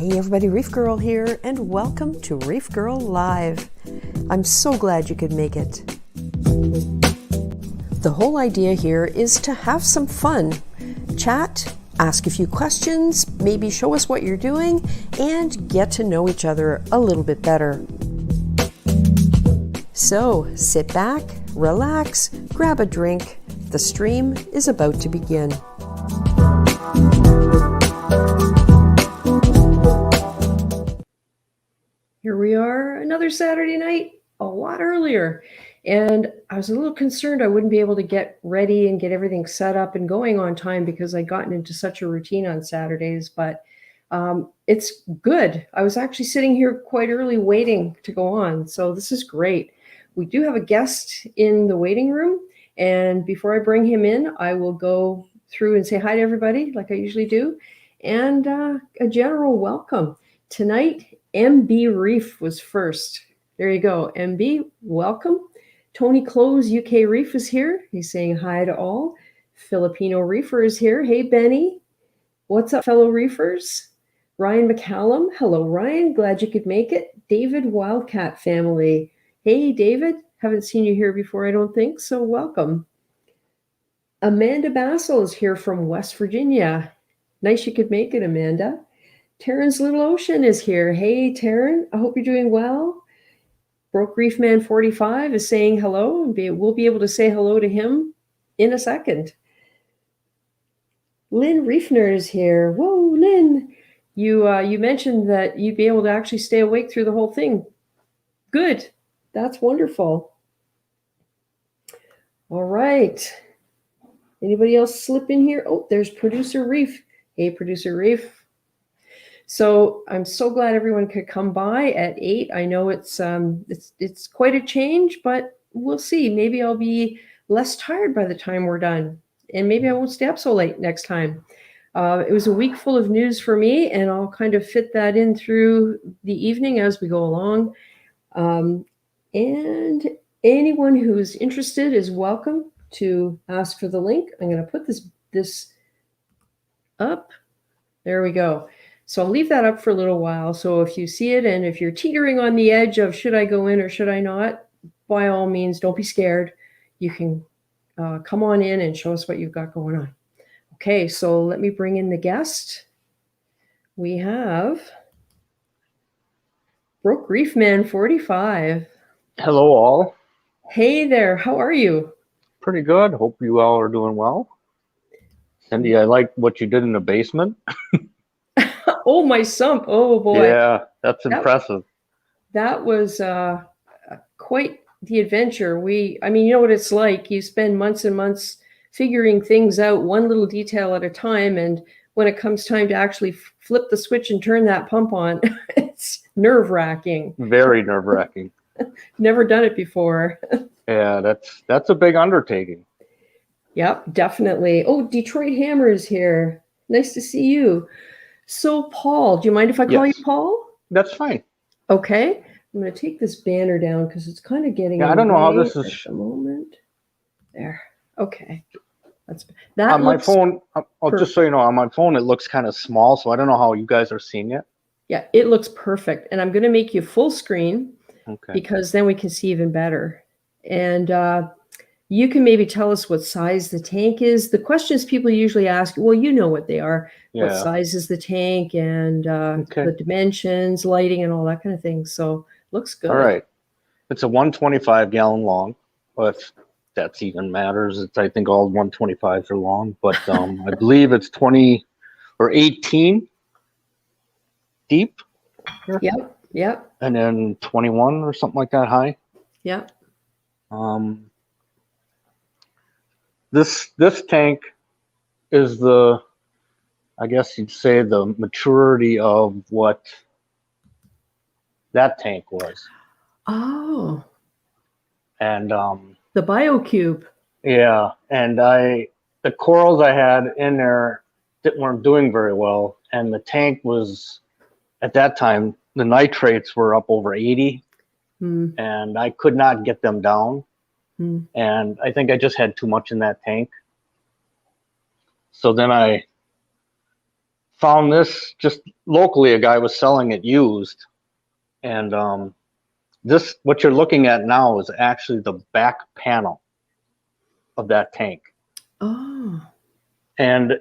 Hey everybody, ReefGrrl here, and welcome to ReefGrrl Live. I'm so glad you could make it. The whole idea here is to have some fun, chat, ask a few questions, maybe show us what you're doing, and get to know each other a little bit better. So sit back, relax, grab a drink. The stream is about to begin. Here we are, another Saturday night, a lot earlier. And I was a little concerned I wouldn't be able to get ready and get everything set up and going on time because I'd gotten into such a routine on Saturdays, but it's good. I was actually sitting here quite early waiting to go on, so this is great. We do have a guest in the waiting room, and before I bring him in, I will go through and say hi to everybody like I usually do, and a general welcome. Tonight, MB Reef was first. There you go. MB, welcome. Tony Close, UK Reef is here. He's saying hi to all. Filipino Reefer is here. Hey, Benny. What's up, fellow reefers? Ryan McCallum. Hello, Ryan. Glad you could make it. David Wildcat family. Hey, David. Haven't seen you here before, I don't think, so welcome. Amanda Bassel is here from West Virginia. Nice you could make it, Amanda. Taryn's Little Ocean is here. Hey, Taryn, I hope you're doing well. Broke Reef Man 45 is saying hello, and we'll be able to say hello to him in a second. Lynn Reefner is here. Whoa, Lynn. You mentioned that you'd be able to actually stay awake through the whole thing. Good. That's wonderful. All right. Anybody else slip in here? Oh, there's Producer Reef. Hey, Producer Reef. So I'm so glad everyone could come by at 8. I know it's quite a change, but we'll see. Maybe I'll be less tired by the time we're done, and maybe I won't stay up so late next time. It was a week full of news for me, and I'll kind of fit that in through the evening as we go along. And anyone who's interested is welcome to ask for the link. I'm going to put this up. There we go. So I'll leave that up for a little while. So if you see it and if you're teetering on the edge of should I go in or should I not, by all means, don't be scared. You can come on in and show us what you've got going on. Okay, so let me bring in the guest. We have Broke Reef Man 45. Hello, all. Hey there, how are you? Pretty good. Hope you all are doing well. Cindy, I like what you did in the basement. Oh, my sump. Oh, boy. Yeah, that's impressive. That was quite the adventure. I mean, you know what it's like. You spend months and months figuring things out, one little detail at a time. And when it comes time to actually flip the switch and turn that pump on, it's nerve-wracking. Very nerve-wracking. Never done it before. Yeah, that's a big undertaking. Yep, definitely. Oh, Detroit Hammer is here. Nice to see you. So, Paul, do you mind if I call you Paul? That's fine. Okay. I'm going to take this banner down because it's kind of getting I don't know how this is at the moment. There. Okay. That on my phone. Just so you know, on my phone it looks kind of small, so I don't know how you guys are seeing it. Yeah, it looks perfect, and I'm going to make you full screen. Okay. Because then we can see even better. And you can maybe tell us what size the tank is. The questions people usually ask, well, you know what they are. Yeah. What size is the tank and the dimensions, lighting, and all that kind of thing. So looks good. All right. It's a 125 gallon long. Well, if that even matters. I think all 125s are long, but I believe it's 20 or 18 deep. Yep. Yep. And then 21 or something like that high. Yep. This tank is I guess you'd say the maturity of what that tank was. Oh. And the BioCube. Yeah, and the corals I had in there weren't doing very well, and the tank was at that time the nitrates were up over 80, and I could not get them down. And I think I just had too much in that tank. So then I found this just locally. A guy was selling it used, and this, what you're looking at now, is actually the back panel of that tank. Oh. And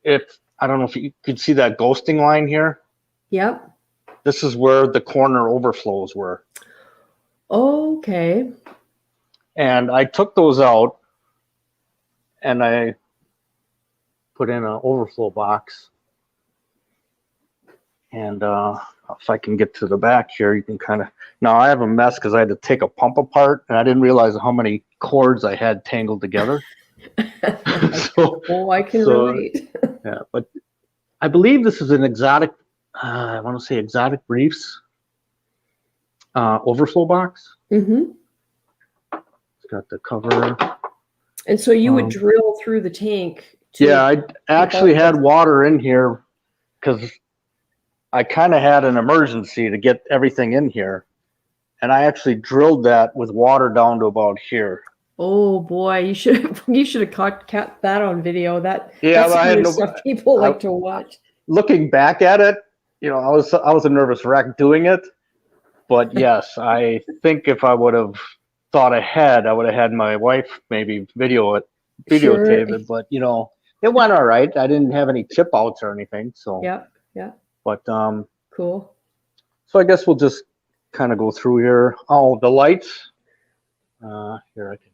if, I don't know if you could see that ghosting line here. Yep. This is where the corner overflows were. Okay. And I took those out and I put in an overflow box. And if I can get to the back here, you can kind of, now I have a mess because I had to take a pump apart and I didn't realize how many cords I had tangled together. I can relate. Yeah, but I believe this is an exotic, I want to say exotic reefs overflow box. Mm-hmm. It's got the cover. And so you would drill through the tank. Yeah, I actually had water in here because I kind of had an emergency to get everything in here. And I actually drilled that with water down to about here. Oh boy, you should have caught that on video. That's I had stuff people like to watch. Looking back at it, you know, I was a nervous wreck doing it. But yes, I think if I would have thought ahead, I would have had my wife maybe videotape it. But you know, it went all right. I didn't have any chip outs or anything. So yeah. But cool. So I guess we'll just kind of go through here. Oh, the lights. Here I can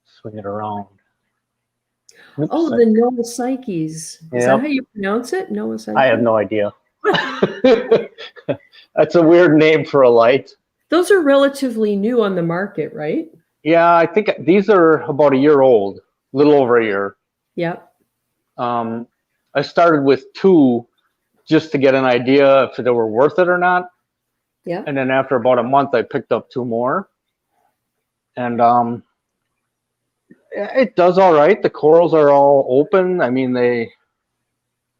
swing it around. Oops, oh, the Noah Psyches. Is that how you pronounce it? Noah Psyches? I have no idea. That's a weird name for a light. Those are relatively new on the market, right? Yeah, I think these are about a year old, a little over a year. Yep. I started with 2 just to get an idea if they were worth it or not. Yeah. And then after about a month, I picked up 2 more. And it does all right. The corals are all open. I mean,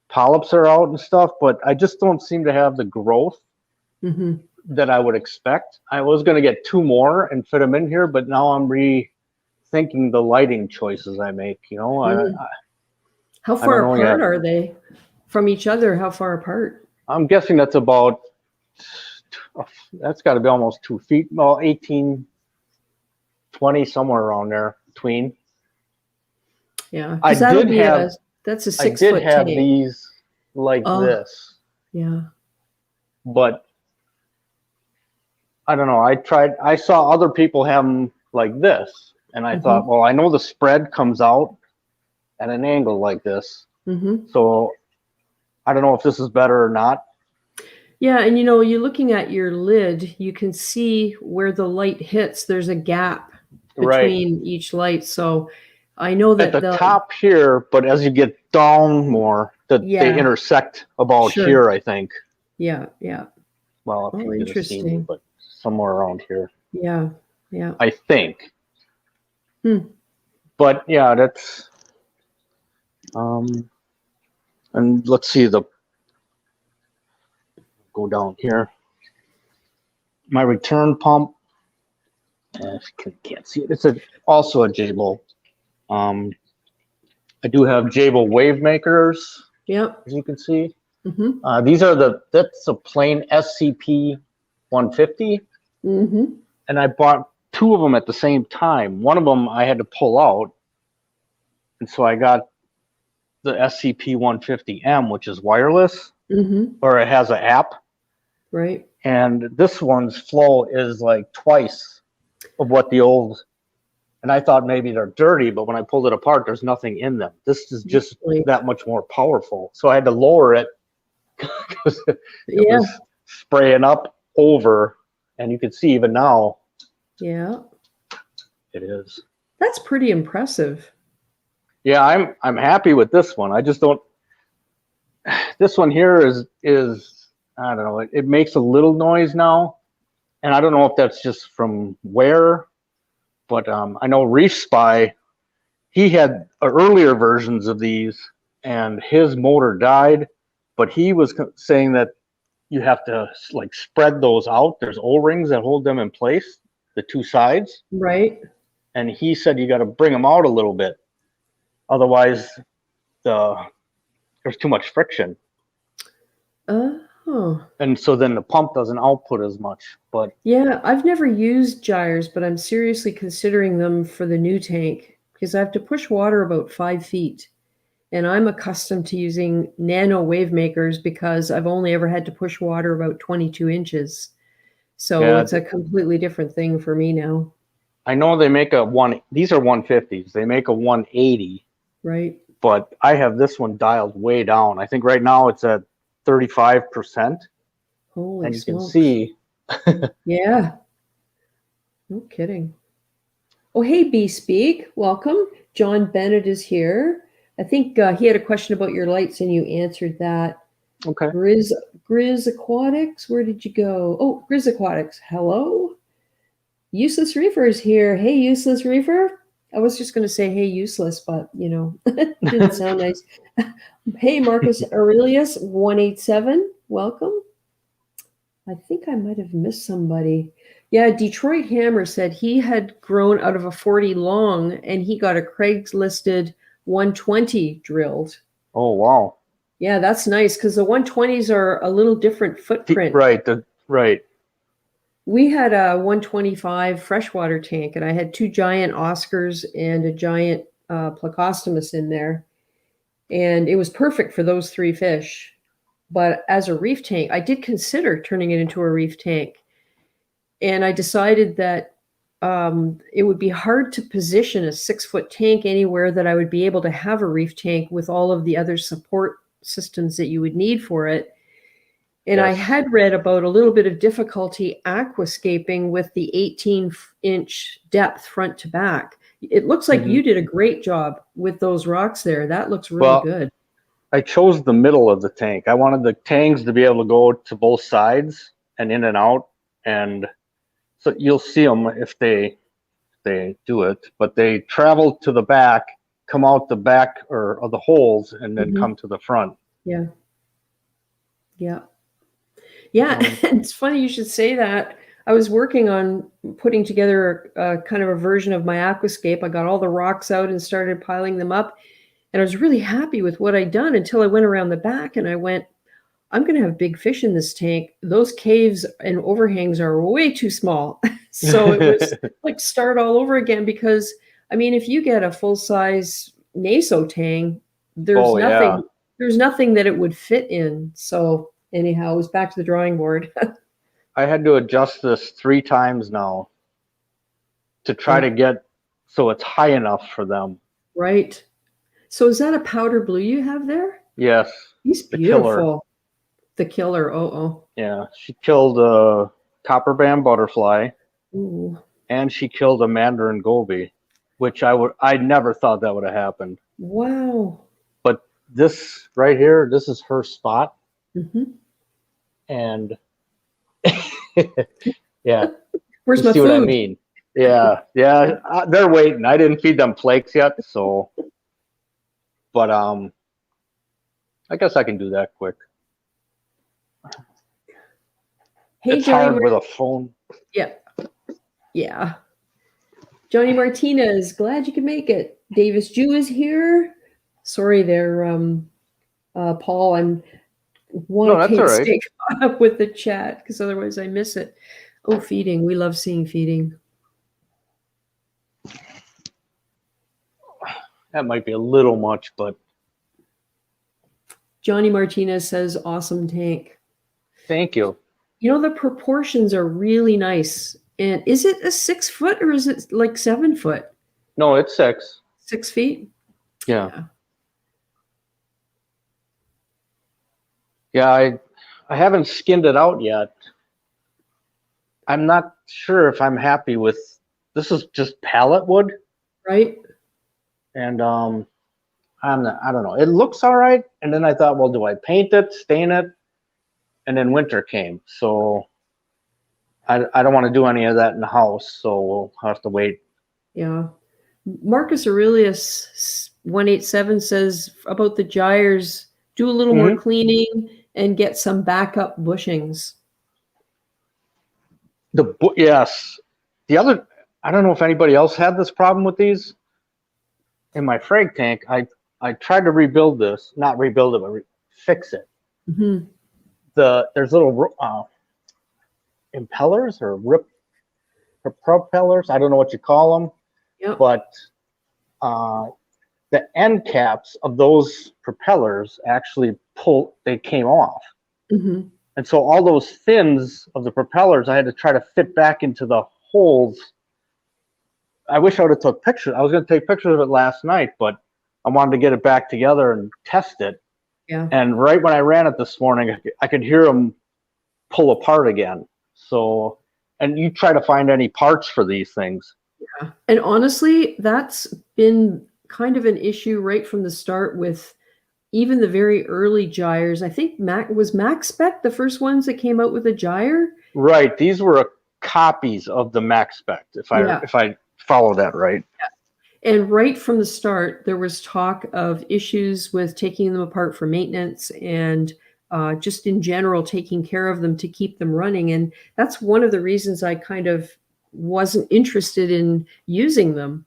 polyps are out and stuff, but I just don't seem to have the growth that I would expect. I was going to get 2 more and fit them in here, but now I'm rethinking the lighting choices I make. You know, how far apart are they from each other? How far apart? I'm guessing that's about, that's got to be almost 2 feet. Well, 18, 20, somewhere around there between. Yeah, that's a 6 foot tank. I did have these like this. Yeah. But I don't know. I saw other people have them like this. And I thought, well, I know the spread comes out at an angle like this. So I don't know if this is better or not. Yeah, and you know, you're looking at your lid, you can see where the light hits. There's a gap between each light. So I know that at the top here, but as you get down more, they intersect about here, I think. Yeah. Well, if you could have seen me, but somewhere around here. Yeah. I think. But yeah, that's and let's see, go down here. My return pump. Can't see it. It's also a Jable. I do have Jable wave makers. Yep. As you can see. These are that's a plain SCP 150. And I bought 2 of them at the same time. One of them I had to pull out. And so I got the SCP 150M, which is wireless, or it has an app. Right. And this one's flow is like twice of what the old, and I thought maybe they're dirty, but when I pulled it apart, there's nothing in them. This is just that much more powerful. So I had to lower it because it was spraying up over, and you can see even now. Yeah. It is. That's pretty impressive. Yeah, I'm happy with this one. I just don't. This one here is I don't know. It makes a little noise now, and I don't know if that's just from wear, but I know Reef Spy, he had earlier versions of these, and his motor died, but he was saying that you have to like spread those out. There's O-rings that hold them in place, the 2 sides. Right. And he said you got to bring them out a little bit. Otherwise, the there's too much friction. Oh. And so then the pump doesn't output as much. But Yeah, I've never used gyres, but I'm seriously considering them for the new tank because I have to push water about 5 feet. And I'm accustomed to using nano wave makers because I've only ever had to push water about 22 inches. So yeah, it's a completely different thing for me now, I know they make these are 150s. They make a 180, right? but I have this one dialed way down. I think right now it's at 35%. Holy And you can smokes. see, Yeah, no kidding. Oh, hey, B-Speak, welcome. John Bennett is here. I think he had a question about your lights and you answered that. okay. Grizz Aquatics, where did you go? Oh, Grizz Aquatics, hello. Useless Reefer is here. Hey, Useless Reefer. I was just going to say, hey, useless, but, didn't sound nice. Hey, Marcus Aurelius, 187, welcome. I think I might have missed somebody. Yeah, Detroit Hammer said he had grown out of a 40 long and he got a Craigslisted 120 drilled. Oh, wow. Yeah, that's nice because the 120s are a little different footprint. Right. Right. We had a 125 freshwater tank and I had 2 giant Oscars and a giant Plecostomus in there. And it was perfect for those 3 fish. But as a reef tank, I did consider turning it into a reef tank. And I decided that it would be hard to position a 6-foot tank anywhere that I would be able to have a reef tank with all of the other support systems that you would need for it. And Yes. I had read about a little bit of difficulty aquascaping with the 18-inch depth front to back. It looks like you did a great job with those rocks there. That looks really good. I chose the middle of the tank. I wanted the tangs to be able to go to both sides and in and out. And so you'll see them if they do it, but they travel to the back, come out the back of the holes, and then come to the front. Yeah. Yeah. Yeah. It's funny you should say that. I was working on putting together a kind of a version of my aquascape. I got all the rocks out and started piling them up. And I was really happy with what I'd done until I went around the back and I went, I'm going to have big fish in this tank. Those caves and overhangs are way too small. So it was like start all over again because, I mean, if you get a full-size Naso tang, there's nothing that it would fit in. So anyhow, it was back to the drawing board. I had to adjust this 3 times now to try to get so it's high enough for them. Right. So is that a powder blue you have there? Yes. He's beautiful. The killer. Oh. Yeah. She killed a copper band butterfly. Ooh. And she killed a mandarin goby, which I never thought that would have happened. Wow. But this right here, this is her spot. And yeah. Where's my see food? What I mean? Yeah. They're waiting. I didn't feed them flakes yet, so. But I guess I can do that quick. Hey, it's Johnny hard with a phone. Yeah. Johnny Martinez, glad you could make it. Davis Jew is here. Sorry there, Paul. I'm wanting to stay caught up with the chat because otherwise I miss it. Oh, feeding. We love seeing feeding. That might be a little much, but. Johnny Martinez says, awesome tank. Thank you. The proportions are really nice. And is it a 6 foot or is it like 7 foot? No, it's 6. 6 feet? Yeah. I haven't skinned it out yet. I'm not sure if I'm happy with, this is just pallet wood. Right. And I don't know. It looks all right. And then I thought, well, do I paint it, stain it? And then winter came. So I don't want to do any of that in the house. So we'll have to wait. Yeah. Marcus Aurelius 187 says about the gyres, do a little more cleaning and get some backup bushings. Yes. The other, I don't know if anybody else had this problem with these. In my frag tank, I I tried to rebuild this, not rebuild it, but fix it. Mm-hmm. There's little impellers or propellers. I don't know what you call them, Yep. but the end caps of those propellers actually they came off. Mm-hmm. And so all those fins of the propellers, I had to try to fit back into the holes. I wish I would have took pictures. I was going to take pictures of it last night, but I wanted to get it back together and test it. Yeah. And right when I ran it this morning, I could hear them pull apart again. So, and you try to find any parts for these things. Yeah. And honestly, that's been kind of an issue right from the start with even the very early gyres. I think MaxSpec the first ones that came out with a gyre. Right. These were copies of the MaxSpec, if I follow that right. Yeah. And right from the start, there was talk of issues with taking them apart for maintenance and just in general taking care of them to keep them running. And that's one of the reasons I kind of wasn't interested in using them.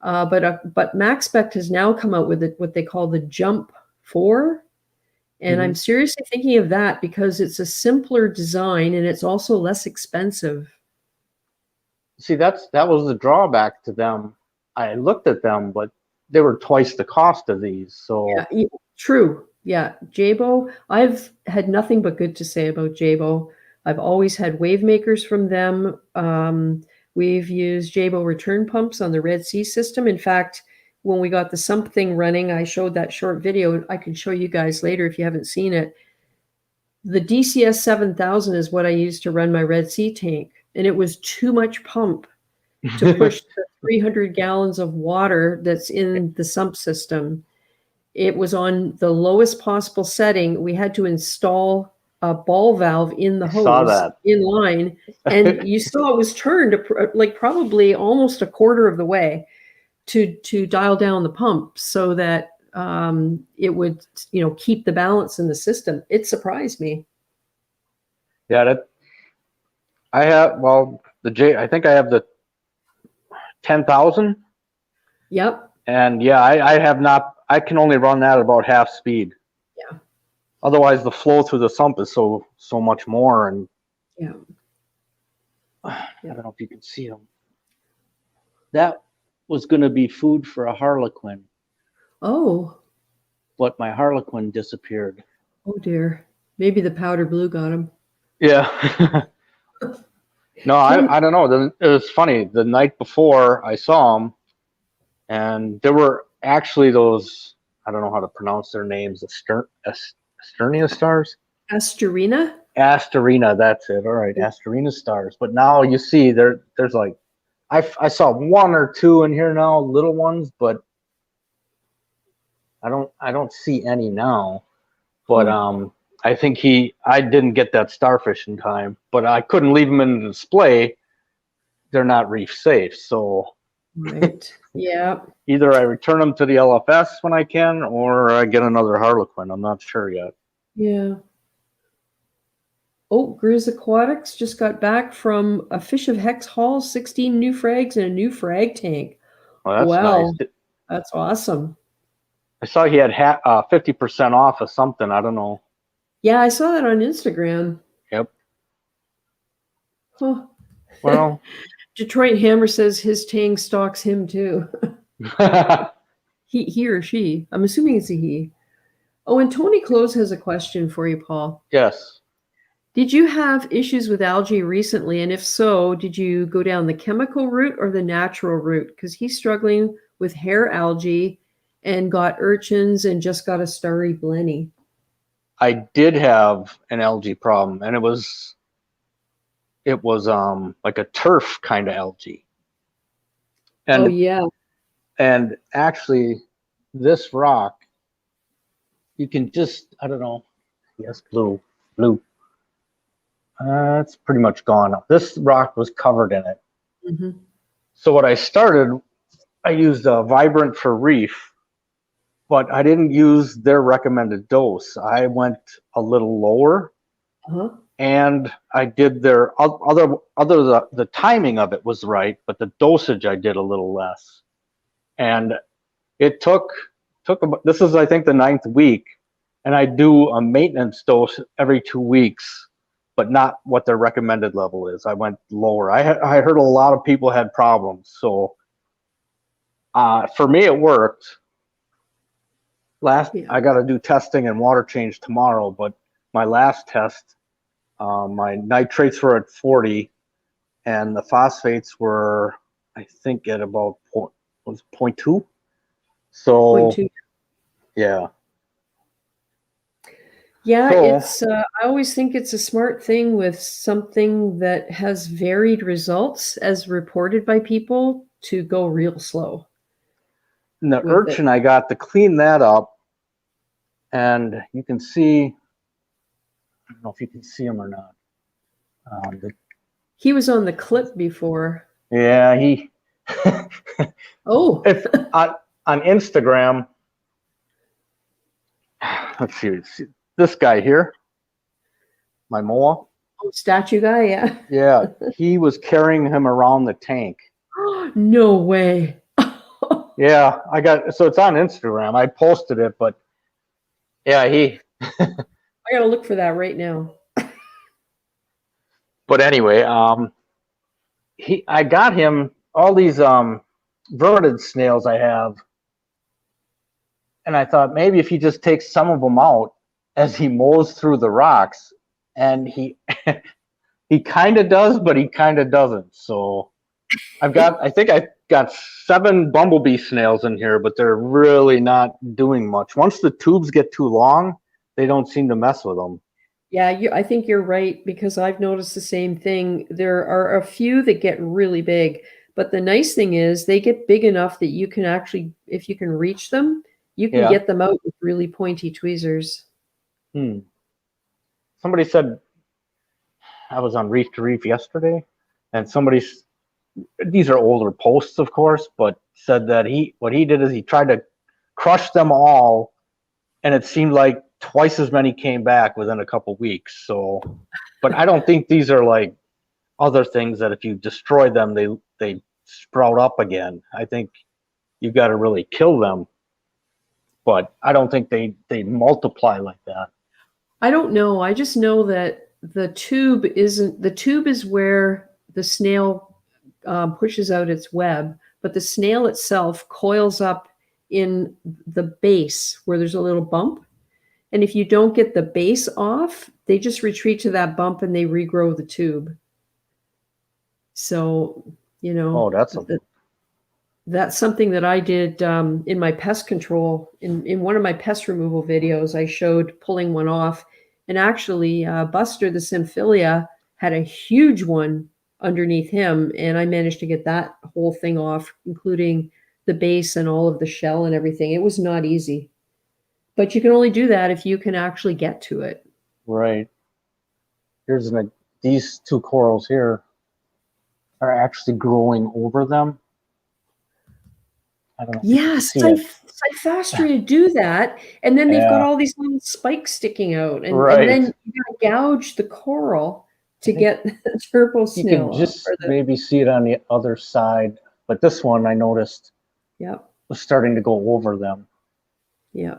But MaxSpec has now come out with what they call the Jump 4. And I'm seriously thinking of that because it's a simpler design and it's also less expensive. See, that was the drawback to them. I looked at them, but they were twice the cost of these. So yeah, true. Yeah, Jabo. I've had nothing but good to say about Jabo. I've always had wave makers from them. We've used Jabo return pumps on the Red Sea system. In fact, when we got the sump thing running, I showed that short video. I can show you guys later if you haven't seen it. The DCS 7000 is what I used to run my Red Sea tank, and it was too much pump to push the 300 gallons of water that's in the sump system. It was on the lowest possible setting. We had to install a ball valve in the hose in line, and you saw it was turned like probably almost a quarter of the way to dial down the pump so that it would keep the balance in the system. It surprised me. Yeah, I have I think I have the 10,000. Yep. And yeah, I have not. I can only run that at about half speed. Yeah. Otherwise, the flow through the sump is so much more. And yeah, I don't know if you can see them. That was going to be food for a harlequin. Oh. But my harlequin disappeared. Oh dear. Maybe the powder blue got him. Yeah. No, I don't know. It was funny. The night before I saw them, and there were actually those, I don't know how to pronounce their names, Asternia stars? Asterina? Asterina, that's it. All right, Asterina stars. But now you see there's like, I saw one or two in here now, little ones, but I don't see any now. But I think I didn't get that starfish in time, but I couldn't leave them in the display. They're not reef safe, so. Right. Yeah. Either I return them to the LFS when I can, or I get another harlequin. I'm not sure yet. Yeah. Oh, Grizz Aquatics just got back from a Fish of Hex haul, 16 new frags and a new frag tank. Well, that's nice. That's awesome. I saw he had 50% off of something. I don't know. Yeah, I saw that on Instagram. Yep. Huh. Well, Detroit Hammer says his tank stalks him too. he or she. I'm assuming it's a he. Oh, and Tony Close has a question for you, Paul. Yes. Did you have issues with algae recently? And if so, did you go down the chemical route or the natural route? Because he's struggling with hair algae and got urchins and just got a starry blenny. I did have an algae problem, and it was like a turf kind of algae. And, oh yeah. And actually, this rock, you can just, I don't know. Yes, blue. It's pretty much gone. This rock was covered in it. Mm-hmm. So what I used a Vibrant for Reef, but I didn't use their recommended dose. I went a little lower, and I did their the timing of it was right, but the dosage I did a little less. And it took took about, this is, I think, the 9th week, and I do a maintenance dose every 2 weeks, but not what their recommended level is. I went lower. I heard a lot of people had problems. So for me, it worked. I got to do testing and water change tomorrow, but my last test, my nitrates were at 40 and the phosphates were, I think, at about 0.2. So 0.2. yeah. Yeah, So, it's I always think it's a smart thing with something that has varied results as reported by people to go real slow. the urchin, I got to clean that up, and you can see, I don't know if you can see him or not. He was on the clip before. Yeah, he. Oh. If on Instagram, let's see, this guy here, my moa. Oh, statue guy, yeah. Yeah, he was carrying him around the tank. No way. Yeah, so it's on Instagram. I posted it, but yeah, I gotta look for that right now. But anyway, I got him all these vermid snails I have, and I thought maybe if he just takes some of them out as he mows through the rocks, and he he kind of does, but he kind of doesn't. So I think I got 7 bumblebee snails in here, but they're really not doing much. Once the tubes get too long, they don't seem to mess with them. Yeah, I think you're right, because I've noticed the same thing. There are a few that get really big, but the nice thing is they get big enough that you can actually, if you can reach them, you can get them out with really pointy tweezers. Somebody said, I was on ReefGrrl yesterday, and these are older posts, of course, but said that what he did is he tried to crush them all, and it seemed like twice as many came back within a couple weeks. So, but I don't think these are like other things that if you destroy them, they sprout up again. I think you got to really kill them, but I don't think they multiply like that. I don't know. I just know that the tube is where the snail pushes out its web, but the snail itself coils up in the base where there's a little bump. And if you don't get the base off, they just retreat to that bump and they regrow the tube. So, that's something that I did in my pest control. In one of my pest removal videos, I showed pulling one off. And actually, Buster, the Symphilia, had a huge one underneath him. And I managed to get that whole thing off, including the base and all of the shell and everything. It was not easy. But you can only do that if you can actually get to it. Right. These 2 corals here are actually growing over them. I don't know. Yes, Cyphastria do that, and then they've got all these little spikes sticking out, and then you got to gouge the coral to get the turbo snail. You can just maybe see it on the other side, but this one I noticed was starting to go over them. Yeah.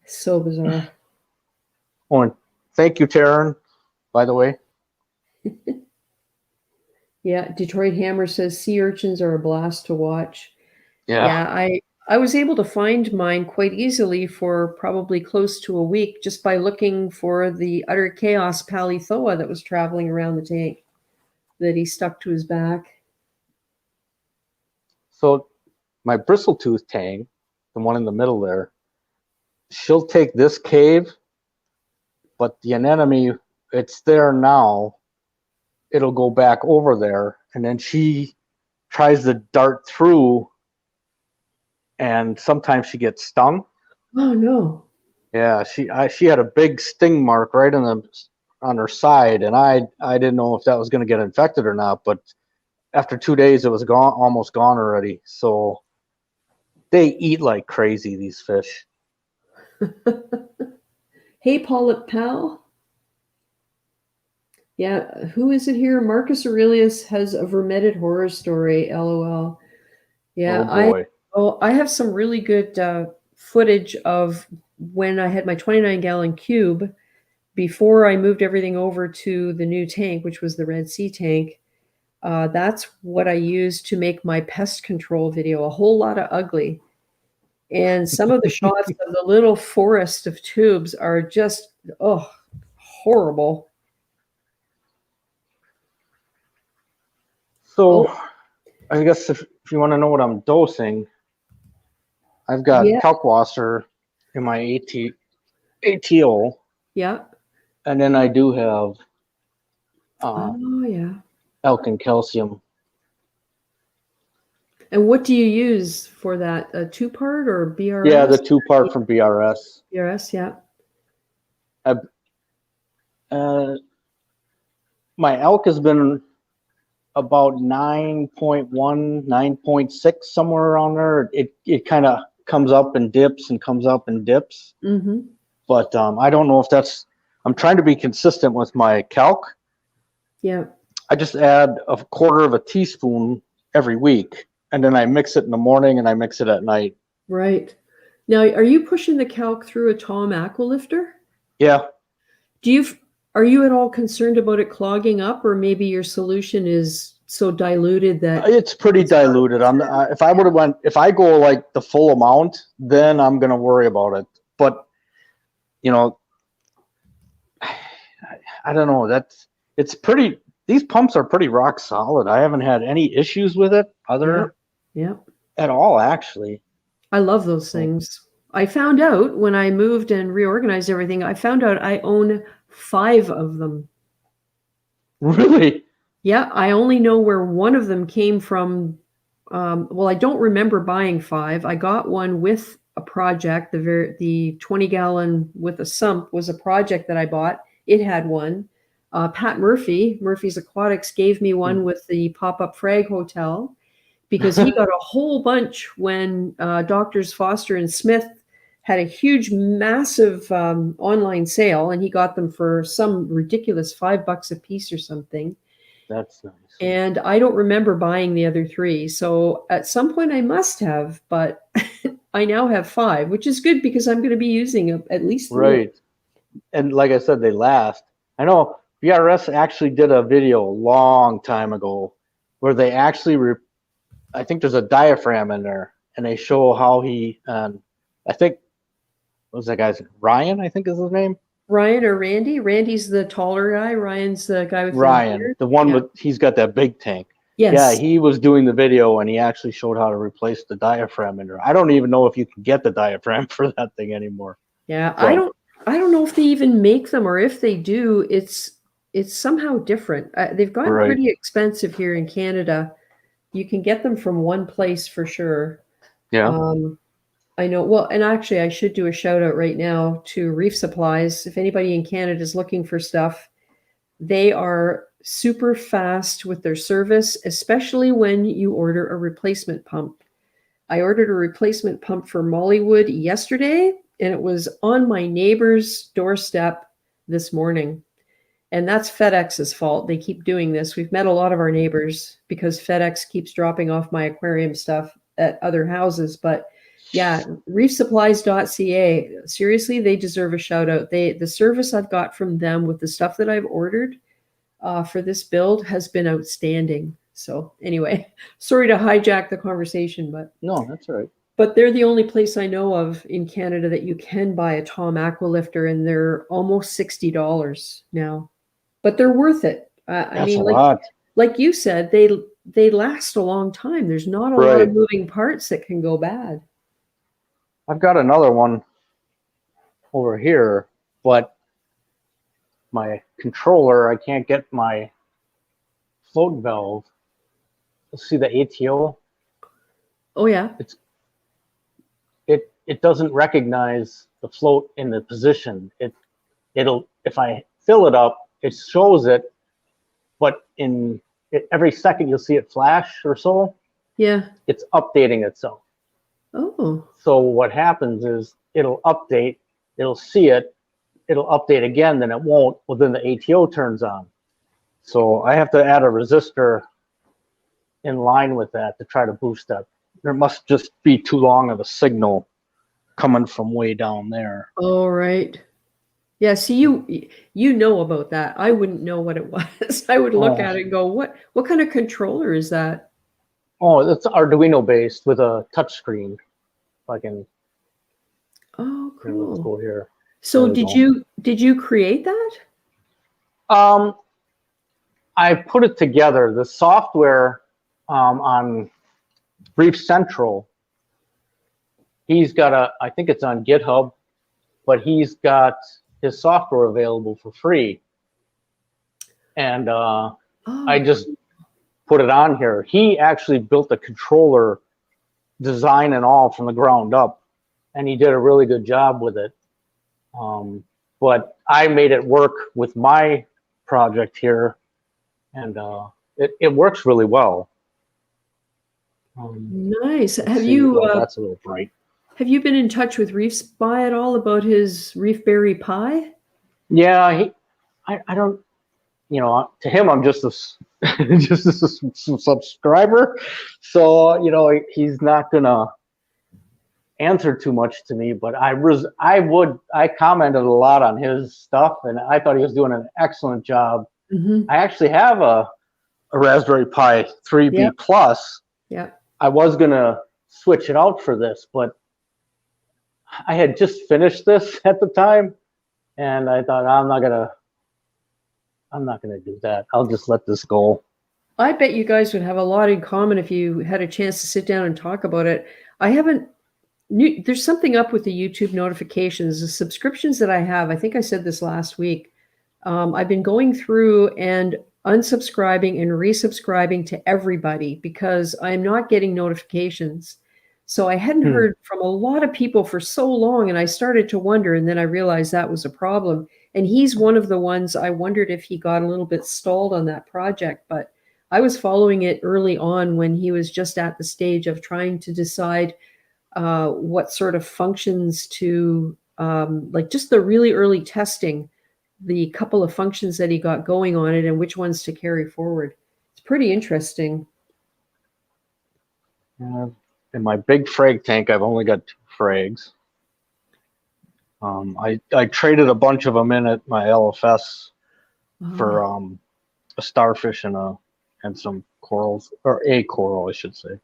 So bizarre. Oh, and thank you, Taryn, by the way. Yeah, Detroit Hammer says sea urchins are a blast to watch. Yeah, I was able to find mine quite easily for probably close to a week just by looking for the utter chaos palithoa that was traveling around the tank that he stuck to his back. So my bristletooth tang, the one in the middle there, she'll take this cave, but the anemone, it's there now. It'll go back over there, and then she tries to dart through, and sometimes she gets stung. Oh no! Yeah, she had a big sting mark right on her side, and I didn't know if that was going to get infected or not. But after 2 days, it was gone, almost gone already. So they eat like crazy, these fish. Hey, Paulette Pal. Yeah, who is it here? Marcus Aurelius has a vermeted horror story, LOL. Yeah, oh boy. Oh, I have some really good footage of when I had my 29-gallon cube before I moved everything over to the new tank, which was the Red Sea tank. That's what I used to make my pest control video, a whole lot of ugly. And some of the shots of the little forest of tubes are just, oh, horrible. So Oh, I guess if you want to know what I'm dosing, I've got yeah, Kalkwasser in my ATO, yeah. and then I do have Oh, yeah. Alkin calcium. And what do you use for that? A two-part or Yeah, the BRS? 2-part from BRS. BRS, yeah. I, my elk has been about 9.1, 9.6, somewhere around there. It kind of comes up and dips and comes up and dips. Mm-hmm. But I don't know if that's, I'm trying to be consistent with my calc. Yeah. I just add a quarter of a teaspoon every week, and then I mix it in the morning and I mix it at night. Right. Now, are you pushing the calc through a Tom Aqualifter? Yeah. Are you at all concerned about it clogging up, or maybe your solution is so diluted that It's pretty it's not a diluted. concern? If I would have went, if I go like the full amount, then I'm gonna worry about it. But you know, I don't know. It's pretty. These pumps are pretty rock solid. I haven't had any issues with it Yeah. other Yeah. at all, actually. I love those things. I found out when I moved and reorganized everything, I found out I own 5 of them. Really? Yeah, I only know where one of them came from. Well, I don't remember buying 5. I got one with a project. The 20-gallon with a sump was a project that I bought. It had one. Pat Murphy's Aquatics, gave me one with the pop-up frag hotel because he got a whole bunch when Doctors Foster and Smith had a huge, massive online sale, and he got them for some ridiculous $5 a piece or something. That's nice. And I don't remember buying the other 3. So at some point I must have, but I now have 5, which is good because I'm going to be using at least 3. Right. And like I said, they last. I know BRS actually did a video a long time ago where they actually, I think there's a diaphragm in there, and they show how he, I think, what was that guy's, Ryan, I think is his name? Ryan or Randy? Randy's the taller guy. Ryan's the guy with the Ryan, beard. the one Yeah. with, he's got that big tank. Yeah, Yes. he was doing the video and he actually showed how to replace the diaphragm in there. I don't even know if you can get the diaphragm for that thing anymore. Yeah, But I don't know if they even make them, or if they do, it's somehow different. They've gotten right. pretty expensive here in Canada. You can get them from one place for sure. Yeah. I know. Well, and actually, I should do a shout out right now to Reef Supplies. If anybody in Canada is looking for stuff, they are super fast with their service, especially when you order a replacement pump. I ordered a replacement pump for Mollywood yesterday, and it was on my neighbor's doorstep this morning. And that's FedEx's fault. They keep doing this. We've met a lot of our neighbors because FedEx keeps dropping off my aquarium stuff at other houses. But yeah, reefsupplies.ca. Seriously, they deserve a shout out. The service I've got from them with the stuff that I've ordered for this build has been outstanding. So anyway, sorry to hijack the conversation, but no, that's all right. But they're the only place I know of in Canada that you can buy a Tom Aqualifter, and they're almost $60 now. But they're worth it. I mean, like you said, they last a long time. There's not a lot of moving parts that can go bad. I've got another one over here, but my controller, I can't get my float valve. Let's see the ATO. Oh yeah. It doesn't recognize the float in the position. It'll if I fill it up, it shows it, but every second you'll see it flash or so. Yeah. It's updating itself. Oh. So what happens is it'll update, it'll see it, it'll update again, then it won't. Well, then the ATO turns on. So I have to add a resistor in line with that to try to boost that there must just be too long of a signal coming from way down there. All right. Yeah, see, you know about that. I wouldn't know what it was. I would look Oh. at it and go, what kind of controller is that? Oh, it's Arduino based with a touch screen. If I can, Oh, here, let's cool. go here. So There we did you create that? I put it together. The software on Reef Central, he's got I think it's on GitHub, but he's got his software available for free. And Oh, I just put it on here. He actually built the controller design and all from the ground up, and he did a really good job with it. But I made it work with my project here, and it works really well. nice. Let's see. Oh, that's a little bright. Have you been in touch with Reef Spy at all about his ReefGrrl pie? Yeah, I don't, you know, to him I'm just just a subscriber, so you know he's not gonna answer too much to me. But I commented a lot on his stuff, and I thought he was doing an excellent job. Mm-hmm. I actually have a Raspberry Pi 3B Plus. Yeah. I was gonna switch it out for this, but I had just finished this at the time, and I thought I'm not gonna do that. I'll just let this go. I bet you guys would have a lot in common if you had a chance to sit down and talk about it. There's something up with the YouTube notifications, the subscriptions that I have. I think I said this last week. I've been going through and unsubscribing and resubscribing to everybody because I'm not getting notifications. So I hadn't heard from a lot of people for so long, and I started to wonder, and then I realized that was a problem. And he's one of the ones I wondered if he got a little bit stalled on that project, but I was following it early on when he was just at the stage of trying to decide what sort of functions to, like just the really early testing, the couple of functions that he got going on it and which ones to carry forward. It's pretty interesting. In my big frag tank, I've only got 2 frags. I traded a bunch of them in at my LFS for a starfish and some corals, or a coral, I should say.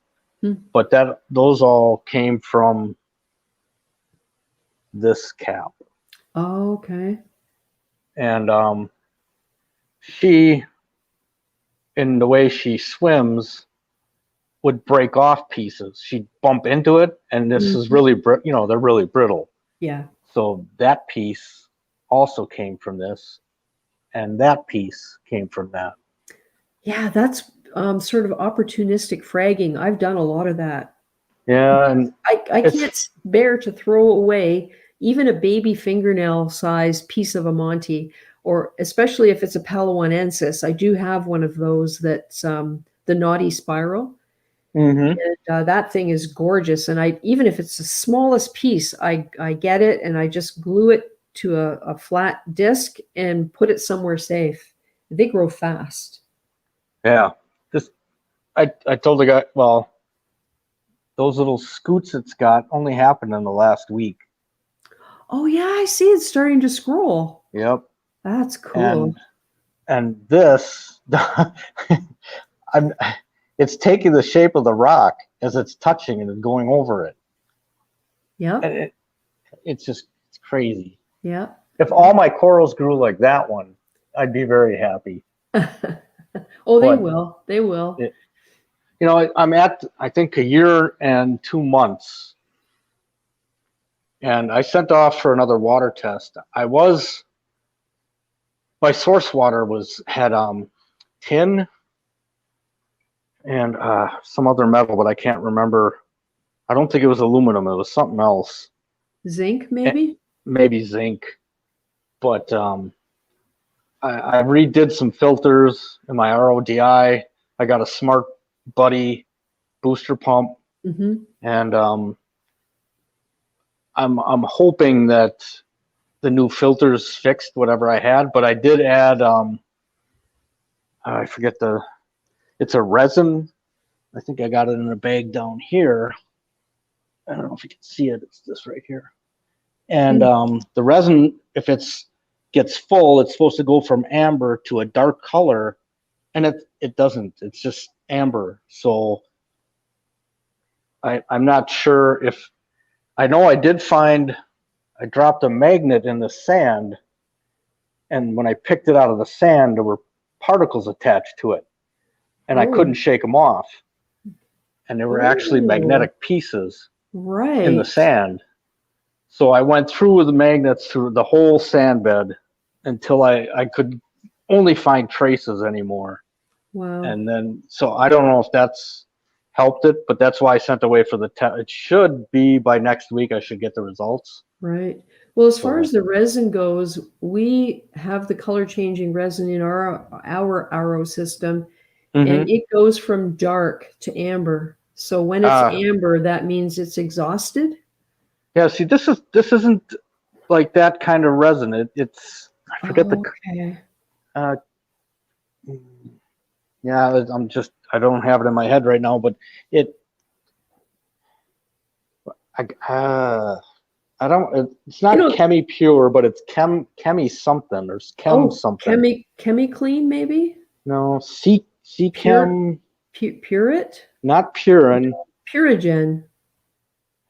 But those all came from this cap. Oh, okay. And she, in the way she swims, would break off pieces. She'd bump into it, and this is really, you know, they're really brittle. Yeah. So that piece also came from this, and that piece came from that. Yeah, that's sort of opportunistic fragging. I've done a lot of that. Yeah, and I can't bear to throw away even a baby fingernail size piece of a Monty, or especially if it's a Palawanensis. I do have one of those that's the Naughty Spiral. And that thing is gorgeous. And even if it's the smallest piece, I get it and I just glue it to a flat disc and put it somewhere safe. They grow fast. Yeah. I told the guy, well, those little scoots it's got only happened in the last week. Oh yeah, I see it's starting to scroll. Yep. That's cool. And this, it's taking the shape of the rock as it's touching and going over it. Yeah. And it's crazy. Yeah. If all my corals grew like that one, I'd be very happy. Oh, they will. They will. You know, I'm at, I think, 1 year and 2 months. And I sent off for another water test. My source water had tin and some other metal, but I can't remember. I don't think it was aluminum. It was something else. Zinc, maybe? Maybe zinc. But I redid some filters in my RODI. I got a Smart Buddy booster pump. And I'm hoping that the new filters fixed whatever I had, but I did add I forget it's a resin I think I got it in a bag down here. I don't know if you can see it. It's this right here. And the resin, if it's gets full, it's supposed to go from amber to a dark color, and it doesn't. It's just amber. So I'm not sure if I know I did find I dropped a magnet in the sand, and when I picked it out of the sand, there were particles attached to it, and I couldn't shake them off. And there were actually magnetic pieces in the sand. So I went through with the magnets through the whole sand bed until I could only find traces anymore. Wow. And then, so I don't know if that's helped it, but that's why I sent away for the test. It should be by next week I should get the results. Right. Well, as far as the resin goes, we have the color changing resin in our RO system, and it goes from dark to amber. So when it's amber, that means it's exhausted. Yeah. See, this isn't like that kind of resin. It's I forget yeah, I don't have it in my head right now, but I don't. It's not Chemi Pure, but it's Chemi something or Chem something. Chemi Clean, maybe. No, Chem. Purit. Not Purin. Purigen.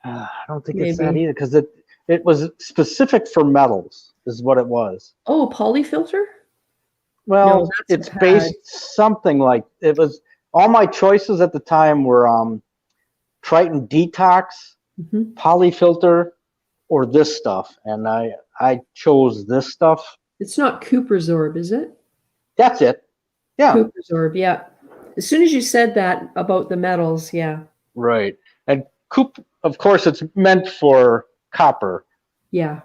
I don't think it's that either, because it was specific for metals, is what it was. Oh, polyfilter. Well, no, it's based something like it was. All my choices at the time were Triton Detox, polyfilter, or this stuff, and I chose this stuff. It's not Coopersorb, is it? That's it. Yeah. Coopersorb, yeah. As soon as you said that about the metals, yeah. Right. And of course, it's meant for copper. Yeah.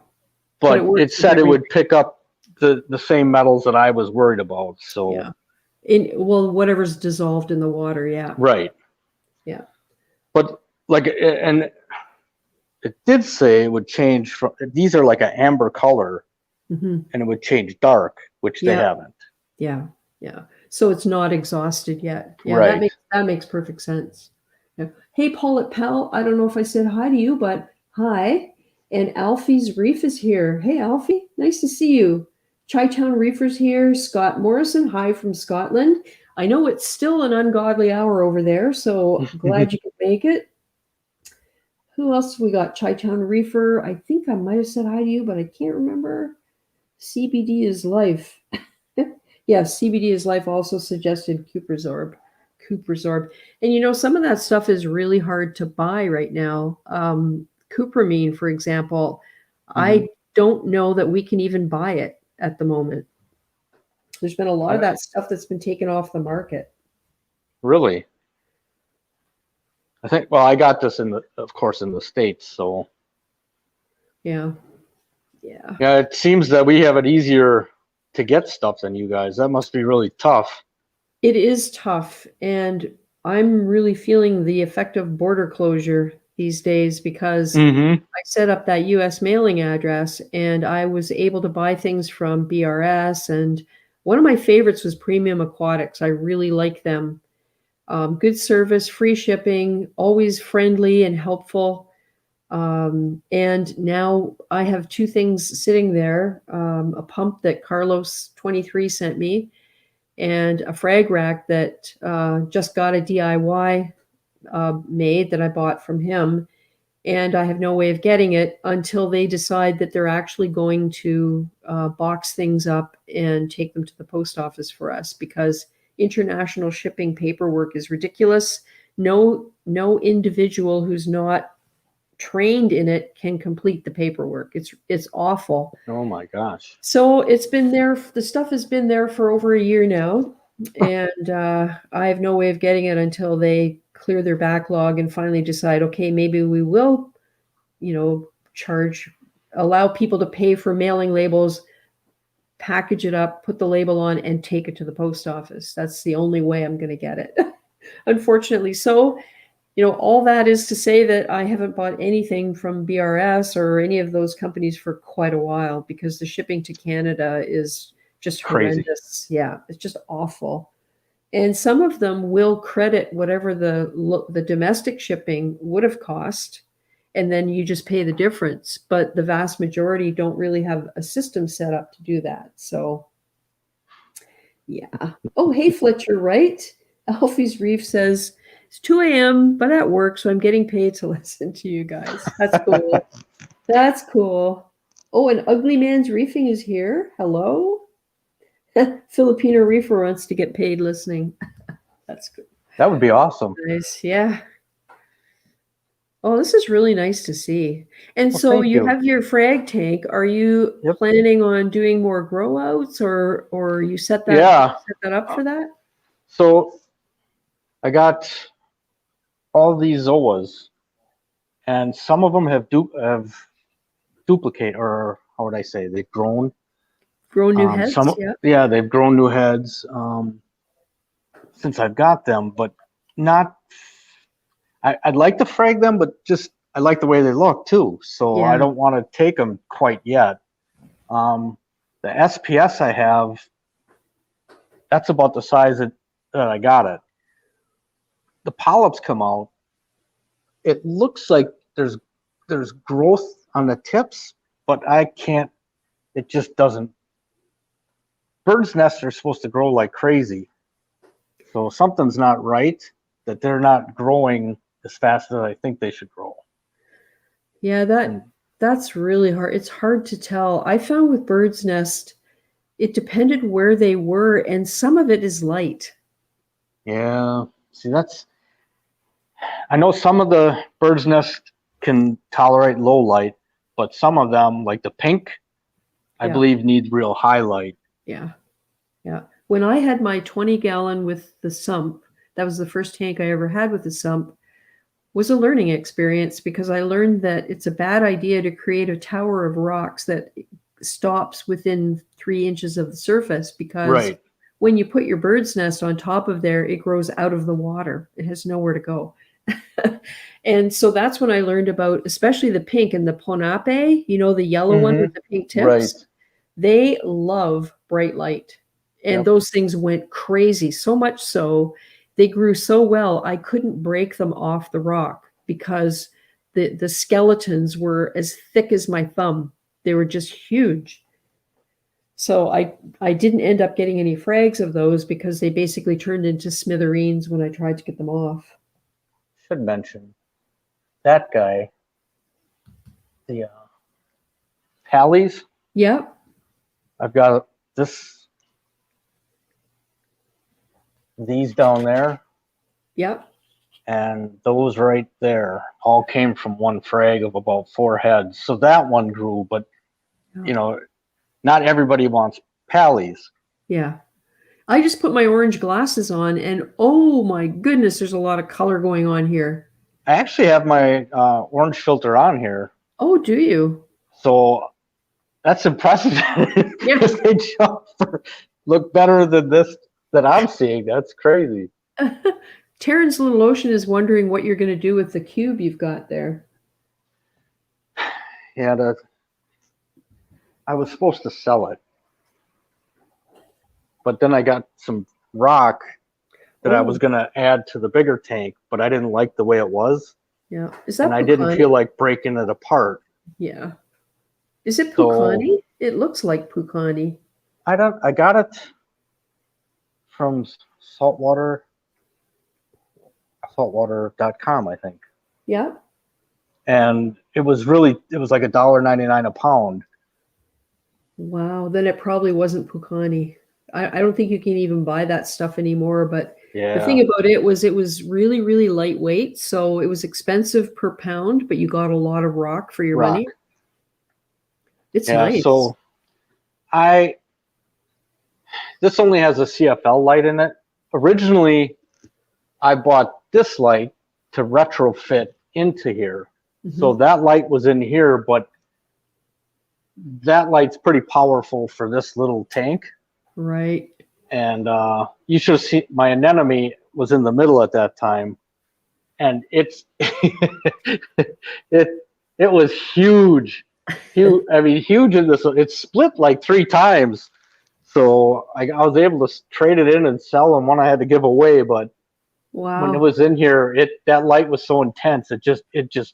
But it said it would pick up the same metals that I was worried about. So yeah. Whatever's dissolved in the water, yeah. Right. Yeah. But and it did say it would change from, these are like an amber color, and it would change dark, which they haven't. Yeah. Yeah. So it's not exhausted yet. Yeah, right. That makes perfect sense. Yeah. Hey, Paulette Pal, I don't know if I said hi to you, but hi. And Alfie's Reef is here. Hey, Alfie, nice to see you. Chi-Town Reefer's here. Scott Morrison, hi from Scotland. I know it's still an ungodly hour over there, so glad you could make it. Who else we got? Chi-Town Reefer. I think I might have said hi to you, but I can't remember. CBD is life. Yes, CBD is life also suggested Coopersorb. And some of that stuff is really hard to buy right now. Cupramine, for example, I don't know that we can even buy it at the moment. There's been a lot of that stuff that's been taken off the market. Really? I think, well, I got this of course, in the States, so. Yeah. Yeah, it seems that we have it easier to get stuff than you guys. That must be really tough. It is tough, and I'm really feeling the effect of border closure these days because I set up that U.S. mailing address, and I was able to buy things from BRS, and one of my favorites was Premium Aquatics. I really like them. Good service, free shipping, always friendly and helpful. And now I have two things sitting there, a pump that Carlos 23 sent me and a frag rack that just got a DIY made that I bought from him. And I have no way of getting it until they decide that they're actually going to box things up and take them to the post office for us, because international shipping paperwork is ridiculous. No individual who's not trained in it can complete the paperwork. It's awful. Oh my gosh. So it's been there. The stuff has been there for over a year now, and I have no way of getting it until they clear their backlog and finally decide, okay, maybe we will, allow people to pay for mailing labels, package it up, put the label on, and take it to the post office. That's the only way I'm going to get it. Unfortunately. So, all that is to say that I haven't bought anything from BRS or any of those companies for quite a while, because the shipping to Canada is just horrendous. Yeah, it's just awful. And some of them will credit whatever the domestic shipping would have cost, and then you just pay the difference. But the vast majority don't really have a system set up to do that. So, yeah. Oh, hey, Fletcher, right? Alfie's Reef says, it's 2 a.m., but at work, so I'm getting paid to listen to you guys. That's cool. That's cool. Oh, and Ugly Man's Reefing is here. Hello. Filipino reefer wants to get paid listening. That's good. That would be awesome. Nice. Yeah. Oh, this is really nice to see. And Well, so thank you you. have your frag tank. Are you Yep. planning on doing more grow outs, or you set that up for that? So I got all these zoas, and some of them have duplicate, or how would I say, they've grown. Grow new heads. Yeah, they've grown new heads since I've got them, but not. I'd like to frag them, but just I like the way they look too, so Yeah. I don't want to take them quite yet. The SPS I have, that's about the size that I got it. The polyps come out. It looks like there's growth on the tips, but I can't. It just doesn't. Birds' nests are supposed to grow like crazy, so something's not right that they're not growing as fast as I think they should grow. Yeah, that's really hard. It's hard to tell. I found with bird's nest, it depended where they were, and some of it is light. Yeah, see, I know some of the bird's nest can tolerate low light, but some of them, like the pink, I believe need real high light. Yeah. Yeah. When I had my 20-gallon with the sump, that was the first tank I ever had with the sump, was a learning experience, because I learned that it's a bad idea to create a tower of rocks that stops within 3 inches of the surface, because when you put your bird's nest on top of there, it grows out of the water. It has nowhere to go. And so that's when I learned about, especially the pink and the ponape, the yellow one with the pink tips. Right. They love bright light. And those things went crazy, so much so they grew so well I couldn't break them off the rock, because the skeletons were as thick as my thumb. They were just huge. So I didn't end up getting any frags of those, because they basically turned into smithereens when I tried to get them off. Should mention that guy, the Pallies. Yep. I've got these down there. Yep. And those right there all came from one frag of about 4 heads. So that one grew, but not everybody wants Pallies. Yeah. I just put my orange glasses on, and oh my goodness, there's a lot of color going on here. I actually have my orange filter on here. Oh, do you? So that's impressive. Yeah. They look better than this that I'm seeing. That's crazy. Terran's Little Ocean is wondering what you're going to do with the cube you've got there. Yeah, I was supposed to sell it, but then I got some rock that I was going to add to the bigger tank, but I didn't like the way it was. Yeah. Is that and I Pucani? didn't feel like breaking it apart. Yeah. Is it Pucani? It looks like Pucani. I got it from saltwater.com, I think. Yeah. And it was like $1.99 a pound. Wow. Then it probably wasn't Pucani. I don't think you can even buy that stuff anymore, but the thing about it was really, really lightweight. So it was expensive per pound, but you got a lot of rock for your money. It's nice. So this only has a CFL light in it. Originally, I bought this light to retrofit into here. Mm-hmm. So that light was in here, but that light's pretty powerful for this little tank. Right. And you should have seen, my anemone was in the middle at that time, and it was huge. I mean, huge in this. It split like 3 times. So I was able to trade it in and sell, and one I had to give away. But when it Wow. was in here, that light was so intense, it just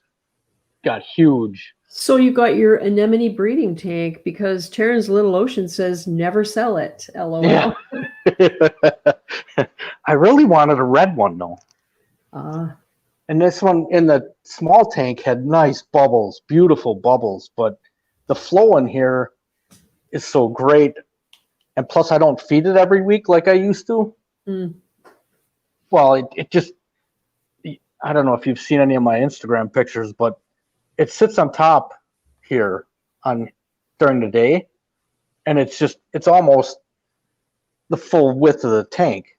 got huge. So you got your anemone breeding tank because Terran's Little Ocean says never sell it. Yeah. LOL. I really wanted a red one though. Ah, And this one in the small tank had nice bubbles, beautiful bubbles, but the flow in here is so great. And plus, I don't feed it every week like I used to. mm, Well, it just, I don't know if you've seen any of my Instagram pictures, but it sits on top here on during the day. And it's almost the full width of the tank.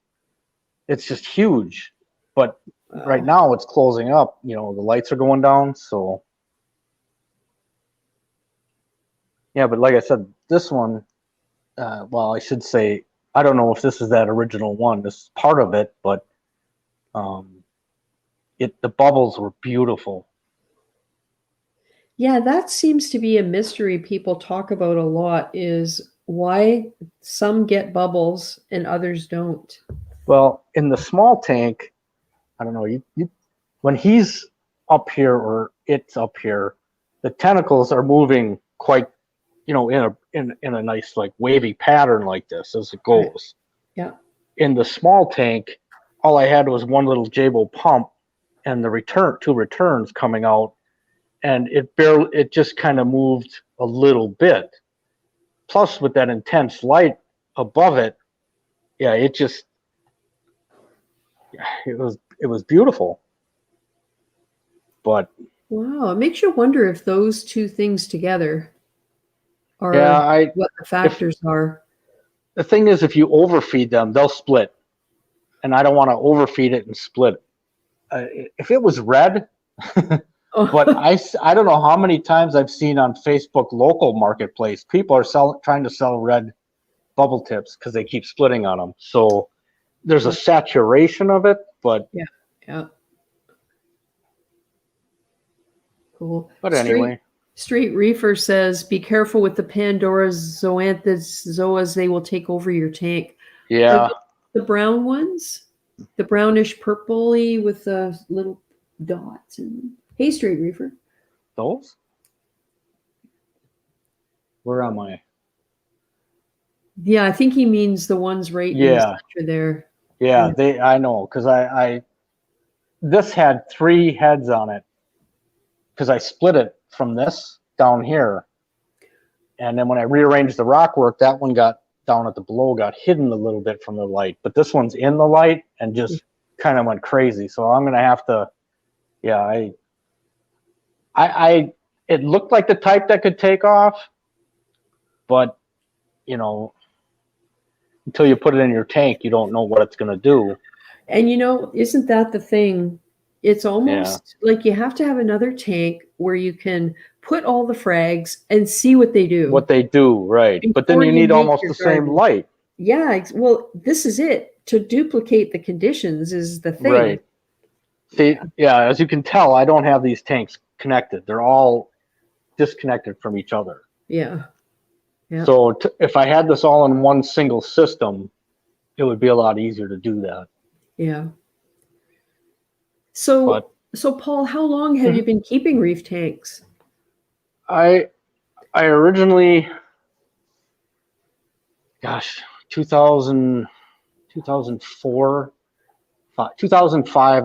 It's just huge. But right wow. now it's closing up. The lights are going down. So, yeah, but like I said, this one, well, I should say, I don't know if this is that original one. This is part of it, but the bubbles were beautiful. Yeah, that seems to be a mystery people talk about a lot is why some get bubbles and others don't. Well, in the small tank, I don't know, when he's up here or it's up here, the tentacles are moving quite, in a nice like wavy pattern like this as it Right. goes. Yeah. In the small tank, all I had was one little Jabo pump and the two returns coming out, and it just kind of moved a little bit. Plus, with that intense light above it, yeah, it was beautiful. But Wow. It makes you wonder if those two things together yeah, are what the if factors are. the thing is, if you overfeed them, they'll split, and I don't want to overfeed it and split it. If it was red, but Oh, I don't know how many times I've seen on Facebook local marketplace people are trying to sell red bubble tips because they keep splitting on them. So there's a saturation of it, but yeah. Yeah. Cool. anyway, Street Reefer says, "Be careful with the Pandora's Zoanthids zoas; they will take over your tank." Are yeah, the brown ones, the brownish purpley with the little dots in them? Hey, Street Reefer. those. Where am I? Yeah, I think he means the ones right in the Yeah, center there. yeah, Yeah. I know because I this had 3 heads on it because I split it from this down here. And then when I rearranged the rock work, that one got down at the below, got hidden a little bit from the light. But this one's in the light and just kind of went crazy. So I'm gonna have to, yeah, it looked like the type that could take off, but until you put it in your tank, you don't know what it's gonna do. And isn't that the thing? It's Yeah, almost like you have to have another tank where you can put all the frags and see what they do what they do, right? But then before you you need make almost your the same garden. light, Yeah, well, this is it. To duplicate the conditions is the thing. right? See, yeah, as you can tell, I don't have these tanks connected. They're all disconnected from each other. Yeah. Yeah. So if I had this all in one single system, it would be a lot easier to do that. Yeah. So, But so Paul, how long have you been keeping reef tanks? I originally, gosh, 2000, 2004, 2005,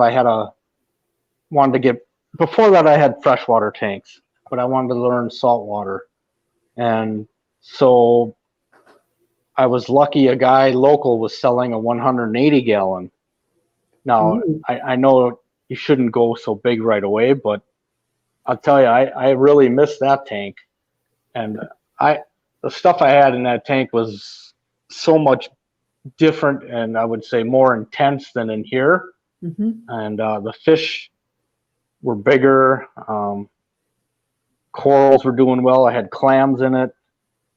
wanted to get, before that I had freshwater tanks, but I wanted to learn saltwater. And so I was lucky a guy local was selling a 180 gallon. Now, Ooh. I know you shouldn't go so big right away, but I'll tell you, I really missed that tank. And the stuff I had in that tank was so much different and I would say more intense than in here. Mm-hmm. And the fish were bigger. Corals were doing well. I had clams in it,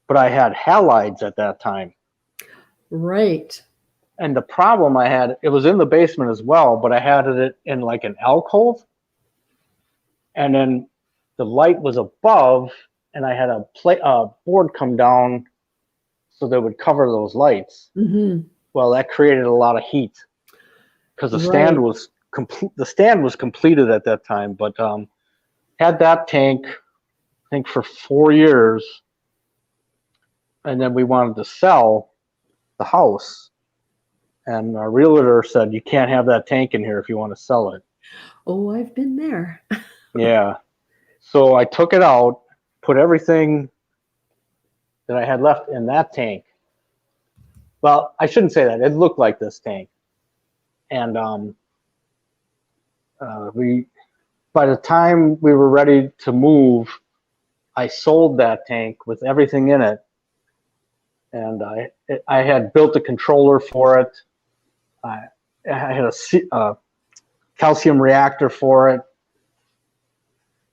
but I had halides at that time. Right. And the problem I had, it was in the basement as well, but I had it in like an alcove. And then the light was above, and I had a board come down so they would cover those lights. Mm-hmm. Well, that created a lot of heat because the stand Right. was complete. The stand was completed at that time, but had that tank, I think, for 4 years, and then we wanted to sell the house, and our realtor said, "You can't have that tank in here if you want to sell it." Oh, I've been there. Yeah. So I took it out, put everything that I had left in that tank. Well, I shouldn't say that. It looked like this tank. And by the time we were ready to move, I sold that tank with everything in it. And I had built a controller for it. I had a calcium reactor for it,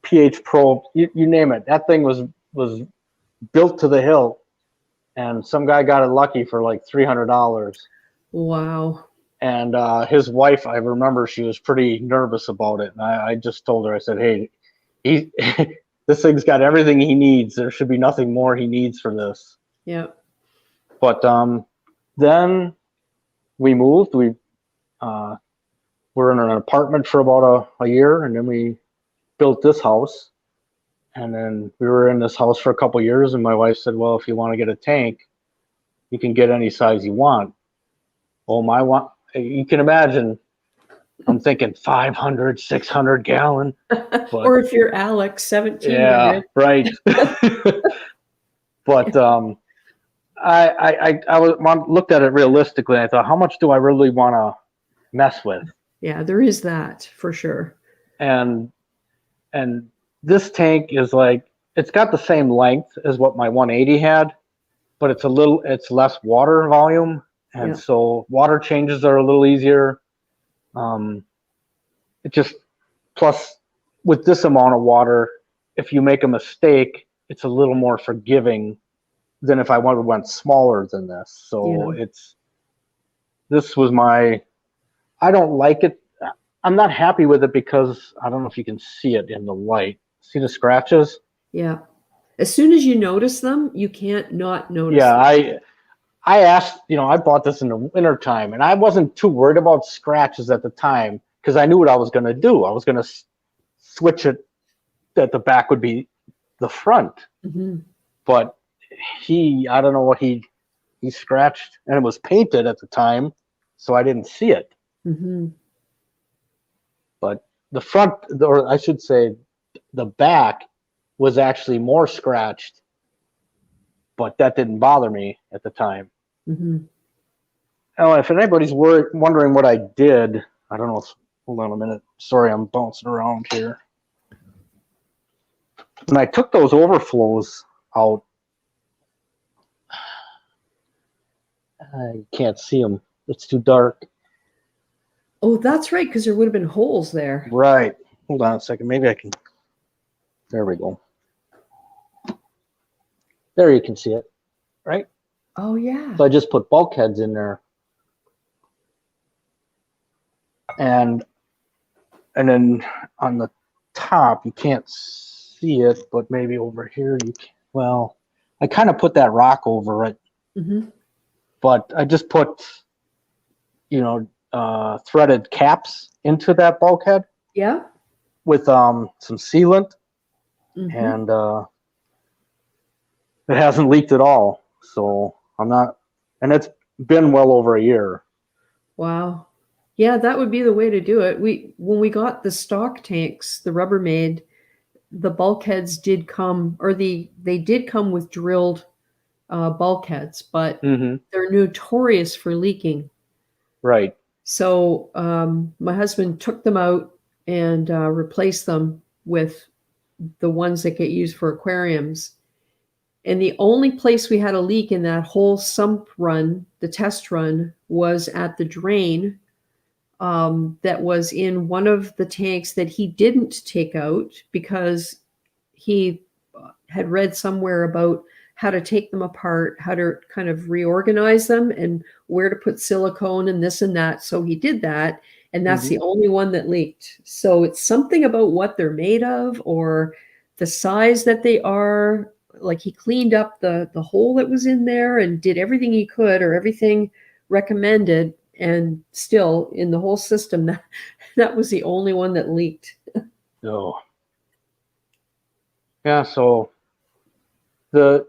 pH probe, you name it. That thing was built to the hilt, and some guy got it lucky for like $300. Wow. And his wife, I remember, she was pretty nervous about it, and I just told her, I said, "Hey, he this thing's got everything he needs. There should be nothing more he needs for this." Yeah. But then we moved. We were in an apartment for about a year, and then we built this house. And then we were in this house for a couple of years, and my wife said, "Well, if you want to get a tank, you can get any size you want." Oh, you can imagine, I'm thinking 500, 600 gallon. But, Or if you're Alex, 1700. yeah, right. But I looked at it realistically, and I thought, how much do I really want to mess with? Yeah, there is that for sure. And this tank is like, it's got the same length as what my 180 had, but it's less water volume, and Yeah. so water changes are a little easier. It just, plus with this amount of water, if you make a mistake, it's a little more forgiving than if I went smaller than this. So Yeah. this was I don't like it. I'm not happy with it because I don't know if you can see it in the light. See the scratches? Yeah. As soon as you notice them, you can't not notice Yeah, them. I asked, I bought this in the winter time, and I wasn't too worried about scratches at the time because I knew what I was going to do. I was going to switch it that the back would be the front. Mm-hmm. But I don't know what he scratched, and it was painted at the time, so I didn't see it. Mm-hmm. But the front, or I should say the back, was actually more scratched, but that didn't bother me at the time. Mm-hmm. Oh, if anybody's wondering what I did, I don't know. Hold on a minute. Sorry, I'm bouncing around here. When I took those overflows out, I can't see them. It's too dark. Oh, that's right, because there would have been holes there. Right. Hold on a second. Maybe I can. There we go. There you can see it, right? Oh, yeah. So I just put bulkheads in there. And then on the top, you can't see it, but maybe over here you can. Well, I kind of put that rock over it. Mm-hmm. But I just put, threaded caps into that bulkhead. Yeah. With some sealant. Mm-hmm. And it hasn't leaked at all. So and it's been well over a year. Wow. Yeah, that would be the way to do it. When we got the stock tanks, the Rubbermaid, the bulkheads did come, or they did come with drilled bulkheads, but they're notorious for leaking. Right. So my husband took them out and replaced them with the ones that get used for aquariums. And the only place we had a leak in that whole sump run, the test run, was at the drain that was in one of the tanks that he didn't take out because he had read somewhere about how to take them apart, how to kind of reorganize them, and where to put silicone and this and that. So he did that, and that's the only one that leaked. So it's something about what they're made of or the size that they are. like he cleaned up the hole that was in there and did everything he could or everything recommended, and still in the whole system that was the only one that leaked. No. Yeah, so I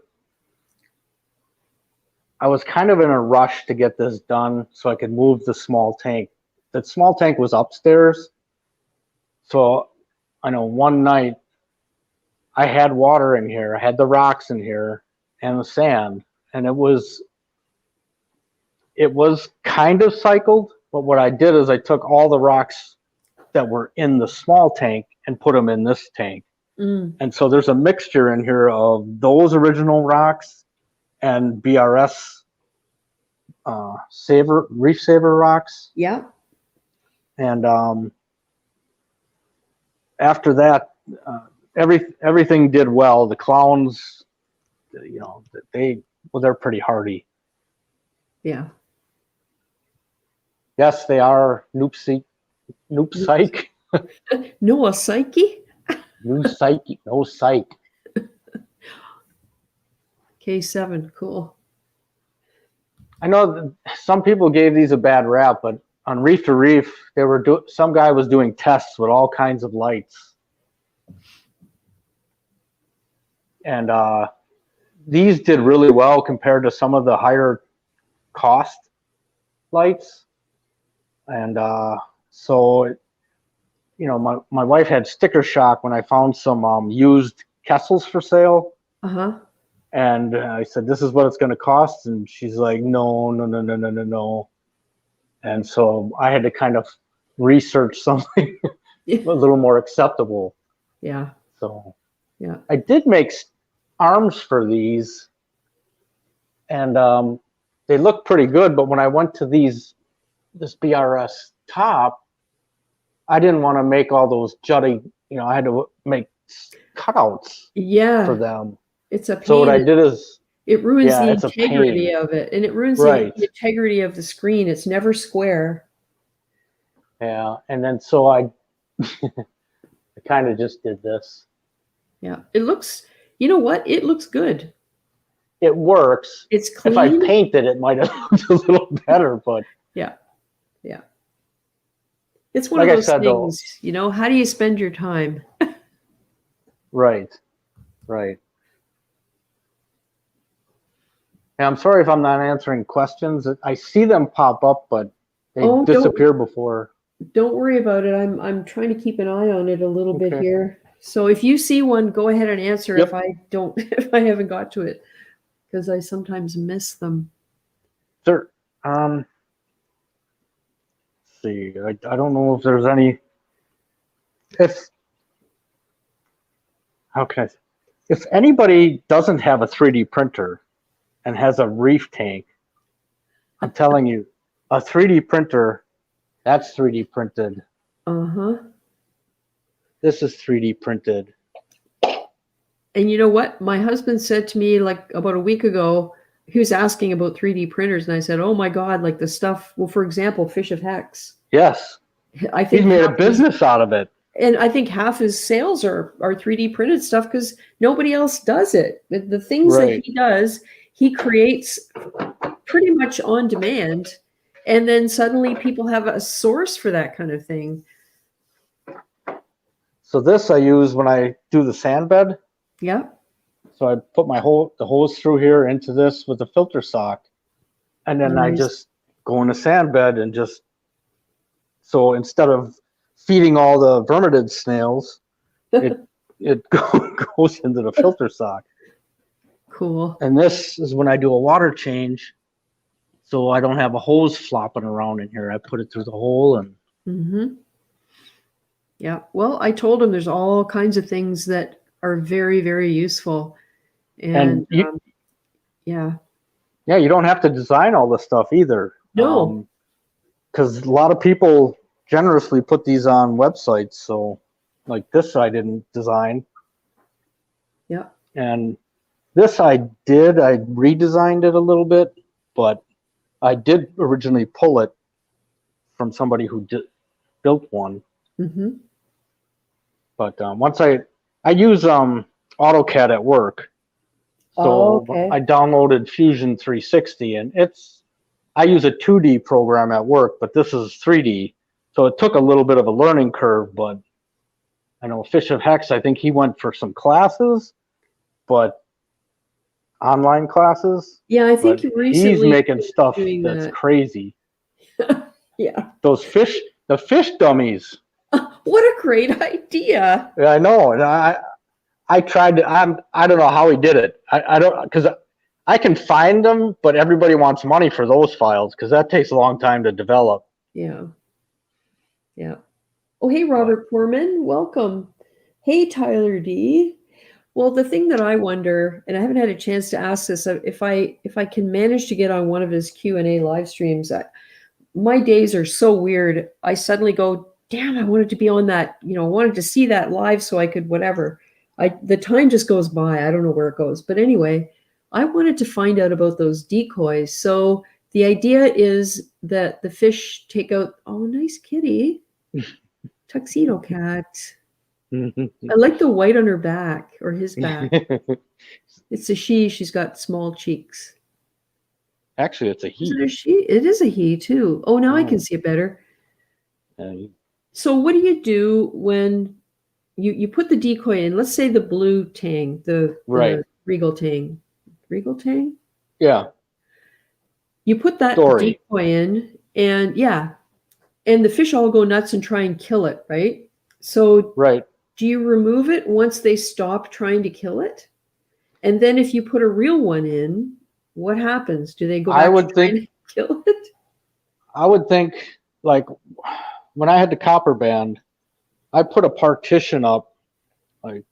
was kind of in a rush to get this done so I could move the small tank. The small tank was upstairs. So I know one night I had water in here, I had the rocks in here and the sand, and it was kind of cycled, but what I did is I took all the rocks that were in the small tank and put them in this tank. And so there's a mixture in here of those original rocks and BRS reef saver rocks. Yeah. And after that, everything did well. The clowns, you know, they're pretty hardy. Yeah. Yes, they are noob psych. Noah Psyche? New psyche, no psych. K7, cool. I know some people gave these a bad rap, but on Reef to Reef, some guy was doing tests with all kinds of lights, and these did really well compared to some of the higher cost lights. And so, you know, my wife had sticker shock when I found some used Kessels for sale. Uh-huh. And I said, this is what it's going to cost. And she's like, no. And so I had to kind of research something a little more acceptable. Yeah. So yeah, I did make arms for these, and they look pretty good. But when I went to this BRS top, I didn't want to make all those jutting, you know, I had to make cutouts for them. It's a pain. So what I did is it ruins the integrity of it, and it ruins the integrity of the screen. It's never square. Yeah, and then so I kind of just did this. Yeah, it looks, you know what? It looks good. It works. It's clean. If I painted, it might have looked a little better, but yeah. It's one of those things, you know, how do you spend your time? Right. Yeah, I'm sorry if I'm not answering questions. I see them pop up, but they disappear before. Don't worry about it. I'm trying to keep an eye on it a little bit here. So if you see one, go ahead and answer if I haven't got to it, because I sometimes miss them. Sure. See, I don't know if there's any. If anybody doesn't have a 3D printer and has a reef tank, I'm telling you, a 3D printer, that's 3D printed. This is 3D printed. And you know what? My husband said to me like about a week ago, he was asking about 3D printers, and I said, oh my God, like the stuff, well, for example, Fish of Hex. Yes. I think he's made a business out of it. And I think half his sales are 3D printed stuff because nobody else does it. The things that he does, he creates pretty much on demand. And then suddenly people have a source for that kind of thing. So this I use when I do the sand bed. Yeah. So I put the hose through here into this with a filter sock. And then I just go in the sand bed and so instead of feeding all the vermidid snails, it goes into the filter sock. Cool. And this is when I do a water change, so I don't have a hose flopping around in here. I put it through the hole and. Yeah. Well, I told him there's all kinds of things that are very, very useful, and yeah, you don't have to design all this stuff either. No. Because a lot of people generously put these on websites. So like this I didn't design. Yeah. And this I redesigned it a little bit, but I did originally pull it from somebody who built one. But once I use AutoCAD at work, Oh, So okay. I downloaded Fusion 360, and I use a 2D program at work, but this is 3D. So it took a little bit of a learning curve, but I know Fish of Hex, I think he went for some classes, but online classes, Yeah, I think but you he's recently making stuff doing that's that. crazy. Yeah. The fish dummies. What a great idea. Yeah, I know. And I tried to, I don't know how he did it. I don't, because I can find them, but everybody wants money for those files because that takes a long time to develop. Yeah. Yeah. Oh, hey, But Robert Poorman. Welcome. Hey, Tyler D. Well, the thing that I wonder, and I haven't had a chance to ask this, if I can manage to get on one of his Q&A live streams, my days are so weird. I suddenly go, damn, I wanted to be on that, I wanted to see that live so I could whatever. The time just goes by. I don't know where it goes. But anyway, I wanted to find out about those decoys. So the idea is that the fish take out, oh, nice kitty, tuxedo cat. I like the white on her back or his back. It's a she. She's got small cheeks. actually, it's a Is it he. a she? It is a he too. Oh, now I can see it better. So what do you do when you put the decoy in? Let's say the blue tang, the Right. regal tang. Regal tang? Yeah. You put that Dory. decoy in, and yeah, and the fish all go nuts and try and kill it, right? So Right. do you remove it once they stop trying to kill it? And then if you put a real one in, what happens? Do they go I back to would trying think, to kill it? I would think like when I had the copper band, I put a partition up like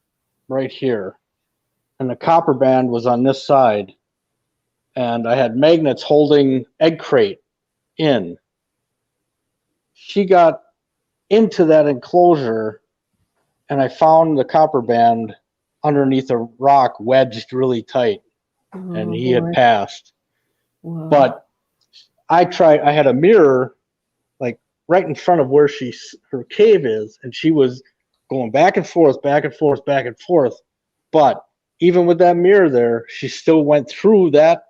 right here, and the copper band was on this side, and I had magnets holding egg crate in. She got into that enclosure, and I found the copper band underneath a rock wedged really tight, and Oh he had boy. passed. Wow. But I had a mirror like right in front of where her cave is, and she was going back and forth, back and forth, back and forth. But even with that mirror there, she still went through that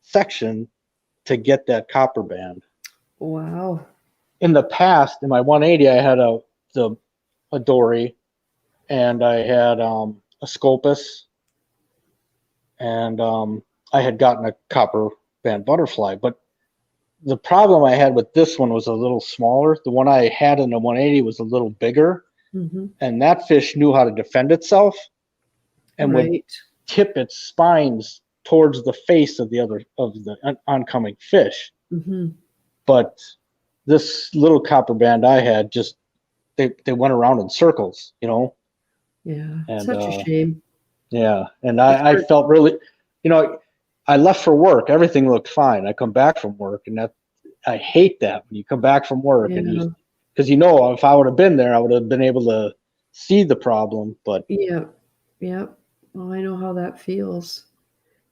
section to get that copper band. Wow. In the past, in my 180, I had a dory, and I had a Scopus, and I had gotten a copper band butterfly. But the problem I had with this one was a little smaller. The one I had in the 180 was a little bigger, Mm-hmm. and that fish knew how to defend itself and would Right. tip its spines towards the face of the oncoming fish. Mm-hmm. But this little copper band I had just they went around in circles, Yeah. and Such a shame. yeah, and I've I heard. felt really, I left for work, everything looked fine. I come back from work, and I hate that when you come back from work and Yeah. because if I would have been there, I would have been able to see the problem. But Yeah. Yeah. Oh, I know how that feels.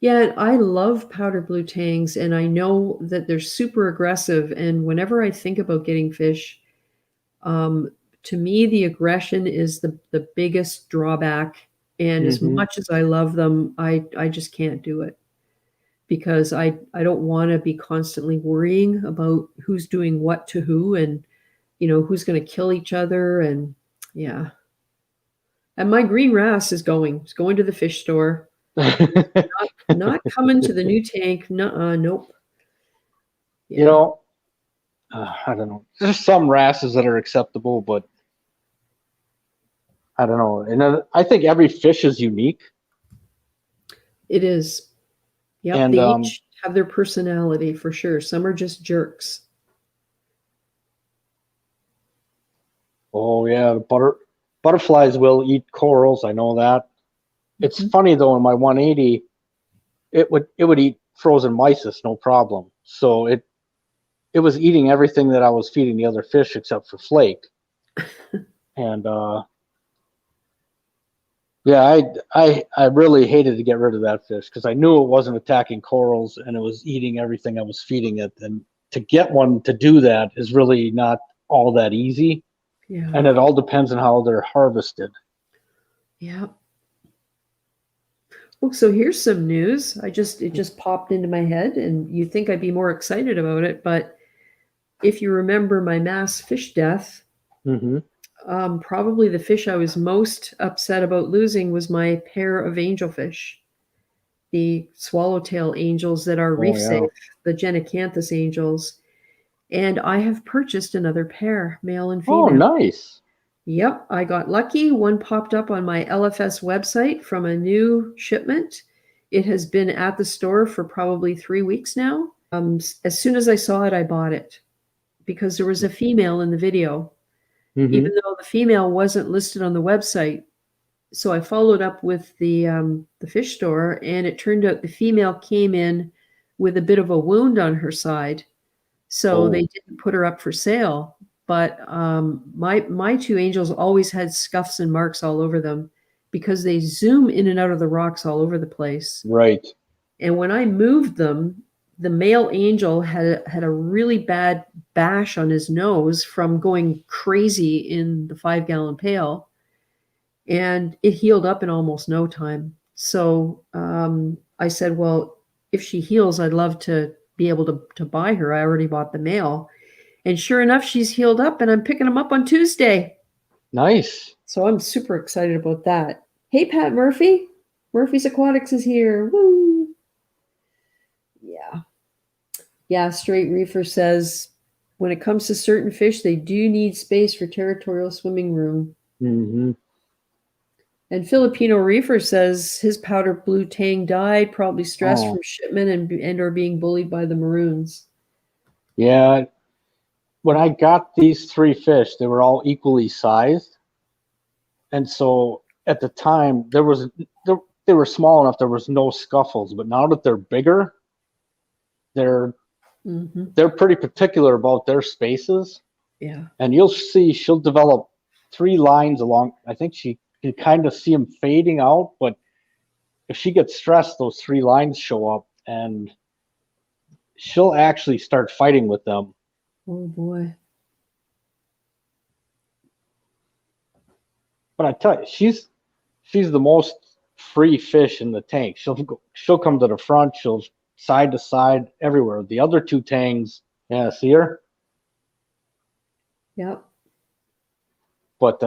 Yeah, I love powder blue tangs, and I know that they're super aggressive. And whenever I think about getting fish, um, to me, the aggression is the biggest drawback. And as mm-hmm. much as I love them, I just can't do it because I don't want to be constantly worrying about who's doing what to who and who's going to kill each other. And yeah. And my green wrasse is going. It's going to the fish store. Not coming to the new tank. Nuh-uh, nope. Yeah. I don't know. There's some wrasses that are acceptable, but I don't know. And I think every fish is unique. It is. Yep. And They each have their personality for sure. Some are just jerks. oh yeah, butterflies will eat corals. I know that. It's Mm-hmm. funny though. In my 180, it would eat frozen mysis, no problem. So it was eating everything that I was feeding the other fish except for flake. And yeah, I really hated to get rid of that fish because I knew it wasn't attacking corals and it was eating everything I was feeding it. And to get one to do that is really not all that easy. Yeah. And it all depends on how they're harvested. Yeah. Oh, so here's some news. It just popped into my head, and you'd think I'd be more excited about it, but if you remember my mass fish death, Mm-hmm. probably the fish I was most upset about losing was my pair of angelfish, the swallowtail angels that are Oh reef yeah. safe, the Genicanthus angels. And I have purchased another pair, male and Oh, female. nice. Yep, I got lucky. One popped up on my LFS website from a new shipment. It has been at the store for probably 3 weeks now. As soon as I saw it, I bought it because there was a female in the video, Mm-hmm. even though the female wasn't listed on the website. So I followed up with the fish store, and it turned out the female came in with a bit of a wound on her side. So they Oh, didn't put her up for sale. But my two angels always had scuffs and marks all over them because they zoom in and out of the rocks all over the place. right. And when I moved them, the male angel had a really bad bash on his nose from going crazy in the 5-gallon pail, and it healed up in almost no time. So I said, well, if she heals, I'd love to be able to buy her. I already bought the male. And sure enough, she's healed up, and I'm picking them up on Tuesday. Nice. So I'm super excited about that. Hey, Pat Murphy. Murphy's Aquatics is here. Woo! Yeah. Yeah, Straight Reefer says when it comes to certain fish, they do need space for territorial swimming room. Mm-hmm. And Filipino Reefer says his powder blue tang died, probably stressed Oh, from shipment and or being bullied by the maroons. yeah. When I got these three fish, they were all equally sized, and so at the time they were small enough. There was no scuffles, but now that they're bigger, they're Mm-hmm. they're pretty particular about their spaces, Yeah. and you'll see she'll develop three lines along. I think she can kind of see them fading out, but if she gets stressed, those three lines show up, and she'll actually start fighting with them. Oh boy. But I tell you, she's the most free fish in the tank. She'll come to the front, she'll side to side everywhere. The other two tangs, yeah, see her? Yep. But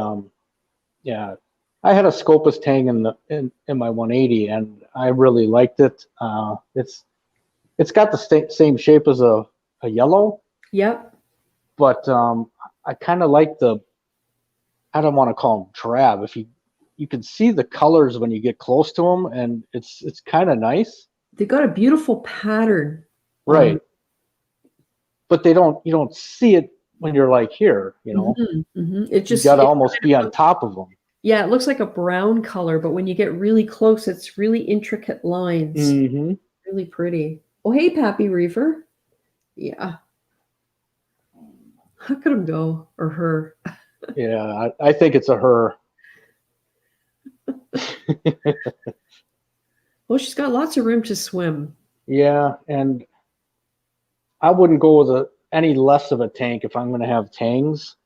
yeah, I had a Scopus Tang in my 180, and I really liked it. It's got the same shape as a yellow, Yep. but I kind of like the, I don't want to call them drab. If you can see the colors when you get close to them, and it's kind of nice. They got a beautiful pattern. Right. But you don't see it when you're like here, you know. It You just got to it almost kind be of on top of them. yeah, it looks like a brown color, but when you get really close, it's really intricate lines. Mm-hmm. Really pretty. Oh, hey, Pappy Reefer. Yeah. How could him go or her? Yeah, I think it's a her. Well, she's got lots of room to swim. Yeah, and I wouldn't go with any less of a tank if I'm going to have tangs.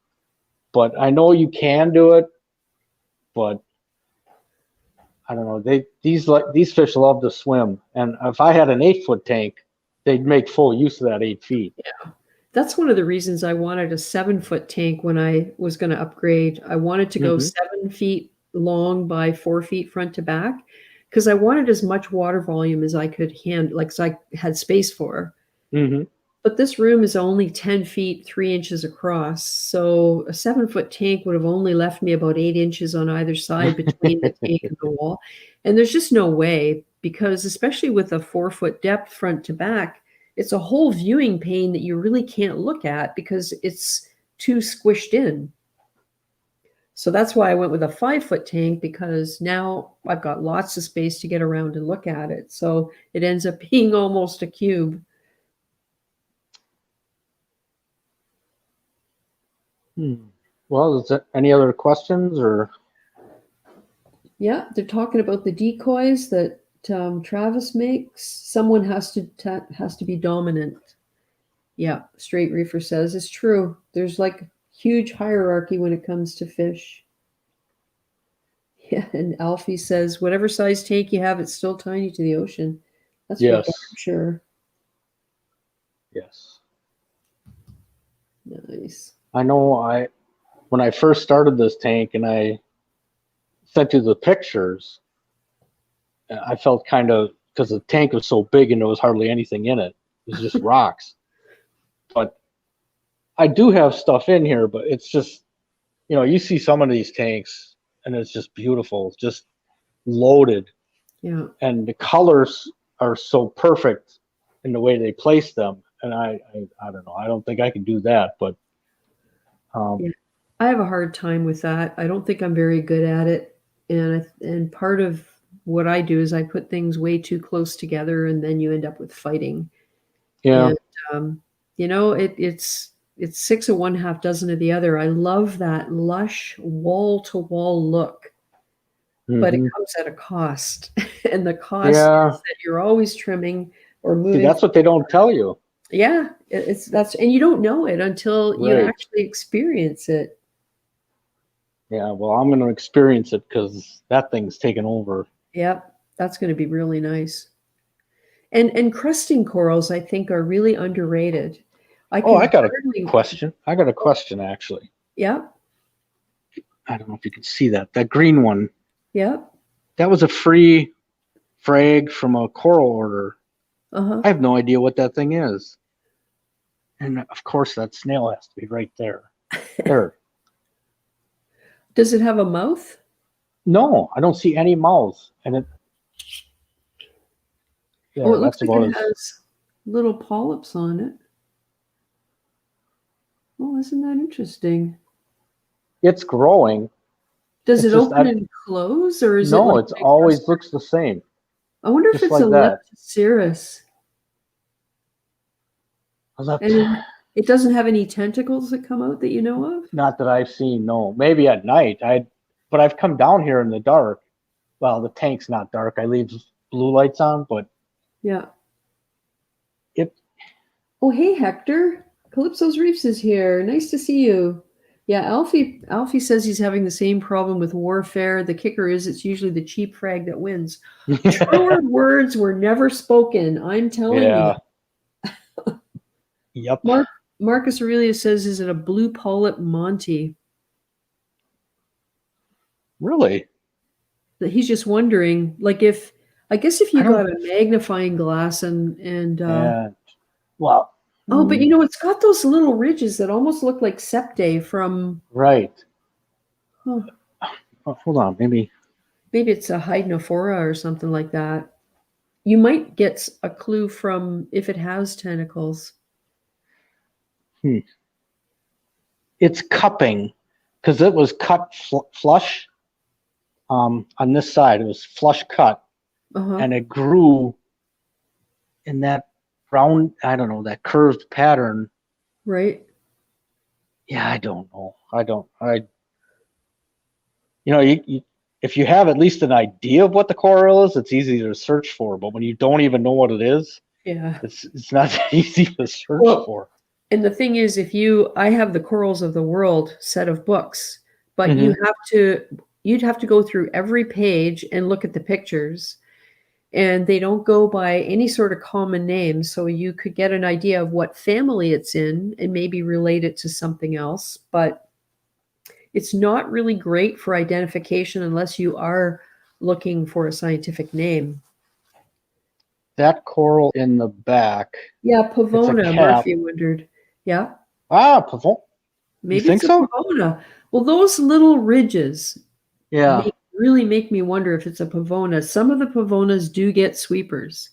But I know you can do it, but I don't know. These fish love to swim, and if I had an 8-foot tank, they'd make full use of that 8 feet. Yeah. That's one of the reasons I wanted a 7-foot tank when I was going to upgrade. I wanted to go Mm-hmm. 7 feet long by 4 feet front to back because I wanted as much water volume as I could handle, like so I had space for. Mm-hmm. But this room is only 10 feet, 3 inches across. So a 7-foot tank would have only left me about 8 inches on either side between the tank and the wall. And there's just no way because, especially with a 4-foot depth front to back, it's a whole viewing pane that you really can't look at because it's too squished in. So that's why I went with a 5-foot tank because now I've got lots of space to get around and look at it. So it ends up being almost a cube. Well, is there any other questions or? Yeah, they're talking about the decoys that Travis makes. Someone has to be dominant. Yeah, Straight Reefer says it's true. There's like huge hierarchy when it comes to fish. Yeah, and Alfie says, whatever size tank you have, it's still tiny to the ocean. That's for Yes. darn sure. Yes. Nice. I know when I first started this tank and I sent you the pictures, I felt kind of, because the tank was so big and there was hardly anything in it. It was just rocks. But I do have stuff in here, but it's just, you see some of these tanks and it's just beautiful, just loaded. Yeah. And the colors are so perfect in the way they place them. And I don't know. I don't think I can do that, but Yeah. I have a hard time with that. I don't think I'm very good at it. And part of what I do is I put things way too close together and then you end up with fighting. yeah. And it's six of one, half dozen of the other. I love that lush wall to wall look, but it Hmm. comes at a cost. And the cost Yeah. is that you're always trimming or See, moving. that's what they don't tell you. Yeah, and you don't know it until you Right. actually experience it. Yeah. Well, I'm going to experience it because that thing's taken over. Yep, that's going to be really nice. And crusting corals, I think, are really underrated. I Oh, can I got a hardly. question. I got a question, actually. Yep, I don't know if you can see that. That green one, yep, that was a free frag from a coral order. uh-huh. I have no idea what that thing is. And of course, that snail has to be right there. There. Does it have a mouth? No, I don't see any mouths. And it. Oh, There, it looks that's like about it as. has little polyps on it. Oh, isn't that interesting? It's growing. Does It's it just open and close, or is it no. like It's a big always rust? looks the same, I wonder if just it's a like that. Leptocerus. I left. And it doesn't have any tentacles that come out that you know of? Not that I've seen. No, maybe at night. But I've come down here in the dark. Well, the tank's not dark. I leave blue lights on, but Yeah. it. Oh, hey, Hector. Calypso's Reefs is here. Nice to see you. Yeah, Alfie says he's having the same problem with warfare. The kicker is it's usually the cheap frag that wins. Truer words were never spoken. I'm telling you. Yeah. Yep. Marcus Aurelius says, is it a blue polyp Monty? Really? That he's just wondering, like I guess if I you got don't. a magnifying glass and Yeah. Well. oh, but it's got those little ridges that almost look like septae from. Right. Huh, Oh, hold on. Maybe. maybe it's a hydnophora or something like that. You might get a clue from if it has tentacles. It's cupping because it was cut flush. On this side, it was flush cut, Uh-huh. and it grew in that round. I don't know, that curved pattern. Right. Yeah, I don't know. You if you have at least an idea of what the coral is, it's easy to search for. But when you don't even know what it is, Yeah. it's not that easy to search for. And the thing is, I have the Corals of the World set of books, but Mhm. you'd have to go through every page and look at the pictures. And they don't go by any sort of common name. So you could get an idea of what family it's in and maybe relate it to something else. But it's not really great for identification unless you are looking for a scientific name. That coral in the back. Yeah, It's a Pavona, cap. Murphy wondered. Yeah, Pavon. maybe think it's a so? Pavona. Well, those little ridges Yeah. really make me wonder if it's a Pavona. Some of the Pavonas do get sweepers.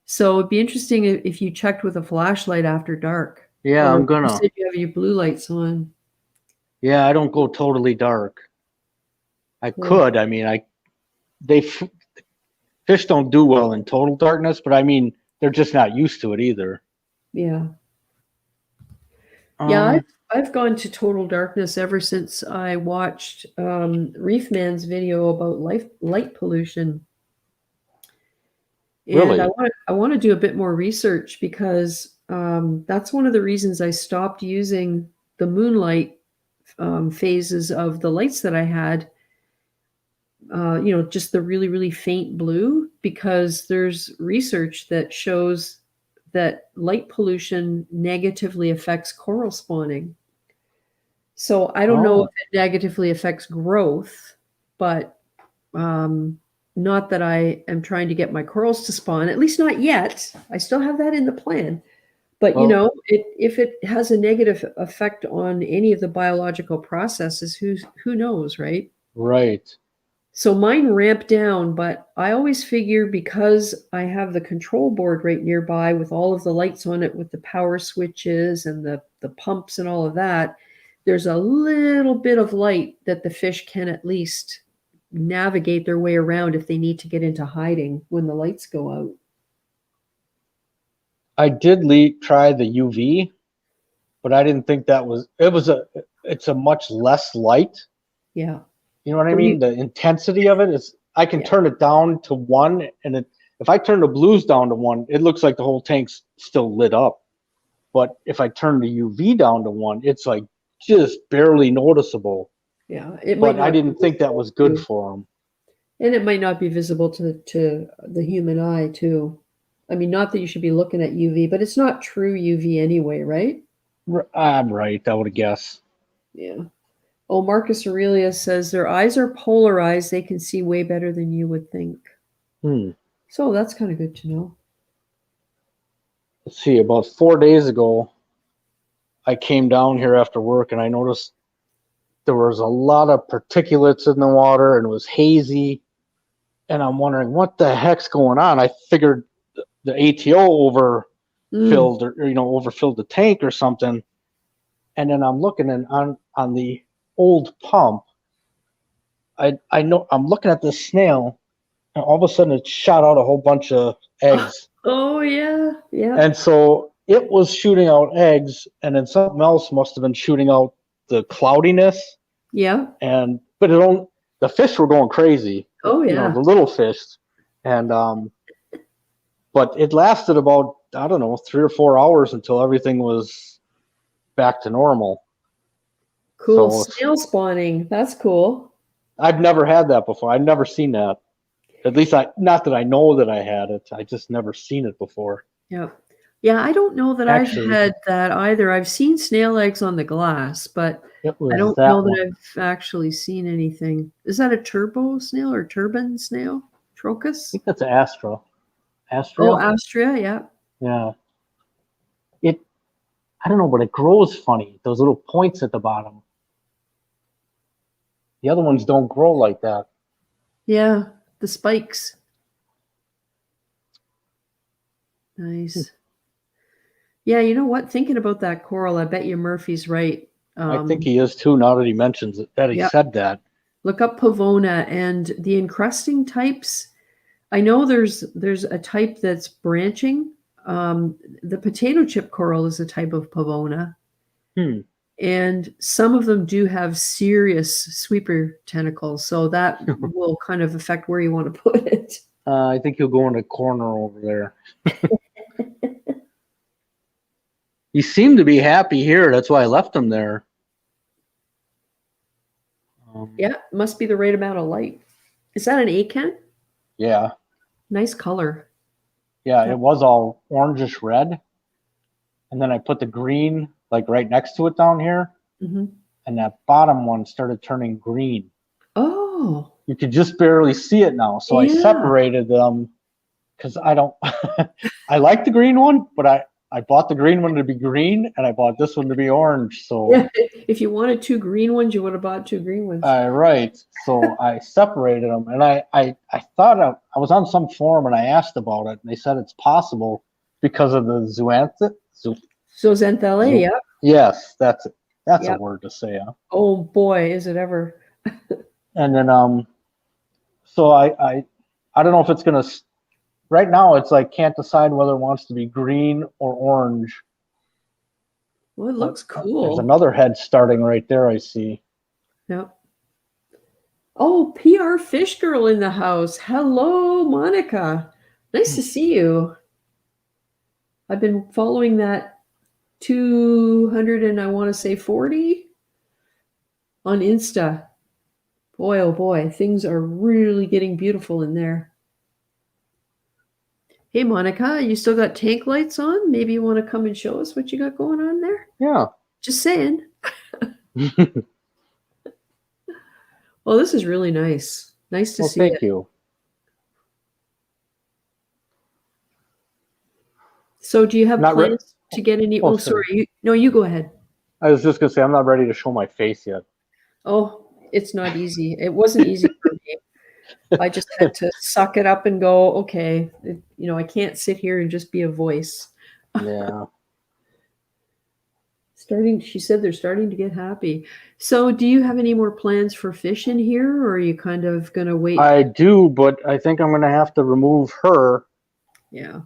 So it'd be interesting if you checked with a flashlight after dark. Yeah, Or I'm you gonna. said you have your blue lights on. Yeah, I don't go totally dark. I Cool. could. I mean, fish don't do well in total darkness, but I mean, they're just not used to it either. Yeah. Yeah, I've gone to total darkness ever since I watched Reef Man's video about light pollution. And Really? I want to do a bit more research because that's one of the reasons I stopped using the moonlight phases of the lights that I had, just the really, really faint blue, because there's research that shows that light pollution negatively affects coral spawning. So I don't know Oh, if it negatively affects growth, but not that I am trying to get my corals to spawn, at least not yet. I still have that in the plan. But well, if it has a negative effect on any of the biological processes, who knows, right? right. So mine ramp down, but I always figure, because I have the control board right nearby with all of the lights on it with the power switches and the pumps and all of that, there's a little bit of light that the fish can at least navigate their way around if they need to get into hiding when the lights go out. I did try the UV, but I didn't think it's a much less light. Yeah. You know what I Well, mean? The intensity of it is, I can yeah. turn it down to 1, and if I turn the blues down to 1, it looks like the whole tank's still lit up. But if I turn the UV down to 1, it's like just barely noticeable. Yeah. It might But I not be didn't think that visible was to good you. for them. And it might not be visible to the human eye too. I mean, not that you should be looking at UV, but it's not true UV anyway, right? I'm right, I would guess. Yeah. Oh, Marcus Aurelius says their eyes are polarized. They can see way better than you would think. Hmm. So that's kind of good to know. Let's see, about 4 days ago, I came down here after work and I noticed there was a lot of particulates in the water and it was hazy. And I'm wondering what the heck's going on. I figured the ATO Mm. overfilled the tank or something. And then I'm looking, and on the old pump, I know I'm looking at this snail, and all of a sudden it shot out a whole bunch of eggs. Oh yeah, yeah, And so it was shooting out eggs, and then something else must have been shooting out the cloudiness. yeah. But the fish were going crazy, Oh the yeah. little fish. And but it lasted about, I don't know, 3 or 4 hours until everything was back to normal. Cool. So Snail spawning. That's cool. I've never had that before. I've never seen that. At least not that I know that I had it. I just never seen it before. Yeah. Yeah, I don't know that I've Actually, had that either. I've seen snail eggs on the glass, but it I was don't that know one. that I've actually seen anything. Is that a turbo snail or turban snail? I Trocus? think that's an Astra. Oh, Astria? Astria, yeah. Yeah. It I don't know, but it grows funny. Those little points at the bottom. The other ones don't grow like that. Yeah, the spikes. Nice. Yeah, you know what? Thinking about that coral, I bet you Murphy's right. I think he is too, now that he mentions it, that he Yeah, said that. look up Pavona and the encrusting types. I know there's a type that's branching. The potato chip coral is a type of Pavona, Hmm. and some of them do have serious sweeper tentacles, so that will kind of affect where you want to put it. I think he'll go in the corner over there. He seemed to be happy here. That's why I left him there. Yeah, must be the right amount of light. Is that an acan? Yeah. Nice color. Yeah, it was all orangish red. And then I put the green like right next to it down here. Mm-hmm. And that bottom one started turning green. Oh, You could just barely see it now. So I yeah. separated them because I don't, I like the green one, but I bought the green one to be green and I bought this one to be orange. So, Yeah. If you wanted two green ones, you would have bought two green ones. right. So I separated them and I thought I was on some forum and I asked about it and they said it's possible because of the Zoanthids. So Xanthella, yeah. Yes, that's it. That's a Yeah. word to say. Huh? Oh boy, is it ever. And then so I don't know if it's gonna. Right now, it's like can't decide whether it wants to be green or orange. Well, it But looks there's cool. another head starting right there. I see. Yep. Oh, PR Fish Girl in the house. Hello, Monica. Nice to see you. I've been following that 200 and I want to say 40 on Insta. Boy, oh boy, things are really getting beautiful in there. Hey, Monica, you still got tank lights on? Maybe you want to come and show us what you got going on there? Yeah. Just saying. Well, this is really nice. Nice to Well, see thank it. you. So, do you have Not re- plans to get any? Oh, Oh, sorry. sorry. No, you go ahead. I was just gonna say I'm not ready to show my face yet. Oh, it's not easy. It wasn't easy for me. I just had to suck it up and go, okay, I can't sit here and just be a voice. Yeah. She said they're starting to get happy. So, do you have any more plans for fish in here, or are you kind of going to wait? I do, but I think I'm gonna have to remove her Yeah.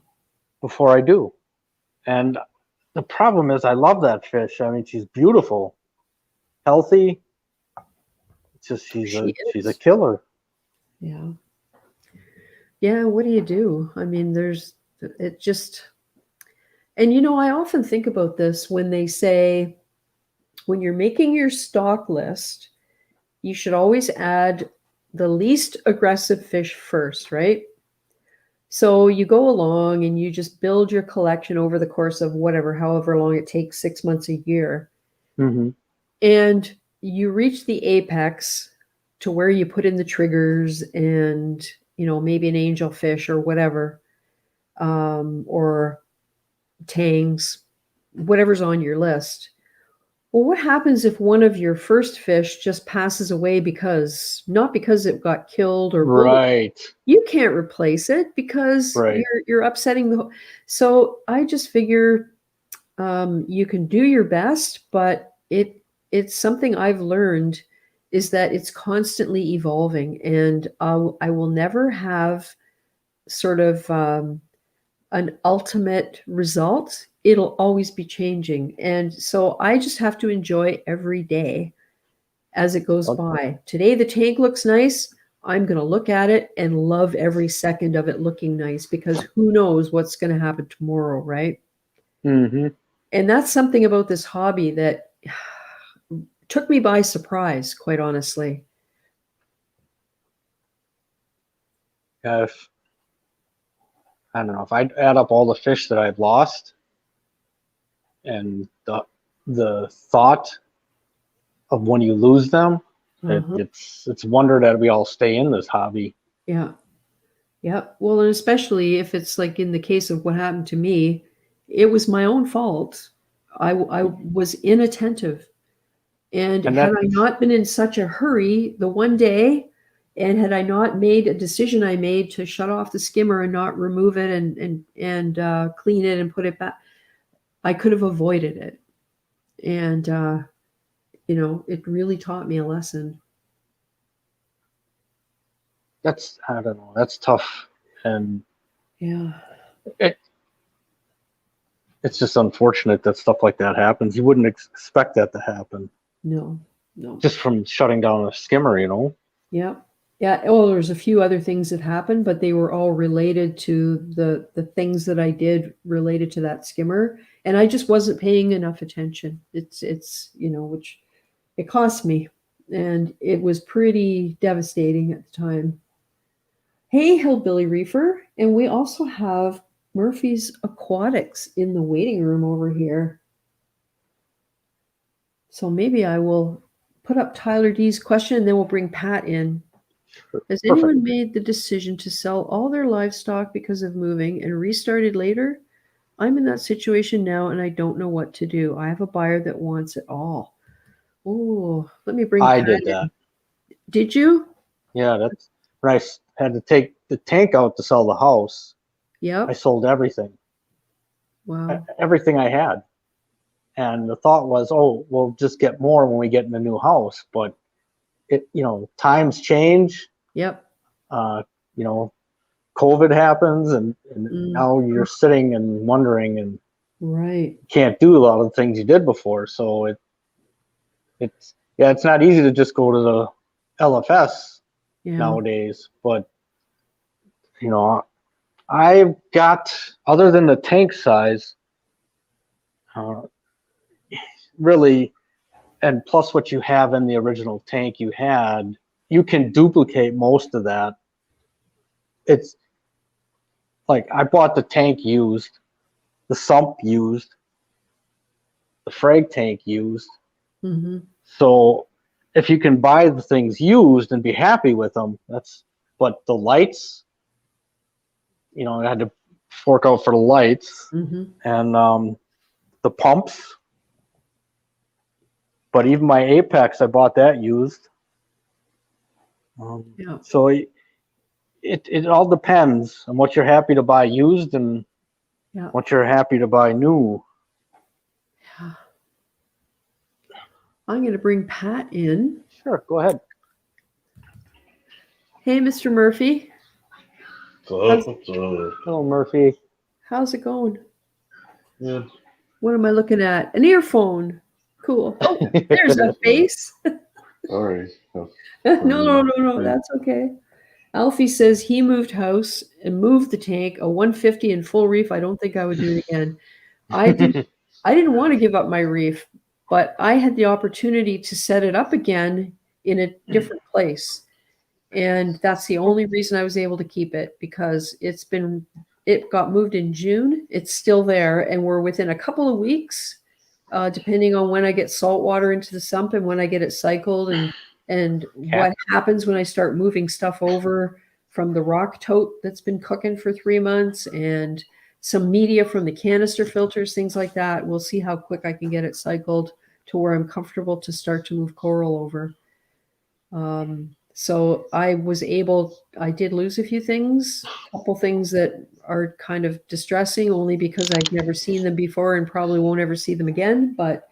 before I do. And the problem is I love that fish. I mean, she's beautiful, healthy. It's just She she's a is. killer. Yeah. Yeah. What do you do? I mean, it just, and I often think about this when they say, when you're making your stock list, you should always add the least aggressive fish first, right? So you go along and you just build your collection over the course of however long it takes, 6 months, a year. Mm-hmm. And you reach the apex to where you put in the triggers and, maybe an angelfish or whatever, or tangs, whatever's on your list. Well, what happens if one of your first fish just passes away not because it got killed or bullied? Right. You can't replace it because Right. you're upsetting so I just figure you can do your best, but it's something I've learned is that it's constantly evolving, and I will never have sort of an ultimate result. It'll always be changing, and so I just have to enjoy every day as it goes by. Today the tank looks nice. I'm going to look at it and love every second of it looking nice, because who knows what's going to happen tomorrow, right? Mm-hmm. And that's something about this hobby that took me by surprise, quite honestly. If I don't know if I'd add up all the fish that I've lost and the thought of when you lose them, Uh-huh. it's a wonder that we all stay in this hobby. Yeah. Yeah. Well, and especially if it's like in the case of what happened to me, it was my own fault. I was inattentive. And And had that I not been in such a hurry the one day, and had I not made a decision I made to shut off the skimmer and not remove it and clean it and put it back, I could have avoided it. And it really taught me a lesson. that's I don't know, that's tough. And Yeah. it, it's just unfortunate that stuff like that happens. You wouldn't expect that to happen No. No. just from shutting down a skimmer, you know? Yeah. Yeah. Well, there's a few other things that happened, but they were all related to the things that I did related to that skimmer. And I just wasn't paying enough attention. It's which it cost me. And it was pretty devastating at the time. Hey, Hillbilly Reefer. And we also have Murphy's Aquatics in the waiting room over here. So maybe I will put up Tyler D's question and then we'll bring Pat in. Has Perfect. anyone made the decision to sell all their livestock because of moving and restarted later? I'm in that situation now and I don't know what to do. I have a buyer that wants it all. Oh, let me bring I Pat did in. that. Did you? Yeah, that's when I had to take the tank out to sell the house. I Yep. sold everything, Wow. everything I had. And the thought was, oh, we'll just get more when we get in the new house. But times change. Yep. Uh, you know, COVID happens, and Mm, now you're sitting and wondering, and right. can't do a lot of the things you did before. So it's not easy to just go to the LFS Yeah. nowadays. But I've got, other than the tank size, uh, really, and plus what you have in the original tank you had, you can duplicate most of that. It's like I bought the tank used, the sump used, the frag tank used. Mm-hmm. So if you can buy the things used and be happy with them, that's. But the lights, I had to fork out for the lights Mm-hmm. and the pumps. But even my Apex, I bought that used. Yeah. So it all depends on what you're happy to buy used and Yeah. what you're happy to buy new. Yeah. I'm going to bring Pat in. Sure, go ahead. Hey, Mr. Murphy. Hello, Murphy. How's it going? Yeah. What am I looking at? An earphone. Cool. Oh, there's a face. Sorry. No. That's okay. Alfie says he moved house and moved the tank, a 150 in full reef. I don't think I would do it again. I didn't want to give up my reef, but I had the opportunity to set it up again in a different place. And that's the only reason I was able to keep it, because it got moved in June. It's still there, and we're within a couple of weeks, depending on when I get salt water into the sump and when I get it cycled and what happens when I start moving stuff over from the rock tote that's been cooking for 3 months and some media from the canister filters, things like that. We'll see how quick I can get it cycled to where I'm comfortable to start to move coral over. So I did lose a few things, a couple things that are kind of distressing only because I've never seen them before and probably won't ever see them again. But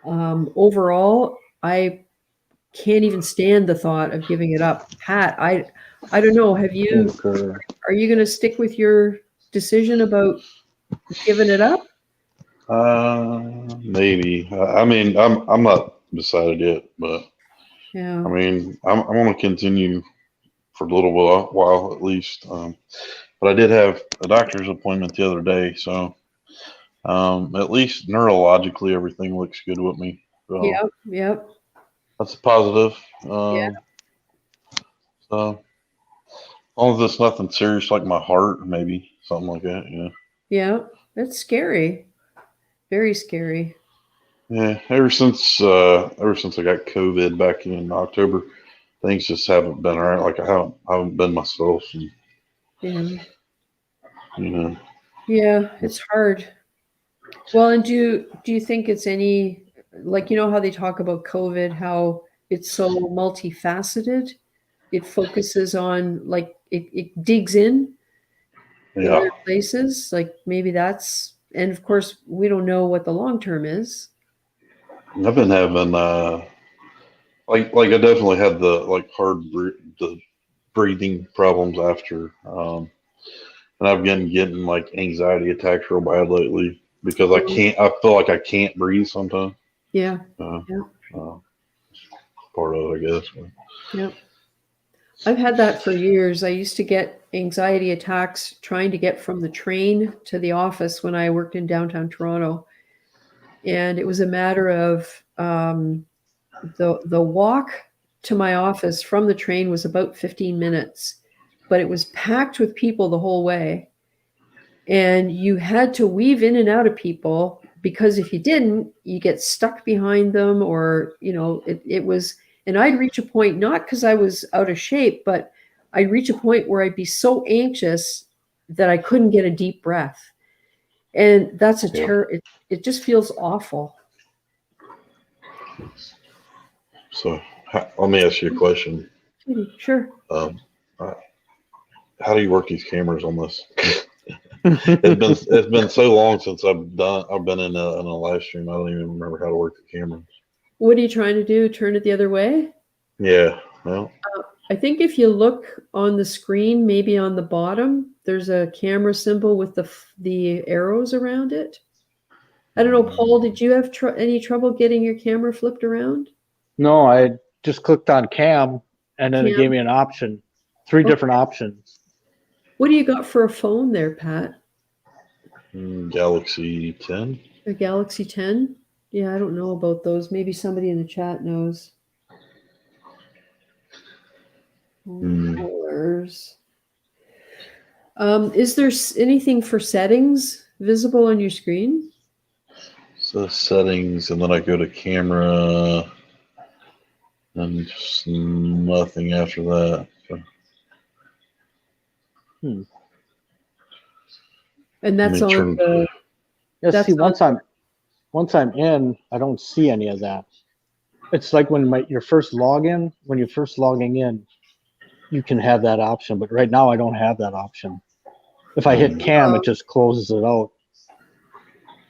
overall, I can't even stand the thought of giving it up. Pat, I don't know. Are you going to stick with your decision about giving it up? Maybe. I mean, I'm not decided yet, but Yeah. I mean, I'm going to continue for a little while at least. But I did have a doctor's appointment the other day, so at least neurologically everything looks good with me. So Yep. that's a positive. Yeah. So as long as it's nothing serious like my heart, maybe something like that, Yeah. That's scary. Very scary. Yeah, ever since I got COVID back in October, things just haven't been right. Like I haven't been myself, and Yeah. Yeah, it's hard. Well, and do you think it's any, like, how they talk about COVID, how it's so multifaceted? It focuses on, like, it digs in yeah, other places. Like maybe that's, and of course we don't know what the long term is. I've been having like I definitely had the the breathing problems after, and I've been getting like anxiety attacks real bad lately because I feel like I can't breathe sometimes. Yeah. Part of it, I guess. Yeah. I've had that for years. I used to get anxiety attacks trying to get from the train to the office when I worked in downtown Toronto. And it was a matter of the walk to my office from the train was about 15 minutes, but it was packed with people the whole way. And you had to weave in and out of people because if you didn't, you get stuck behind them or, it was, and I'd reach a point, not because I was out of shape, but I'd reach a point where I'd be so anxious that I couldn't get a deep breath. And that's it just feels awful. So let me ask you a question. Sure. How do you work these cameras on this? It's been so long since I've been in a live stream. I don't even remember how to work the cameras. What are you trying to do? Turn it the other way? Yeah. Well, I think if you look on the screen, maybe on the bottom, there's a camera symbol with the arrows around it. I don't know, Paul, did you have any trouble getting your camera flipped around? No, I just clicked on cam and then it gave me an option, three different options. What do you got for a phone there, Pat? Galaxy 10. A Galaxy 10? Yeah, I don't know about those. Maybe somebody in the chat knows. Colors. Is there anything for settings visible on your screen? So settings, and then I go to camera, and just nothing after that. So, And that's Let me on the. Yeah, That's see, on- once I'm in, I don't see any of that. It's like when your first login, when you're first logging in, you can have that option, but right now I don't have that option. If I hit cam, it just closes it out.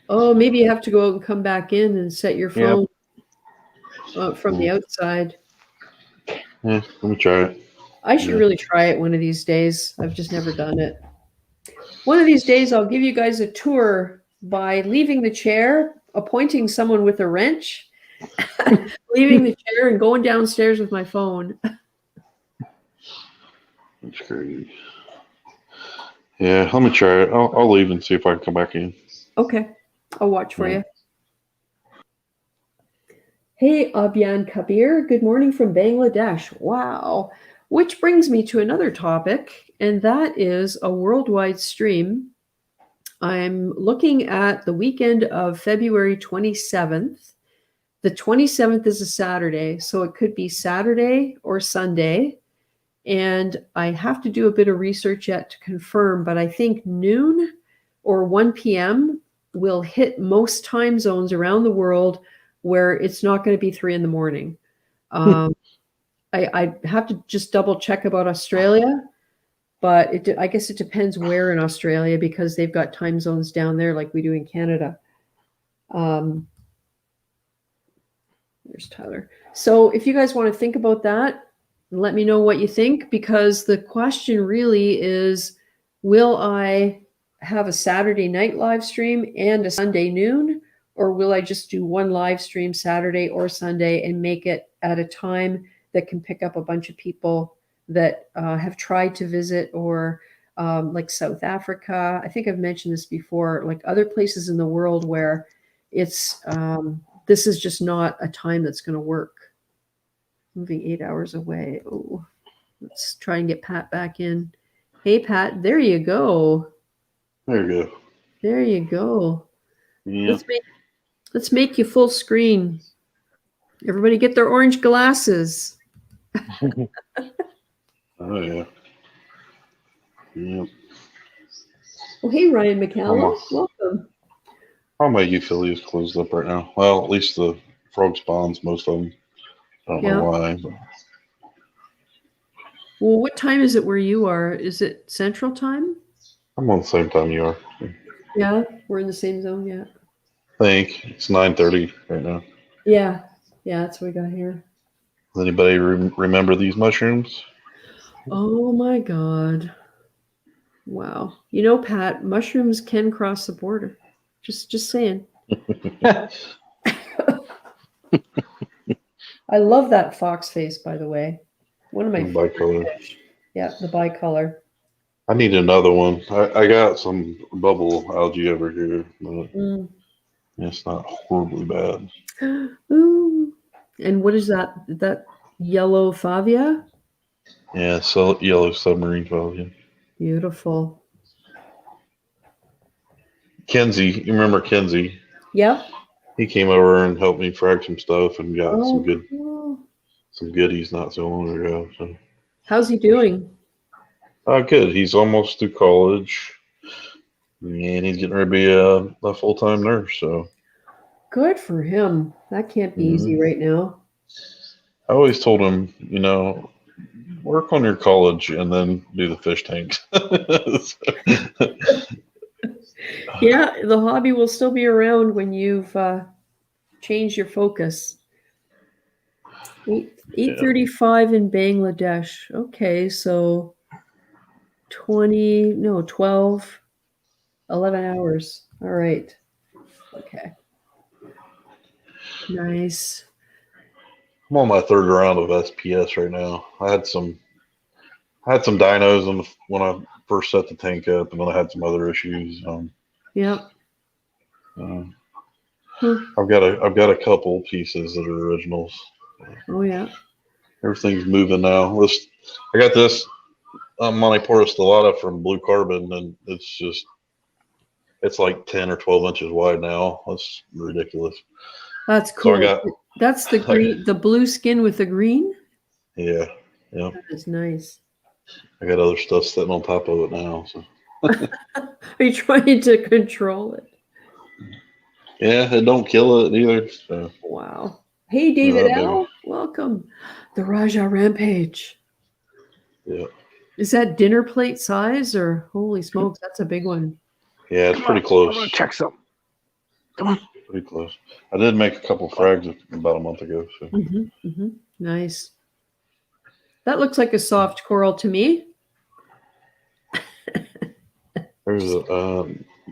Oh, maybe you have to go out and come back in and set your phone from the outside. yeah, let me try it. I should really try it one of these days. I've just never done it. One of these days, I'll give you guys a tour by leaving the chair, appointing someone with a wrench, leaving the chair, and going downstairs with my phone. That's crazy. Yeah, let me try it. I'll leave and see if I can come back in. Okay, I'll watch for you. Hey, Abyan Kabir, good morning from Bangladesh. Wow. Which brings me to another topic, and that is a worldwide stream. I'm looking at the weekend of February 27th. The 27th is a Saturday, so it could be Saturday or Sunday. And I have to do a bit of research yet to confirm, but I think noon or 1 p.m. will hit most time zones around the world where it's not going to be 3 in the morning. I have to just double check about Australia, but I guess it depends where in Australia because they've got time zones down there like we do in Canada. There's Tyler. So if you guys want to think about that, let me know what you think, because the question really is, will I have a Saturday night live stream and a Sunday noon, or will I just do one live stream Saturday or Sunday and make it at a time that can pick up a bunch of people that have tried to visit, or like South Africa. I think I've mentioned this before, like other places in the world where it's this is just not a time that's going to work. Moving 8 hours away. Oh, let's try and get Pat back in. Hey, Pat, there you go. There you go. There you go. Yeah. Let's make you full screen. Everybody get their orange glasses. Oh yeah. Yep. Oh, hey, Ryan McCallum. Almost. Welcome. All my euphyllia is closed up right now. Well, at least the frog spawns, most of them. I don't know why. But. Well, what time is it where you are? Is it Central Time? I'm on the same time you are. Yeah, we're in the same zone. Yeah. I think it's 9:30 right now. Yeah, that's what we got here. Does anybody remember these mushrooms? Oh my God. Wow. You know, Pat, mushrooms can cross the border. Just saying. I love that fox face, by the way. One of my bicolor. Yeah, the bicolor. I need another one. I got some bubble algae over here, but it's not horribly bad. Ooh. And what is that? That yellow favia? Yeah, so yellow submarine favia. Beautiful. Kenzie, you remember Kenzie? Yep. He came over and helped me frag some stuff and got Cool. some goodies not so long ago. So. How's he doing? Good. He's almost through college, and he's getting ready to be a full-time nurse. So Good for him. That can't be easy right now. I always told him, work on your college and then do the fish tanks. Yeah, the hobby will still be around when you've changed your focus. 8:35 in Bangladesh. Okay, so 12, 11 hours. All right. Okay. Nice. I'm on my third round of SPS right now. I had some dinos when I first set the tank up, and then I had some other issues. Yep. I've got a couple pieces that are originals. Oh yeah. Everything's moving now. I got this Montipora stellata from Blue Carbon, and it's like 10 or 12 inches wide now. That's ridiculous. That's So cool. I got, That's the green, the blue skin with the green. yeah. That is nice. I got other stuff sitting on top of it now. So. Are you trying to control it? Yeah, it don't kill it either. So. Wow. Hey, David L. Welcome. The Raja Rampage. Yeah. Is that dinner plate size or holy smokes? That's a big one. Yeah, it's pretty close. I'm gonna check something. Come on. Pretty close. I did make a couple frags about a month ago. So. Nice. That looks like a soft coral to me. There's a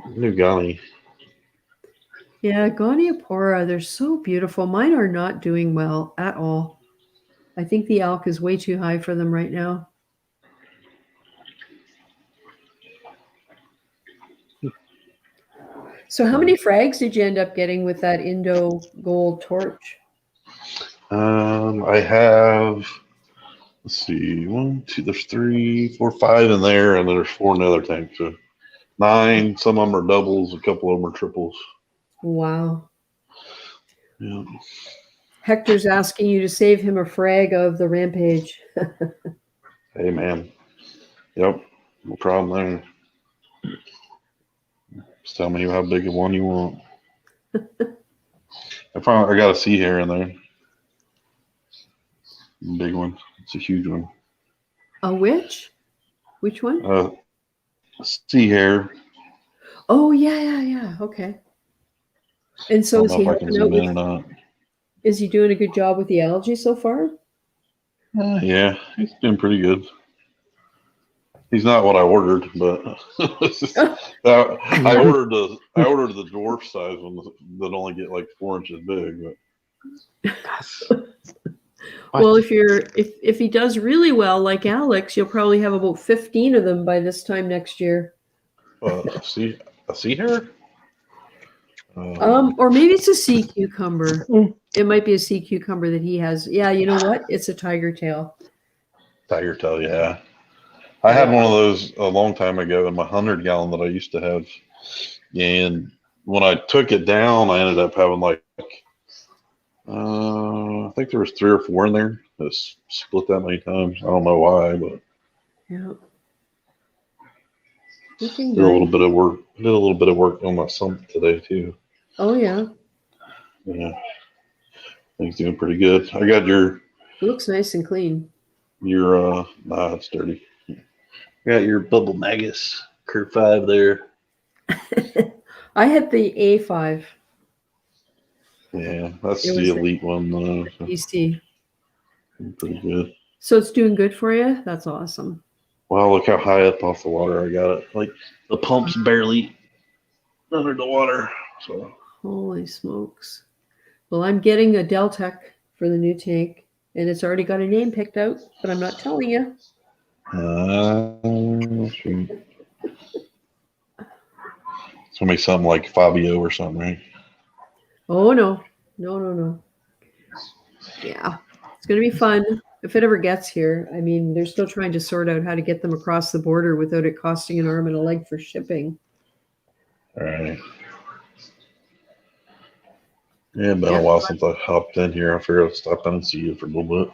new Ghani. Yeah, Goniopora, they're so beautiful. Mine are not doing well at all. I think the alk is way too high for them right now. So how many frags did you end up getting with that Indo gold torch? I have, let's see, 1, 2, there's 3, 4, 5 in there, and there's 4 in the other tank. So 9, some of them are doubles, a couple of them are triples. Wow. Yeah. Hector's asking you to save him a frag of the Rampage. Hey, man. Yep, no problem there. Just tell me how big a one you want. I got a sea hair in there. Big one. It's a huge one. A which? Which one? Sea hair. Oh, yeah. Okay. And so is he helping out with, is he doing a good job with the algae so far? Yeah, he's doing pretty good. He's not what I ordered, but I ordered the dwarf size one that only get like 4 inches big. But well, if he does really well, like Alex, you'll probably have about 15 of them by this time next year. a sea hair? Or maybe it's a sea cucumber. It might be a sea cucumber that he has. Yeah, you know what? It's a tiger tail. Tiger tail, yeah. I had one of those a long time ago in my 100-gallon that I used to have, and when I took it down, I ended up having like I think there was 3 or 4 in there. It's split that many times. I don't know why, but yeah. Did a little bit of work on my sump today too. Oh yeah. Yeah. Things doing pretty good. I got your. It looks nice and clean. Your nah, it's dirty. Got your bubble magus curve 5 there. I had the A5. Yeah, that's the elite one though. So EC. Pretty good. So it's doing good for you? That's awesome. Wow, look how high up off the water I got it. Like the pump's barely under the water. So holy smokes. Well, I'm getting a Deltec for the new tank, and it's already got a name picked out, but I'm not telling you. Shoot. It's gonna be something like Fabio or something, right? Oh no. Yeah. It's gonna be fun. If it ever gets here. I mean, they're still trying to sort out how to get them across the border without it costing an arm and a leg for shipping. All right. Yeah, been a while since I hopped in here. I figured I'd stop in and see you for a little bit.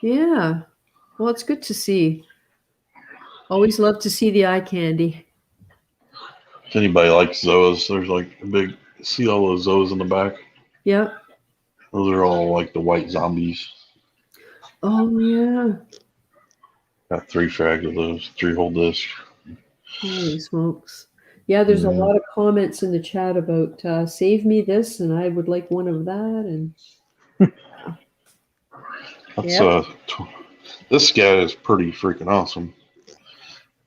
Yeah. Well, it's good to see. Always love to see the eye candy. If anybody likes zoas, there's like a big, see all those zoas in the back? Yep. Those are all like the white zombies. Oh, yeah. Got 3 frags of those, 3-hole disc. Holy smokes. Yeah, there's a lot of comments in the chat about save me this, and I would like one of that. And that's this guy is pretty freaking awesome.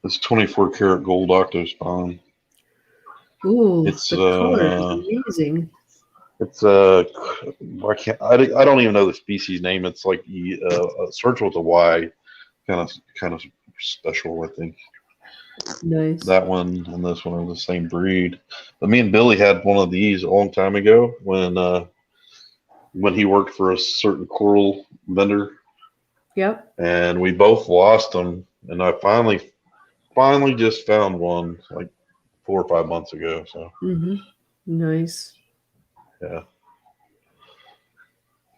This 24 karat gold octo spawn. Ooh, it's the color is amazing. It's I don't even know the species name. It's like starts with a Y, kind of special, I think. Nice. That one and this one are the same breed. But me and Billy had one of these a long time ago when he worked for a certain coral vendor. Yep. and we both lost them. And I finally just found one like 4 or 5 months ago. So Nice. yeah.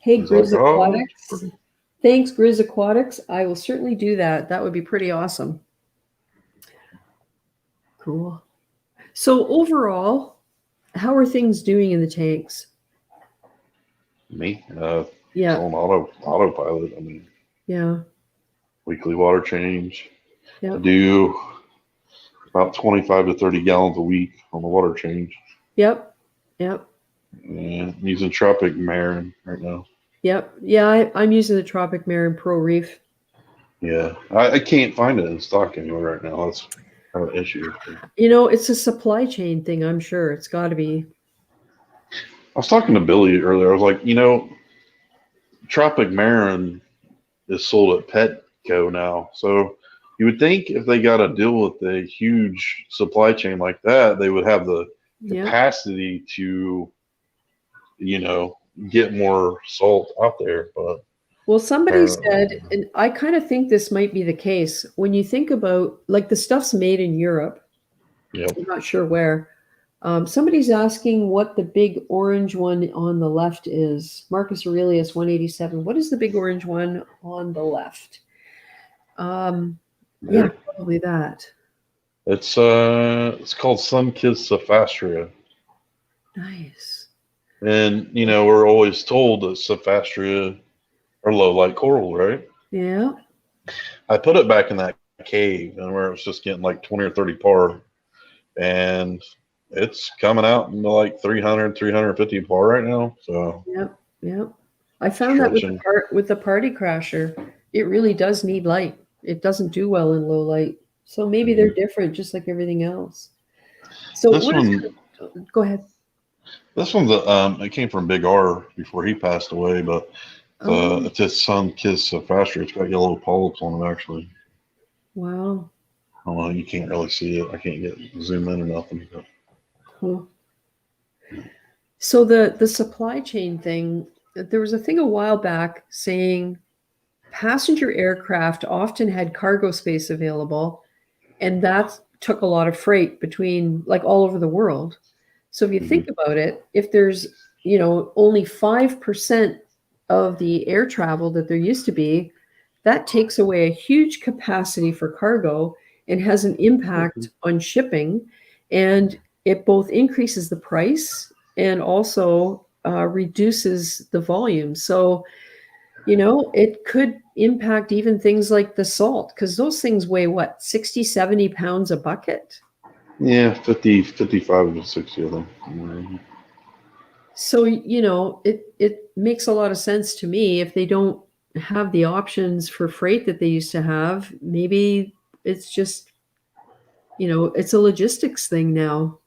Hey, He's like, Grizz oh, Aquatics. Thanks, Grizz Aquatics. I will certainly do that. That would be pretty awesome. Cool. So overall, how are things doing in the tanks? me, it's Yeah. on autopilot. I mean, Yeah. weekly water change. Yeah. I do about 25 to 30 gallons a week on the water change. Yep. Yep. And I'm using Tropic Marin right now. Yep. Yeah, I'm using the Tropic Marin Pro Reef. Yeah, I can't find it in stock anywhere right now. That's kind of an issue. You know, it's a supply chain thing, I'm sure. It's got to be. I was talking to Billy earlier. I was like, Tropic Marin is sold at Petco now. So you would think if they got to deal with a huge supply chain like that, they would have the capacity to, get more salt out there. But Well, somebody said, and I kind of think this might be the case, when you think about, like, the stuff's made in Europe. Yep. I'm not sure where. Somebody's asking what the big orange one on the left is. Marcus Aurelius 187. What is the big orange one on the left? Yeah, probably that. It's called Sun-Kissed Cephastria. Nice. And we're always told that Cephastria are low light coral, right? Yeah. I put it back in that cave and where it was just getting like 20 or 30 par, and it's coming out into like 300, 350 par right now. So Yep. I found that with the Party Crasher, it really does need light. It doesn't do well in low light. So maybe they're different, just like everything else. So this one, go ahead. This one's it came from Big R before he passed away, but it's his Sun-Kissed Cephastria. It's got yellow polyps on it actually. Wow. I don't know, you can't really see it. I can't zoom in or nothing. But. Cool. So the supply chain thing, there was a thing a while back saying passenger aircraft often had cargo space available, and that took a lot of freight between, like, all over the world. So if you think about it, if there's, only 5% of the air travel that there used to be, that takes away a huge capacity for cargo and has an impact on shipping. And it both increases the price and also reduces the volume. So, it could impact even things like the salt, because those things weigh what, 60, 70 pounds a bucket? Yeah, 50, 55 to 60 of them. So, it makes a lot of sense to me. If they don't have the options for freight that they used to have, maybe it's just, it's a logistics thing now.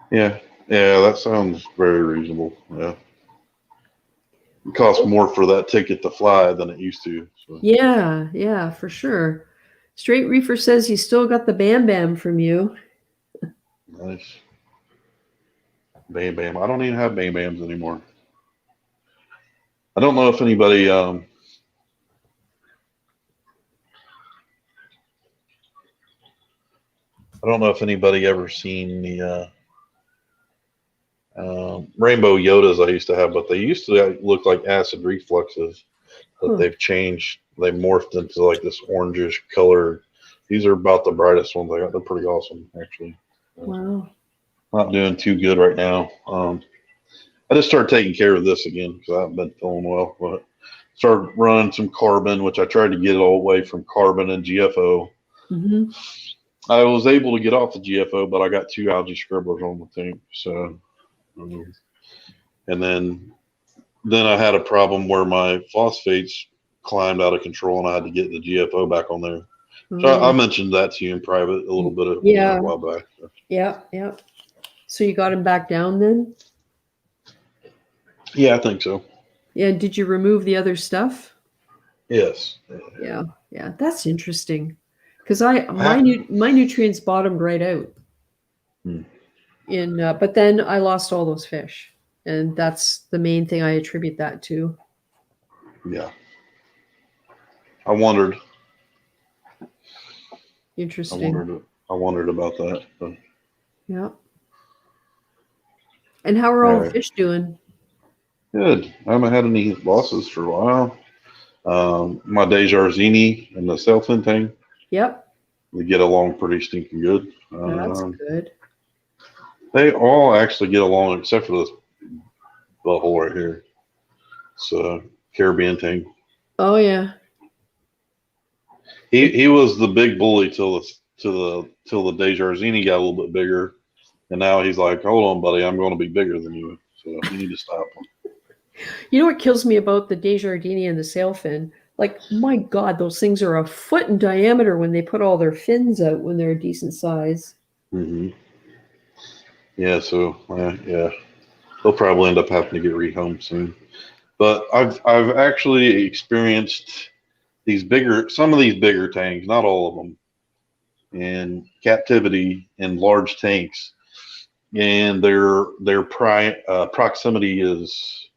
Yeah, that sounds very reasonable. Yeah. It costs more for that ticket to fly than it used to. So. Yeah, for sure. Straight Reefer says he's still got the Bam Bam from you. Nice. Bam Bam. I don't even have Bam Bams anymore. I don't know if anybody ever seen the rainbow Yodas I used to have, but they used to look like acid refluxes, but they've changed. They morphed into like this orangish color. These are about the brightest ones I got. They're pretty awesome, actually. Wow. Not doing too good right now. I just started taking care of this again because I haven't been feeling well. But started running some carbon, which I tried to get it all away from carbon and GFO. I was able to get off the GFO, but I got 2 algae scribblers on the tank. So, and then I had a problem where my phosphates climbed out of control, and I had to get the GFO back on there. So I mentioned that to you in private a little bit a while back. So. Yeah. So you got him back down then? Yeah, I think so. Yeah. Did you remove the other stuff? Yes. Yeah. That's interesting, because my nutrients bottomed right out. But then I lost all those fish, and that's the main thing I attribute that to. Yeah. I wondered. Interesting. I wondered about that. But, Yeah. And how are all all the right. fish doing? Good. I haven't had any losses for a while. My Desjardins and the Selfin thing, Yep. they get along pretty stinking good. That's good. They all actually get along except for this butthole right here. It's a Caribbean thing. Oh yeah. He was the big bully till the Desjardins got a little bit bigger, and now he's like, hold on, buddy, I'm going to be bigger than you, so you need to stop him. You know what kills me about the Desjardins and the sailfin? Like, my God, those things are a foot in diameter when they put all their fins out when they're a decent size. Mm-hmm. Yeah, so yeah, they'll probably end up having to get rehomed soon. But I've actually experienced some of these bigger tanks, not all of them, in captivity in large tanks, and their proximity is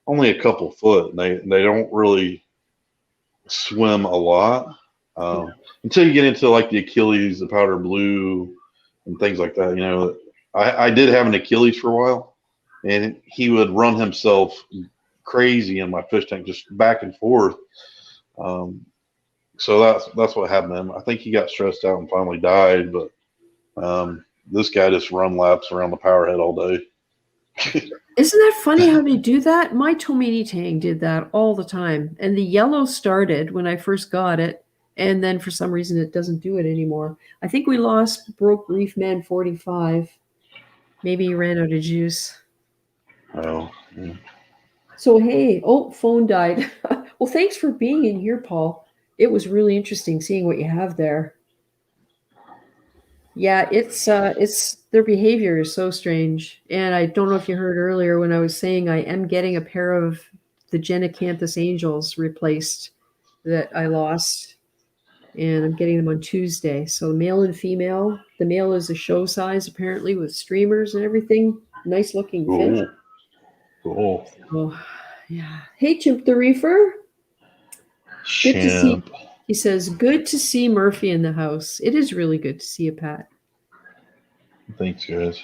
only a couple foot. And they don't really swim a lot until you get into like the Achilles, the powder blue, and things like that. You know, I did have an Achilles for a while, and he would run himself crazy in my fish tank, just back and forth. So that's what happened to him. I think he got stressed out and finally died. But this guy just run laps around the power head all day. Isn't that funny how they do that? My Tomini Tang did that all the time. And the yellow started when I first got it. And then for some reason it doesn't do it anymore. I think we broke Reef Man 45. Maybe he ran out of juice. Oh, yeah. So hey, phone died. Well, thanks for being in here, Paul. It was really interesting seeing what you have there. Yeah, it's their behavior is so strange. And I don't know if you heard earlier when I was saying I am getting a pair of the Genicanthus angels replaced that I lost. And I'm getting them on Tuesday. So male and female. The male is a show size apparently with streamers and everything. Nice looking fish. Cool. Oh, yeah. Hey, Chimp the Reefer. Good to see. He says, good to see Murphy in the house. It is really good to see you, Pat. Thanks, guys.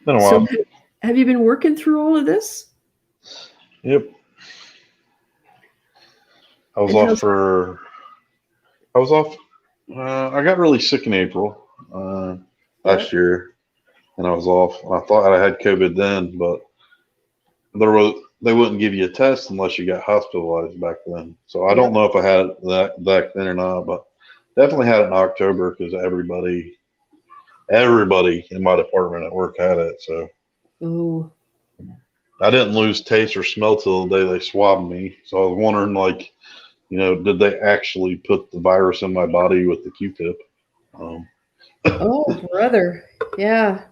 Been a while. So, have you been working through all of this? Yep. I was off. I got really sick in April last year, and I was off. I thought I had COVID then, but they wouldn't give you a test unless you got hospitalized back then. So I don't know if I had that back then or not, but definitely had it in October because everybody in my department at work had it. So I didn't lose taste or smell till the day they swabbed me. So I was wondering, like, you know, did they actually put the virus in my body with the Q-tip? Oh, brother. Yeah.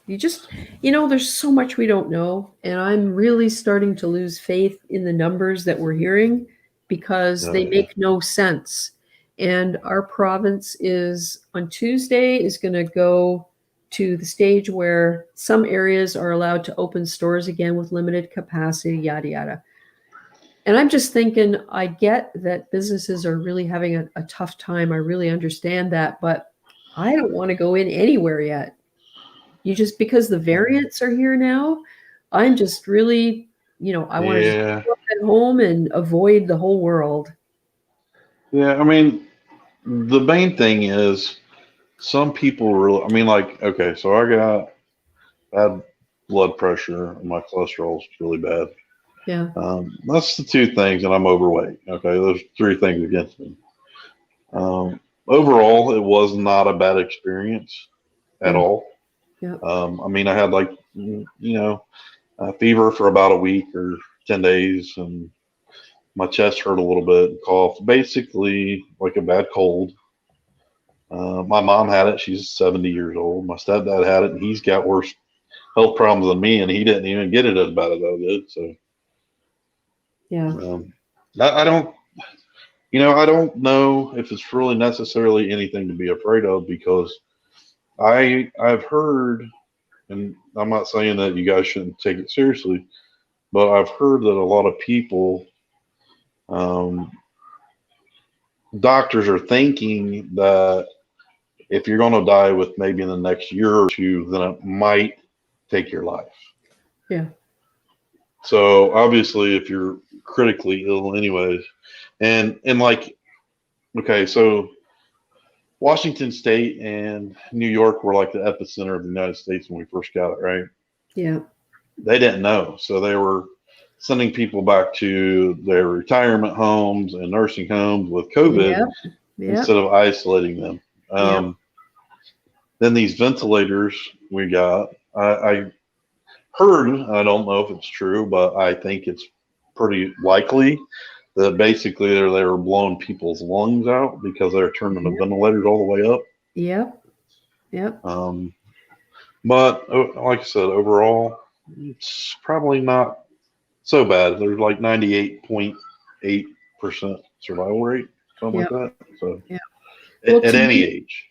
There's so much we don't know. And I'm really starting to lose faith in the numbers that we're hearing because they make no sense. And our province on Tuesday is going to go to the stage where some areas are allowed to open stores again with limited capacity, yada, yada. And I'm just thinking, I get that businesses are really having a tough time. I really understand that, but I don't want to go in anywhere yet. Because the variants are here now, I'm just really, I want to just go at home and avoid the whole world. Yeah, I mean, the main thing is some people really, I mean, like, okay, so I got bad blood pressure and my cholesterol is really bad. Yeah. That's the two things, and I'm overweight. Okay, those three things against me. Overall, it was not a bad experience at all. Yeah. I mean, I had like, a fever for about a week or 10 days, and my chest hurt a little bit, and cough, basically like a bad cold. My mom had it. She's 70 years old. My stepdad had it, and he's got worse health problems than me, and he didn't even get it as bad as I did. So, yeah, I don't know if it's really necessarily anything to be afraid of, because I've heard, and I'm not saying that you guys shouldn't take it seriously, but I've heard that a lot of people doctors are thinking that if you're going to die with maybe in the next year or two, then it might take your life. Yeah. So obviously, if you're critically ill, anyways, and like, okay, so Washington State and New York were like the epicenter of the United States when we first got it, right? Yeah. They didn't know, so they were sending people back to their retirement homes and nursing homes with COVID Yep. Yep. instead of isolating them. Then these ventilators we got, I heard, I don't know if it's true, but I think it's pretty likely that basically they were blowing people's lungs out because they're turning the ventilators all the way up. Yep. Yep. But like I said, overall, it's probably not so bad. There's like 98.8% survival rate, something like that. So Well, at any age.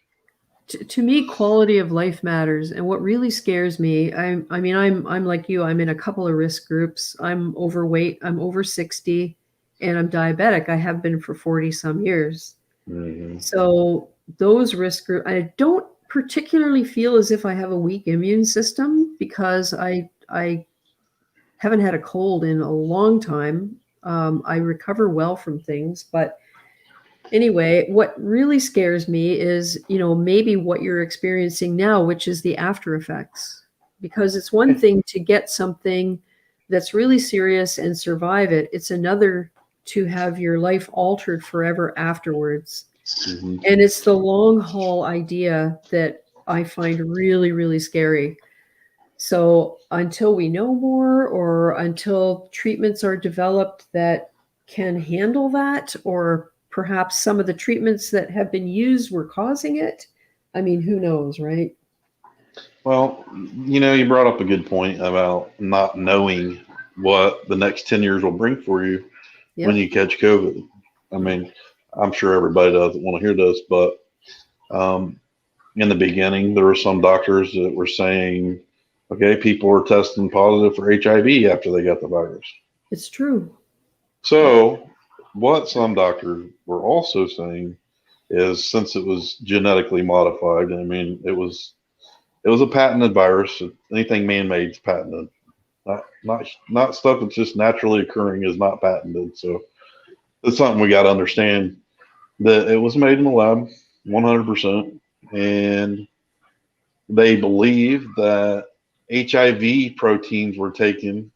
To me, quality of life matters, and what really scares me, I'm like you. I'm in a couple of risk groups. I'm overweight. I'm over 60, and I'm diabetic. I have been for 40 some years. Mm-hmm. So those risk groups, I don't particularly feel as if I have a weak immune system because I haven't had a cold in a long time. I recover well from things, but anyway, what really scares me is, maybe what you're experiencing now, which is the after effects. Because it's one thing to get something that's really serious and survive it. It's another to have your life altered forever afterwards. Mm-hmm. And it's the long haul idea that I find really, really scary. So until we know more, or until treatments are developed that can handle that, or perhaps some of the treatments that have been used were causing it. I mean, who knows, right? Well, you brought up a good point about not knowing what the next 10 years will bring for you when you catch COVID. I mean, I'm sure everybody doesn't want to hear this, but in the beginning, there were some doctors that were saying, okay, people were testing positive for HIV after they got the virus. It's true. So what some doctors were also saying is, since it was genetically modified, I mean, it was a patented virus. Anything man-made is patented. Not stuff that's just naturally occurring is not patented. So it's something we got to understand, that it was made in the lab, 100%, and they believe that HIV proteins were taken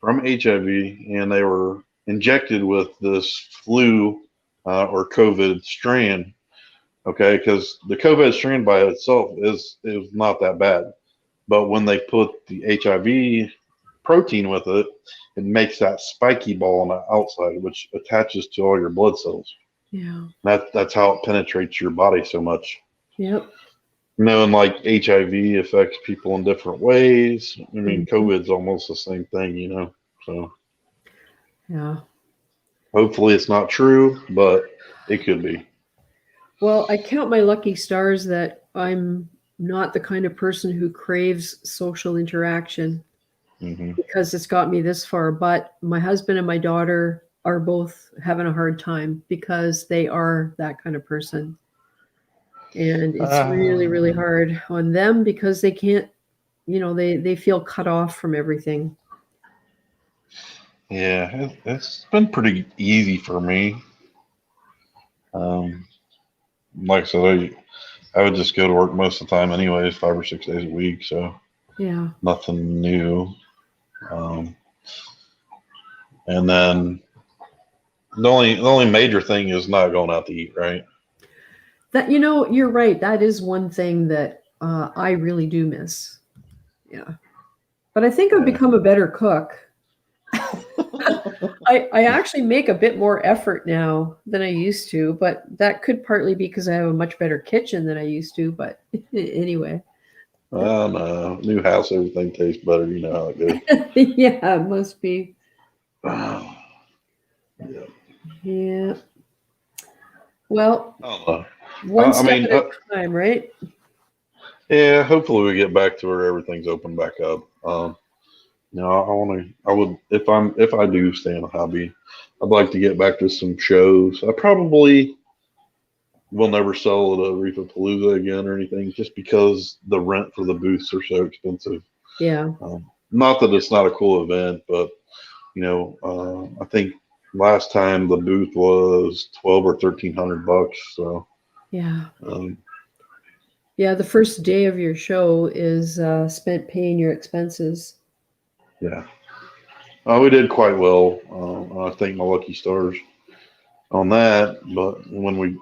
from HIV and they were injected with this flu or COVID strand. Okay, because the COVID strand by itself is not that bad, but when they put the HIV protein with it, it makes that spiky ball on the outside, which attaches to all your blood cells. Yeah. That's how it penetrates your body so much. Yep. And like HIV affects people in different ways. I mean, COVID's almost the same thing, So yeah. Hopefully it's not true, but it could be. Well, I count my lucky stars that I'm not the kind of person who craves social interaction, because it's got me this far. But my husband and my daughter are both having a hard time because they are that kind of person. And it's really, really hard on them because they can't, they feel cut off from everything. Yeah, it's been pretty easy for me. Like I said, I would just go to work most of the time anyways, 5 or 6 days a week. So yeah, nothing new. And then the only major thing is not going out to eat, right? That, you're right. That is one thing that I really do miss. Yeah. But I think I've become a better cook. I actually make a bit more effort now than I used to, but that could partly be because I have a much better kitchen than I used to. But anyway. Well, no, new house, everything tastes better. You know how it goes. Yeah, it must be. Yeah. Yeah. Well, I don't know. one step at a time, right? Yeah, hopefully we get back to where everything's open back up. If I do stay in a hobby, I'd like to get back to some shows. I probably we'll never sell at a Reefapalooza again or anything, just because the rent for the booths are so expensive. Yeah. Not that it's not a cool event, but I think last time the booth was $1,200 or $1,300. So Yeah. um, Yeah. The first day of your show is spent paying your expenses. yeah, we did quite well. I thank my lucky stars on that. But when we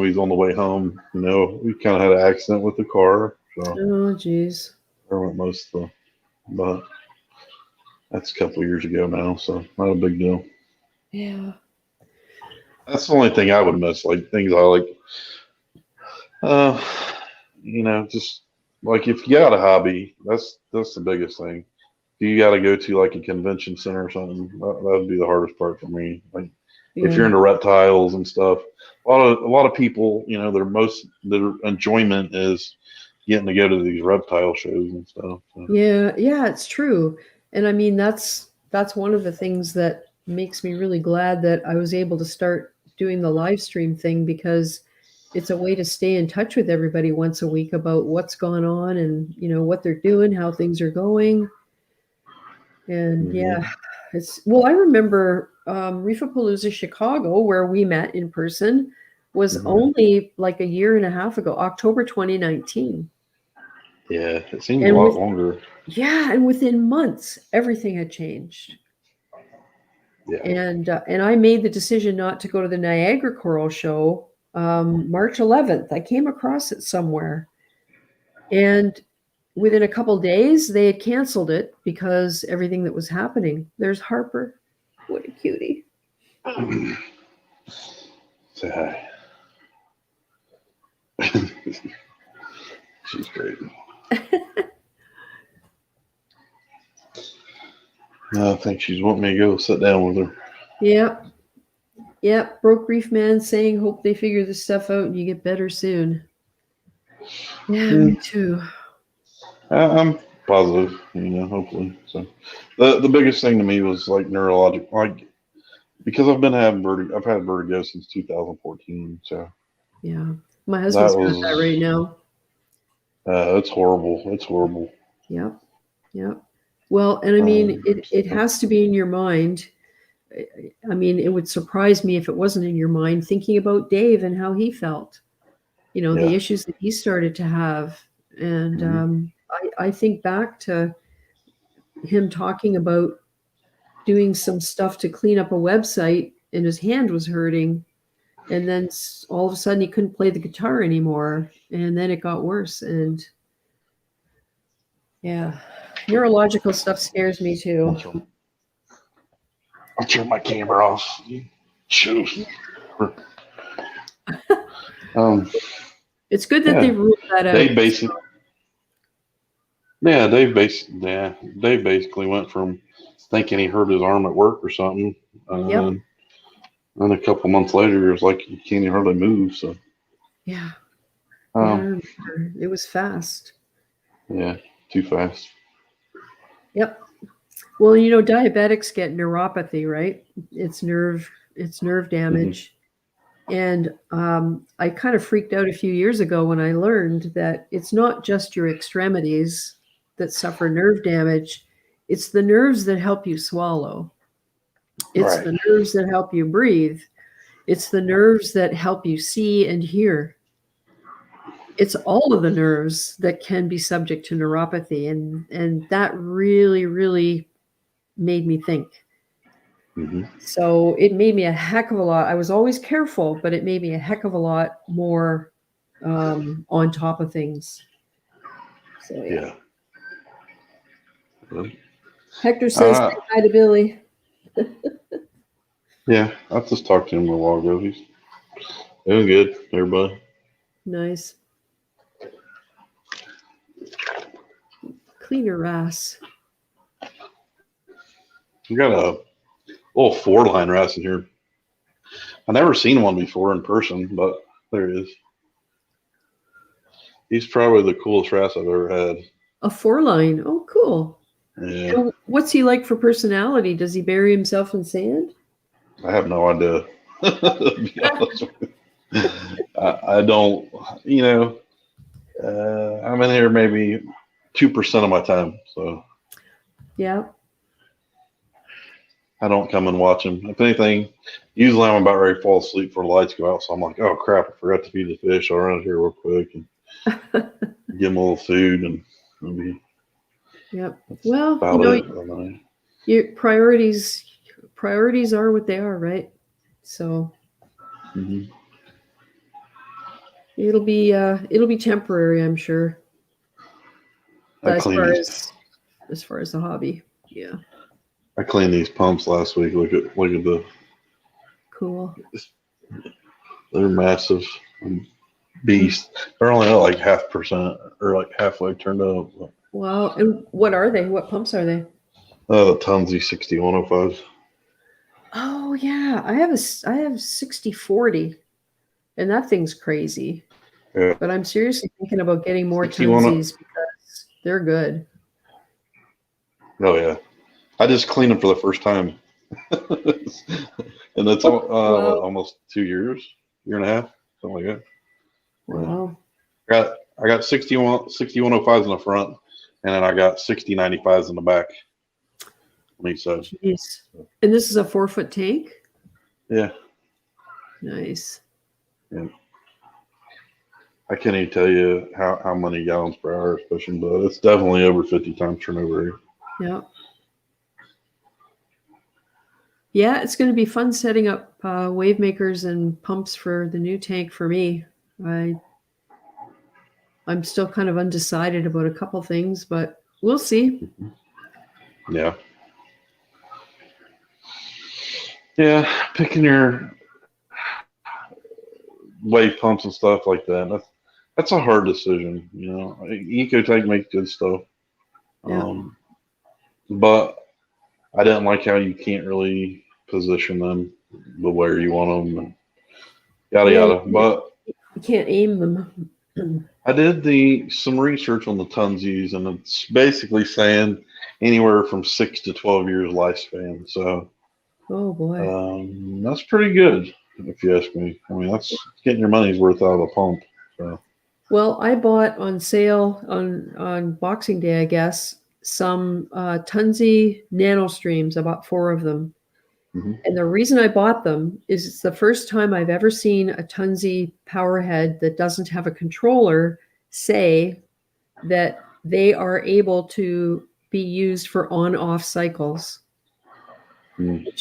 was on the way home, we kind of had an accident with the car. So Oh, geez. there went most of the, but that's a couple of years ago now, so not a big deal. Yeah. That's the only thing I would miss, like things I like. Just like if you got a hobby, that's the biggest thing. You got to go to like a convention center or something. That would be the hardest part for me. Like if you're Yeah. into reptiles and stuff, a lot of people, their enjoyment is getting to go to these reptile shows and stuff. So. Yeah. Yeah. It's true. And I mean, that's one of the things that makes me really glad that I was able to start doing the live stream thing, because it's a way to stay in touch with everybody once a week about what's going on and, what they're doing, how things are going. And yeah, I remember Reefapalooza Chicago, where we met in person, was only like a year and a half ago, October 2019. Yeah, it seems a lot longer. Yeah, and within months, everything had changed. Yeah. And I made the decision not to go to the Niagara Coral Show March 11th. I came across it somewhere, and within a couple days, they had canceled it because everything that was happening. There's Harper. What a cutie. Say hi. She's great. I think she's wanting me to go sit down with her. Yep. Yep. Broke Reef Man saying, hope they figure this stuff out and you get better soon. Yeah, me too. I'm positive, hopefully. So the biggest thing to me was like neurologic, like because I've had vertigo since 2014. So yeah, my husband's got that right now. It's horrible. It's horrible. Yep. Yep. Well, and I mean, it has to be in your mind. I mean, it would surprise me if it wasn't in your mind, thinking about Dave and how he felt, the issues that he started to have. And I think back to him talking about doing some stuff to clean up a website, and his hand was hurting. And then all of a sudden he couldn't play the guitar anymore. And then it got worse. And yeah, neurological stuff scares me too. I'll turn my camera off. Shoot. It's good that they ruled that out. Dave basically went from thinking he hurt his arm at work or something. And a couple months later, it was like he can't even hardly move. So yeah, it was fast. Yeah, too fast. Yep. Well, diabetics get neuropathy, right? It's nerve damage. And I kind of freaked out a few years ago when I learned that it's not just your extremities that suffer nerve damage. It's the nerves that help you swallow. It's the nerves that help you breathe. It's the nerves that help you see and hear. It's all of the nerves that can be subject to neuropathy. And that really, really made me think. So it made me a heck of a lot. I was always careful, but it made me a heck of a lot more on top of things. So yeah. Hector says hi to Billy. Yeah, I just talked to him a while ago. He's doing good, everybody. Nice. Clean your ass. You got a little 4-line wrasse in here. I've never seen one before in person, but there he is. He's probably the coolest wrasse I've ever had. A 4-line. Oh, cool. Yeah. And what's he like for personality? Does he bury himself in sand? I have no idea. To be honest with you. I don't, I'm in here maybe 2% of my time, so Yeah. I don't come and watch them. If anything, usually I'm about ready to fall asleep before the lights go out, so I'm like, oh crap, I forgot to feed the fish. I'll run out here real quick and give them a little food, and maybe Yep. Well, about it. your priorities are what they are, right? So Mm-hmm. it'll be temporary, I'm sure. I As far as the hobby, yeah. I cleaned these pumps last week. Look at the Cool. they're massive beasts. They're only at like 0.5% or like halfway turned up. Wow. And what are they? What pumps are they? The Tunzi 6105. Oh yeah, I have 6040, and that thing's crazy. Yeah. But I'm seriously thinking about getting more 61 Tunzies because they're good. Oh yeah, I just cleaned them for the first time, and that's Wow. almost 2 years, year and a half, something like that. Wow. I got 6105s in the front, and then I got 6095s in the back on each side. Jeez. And this is a 4-foot tank? Yeah. Nice. Yeah. I can't even tell you how many gallons per hour it's pushing, but it's definitely over 50 times turnover here. Yeah. Yeah, it's going to be fun setting up wave makers and pumps for the new tank for me. I'm still kind of undecided about a couple things, but we'll see. Yeah. Yeah, picking your wave pumps and stuff like that. That's a hard decision, Ecotech makes good stuff. Yeah. But I didn't like how you can't really position them the way you want them, and yada yada. But you can't aim them. I did some research on the Tunzies, and it's basically saying anywhere from 6 to 12 years lifespan. So, oh boy, that's pretty good if you ask me. I mean, that's getting your money's worth out of a pump. So. Well, I bought on sale on Boxing Day, I guess, some Tunzi nano streams. I bought 4 of them. Mm-hmm. And the reason I bought them is it's the first time I've ever seen a Tunzi powerhead that doesn't have a controller say that they are able to be used for on-off cycles,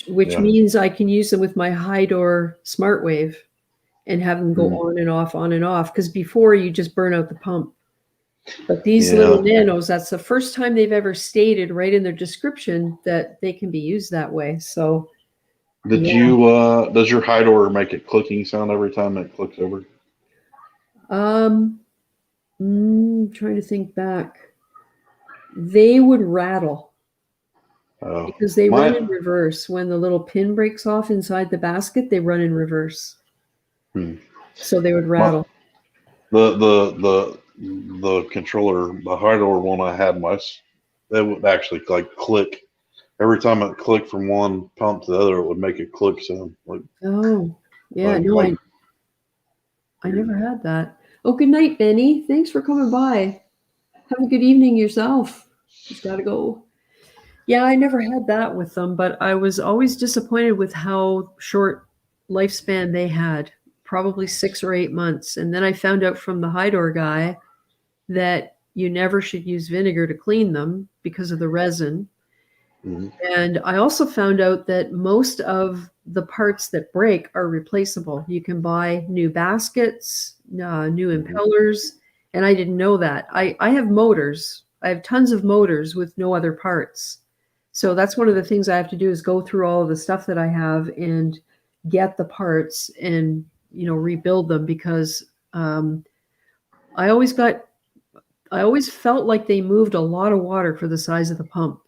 which means I can use them with my high-door smart wave and have them go on and off, because before you just burn out the pump. But these little nanos, that's the first time they've ever stated right in their description that they can be used that way. So does your high door make a clicking sound every time it clicks over? Trying to think back. They would rattle because they run in reverse. When the little pin breaks off inside the basket, they run in reverse. So they would rattle. The controller, the high door one I had, that would actually like click. Every time it clicked from one pump to the other, it would make a click sound. I never had that. Oh, good night, Benny. Thanks for coming by. Have a good evening yourself. Just got to go. Yeah, I never had that with them, but I was always disappointed with how short lifespan they had, probably 6 or 8 months. And then I found out from the high door guy that you never should use vinegar to clean them because of the resin. And I also found out that most of the parts that break are replaceable. You can buy new baskets, new impellers, and I didn't know that. I have motors. I have tons of motors with no other parts. So that's one of the things I have to do is go through all of the stuff that I have and get the parts and, rebuild them, because I always felt like they moved a lot of water for the size of the pump.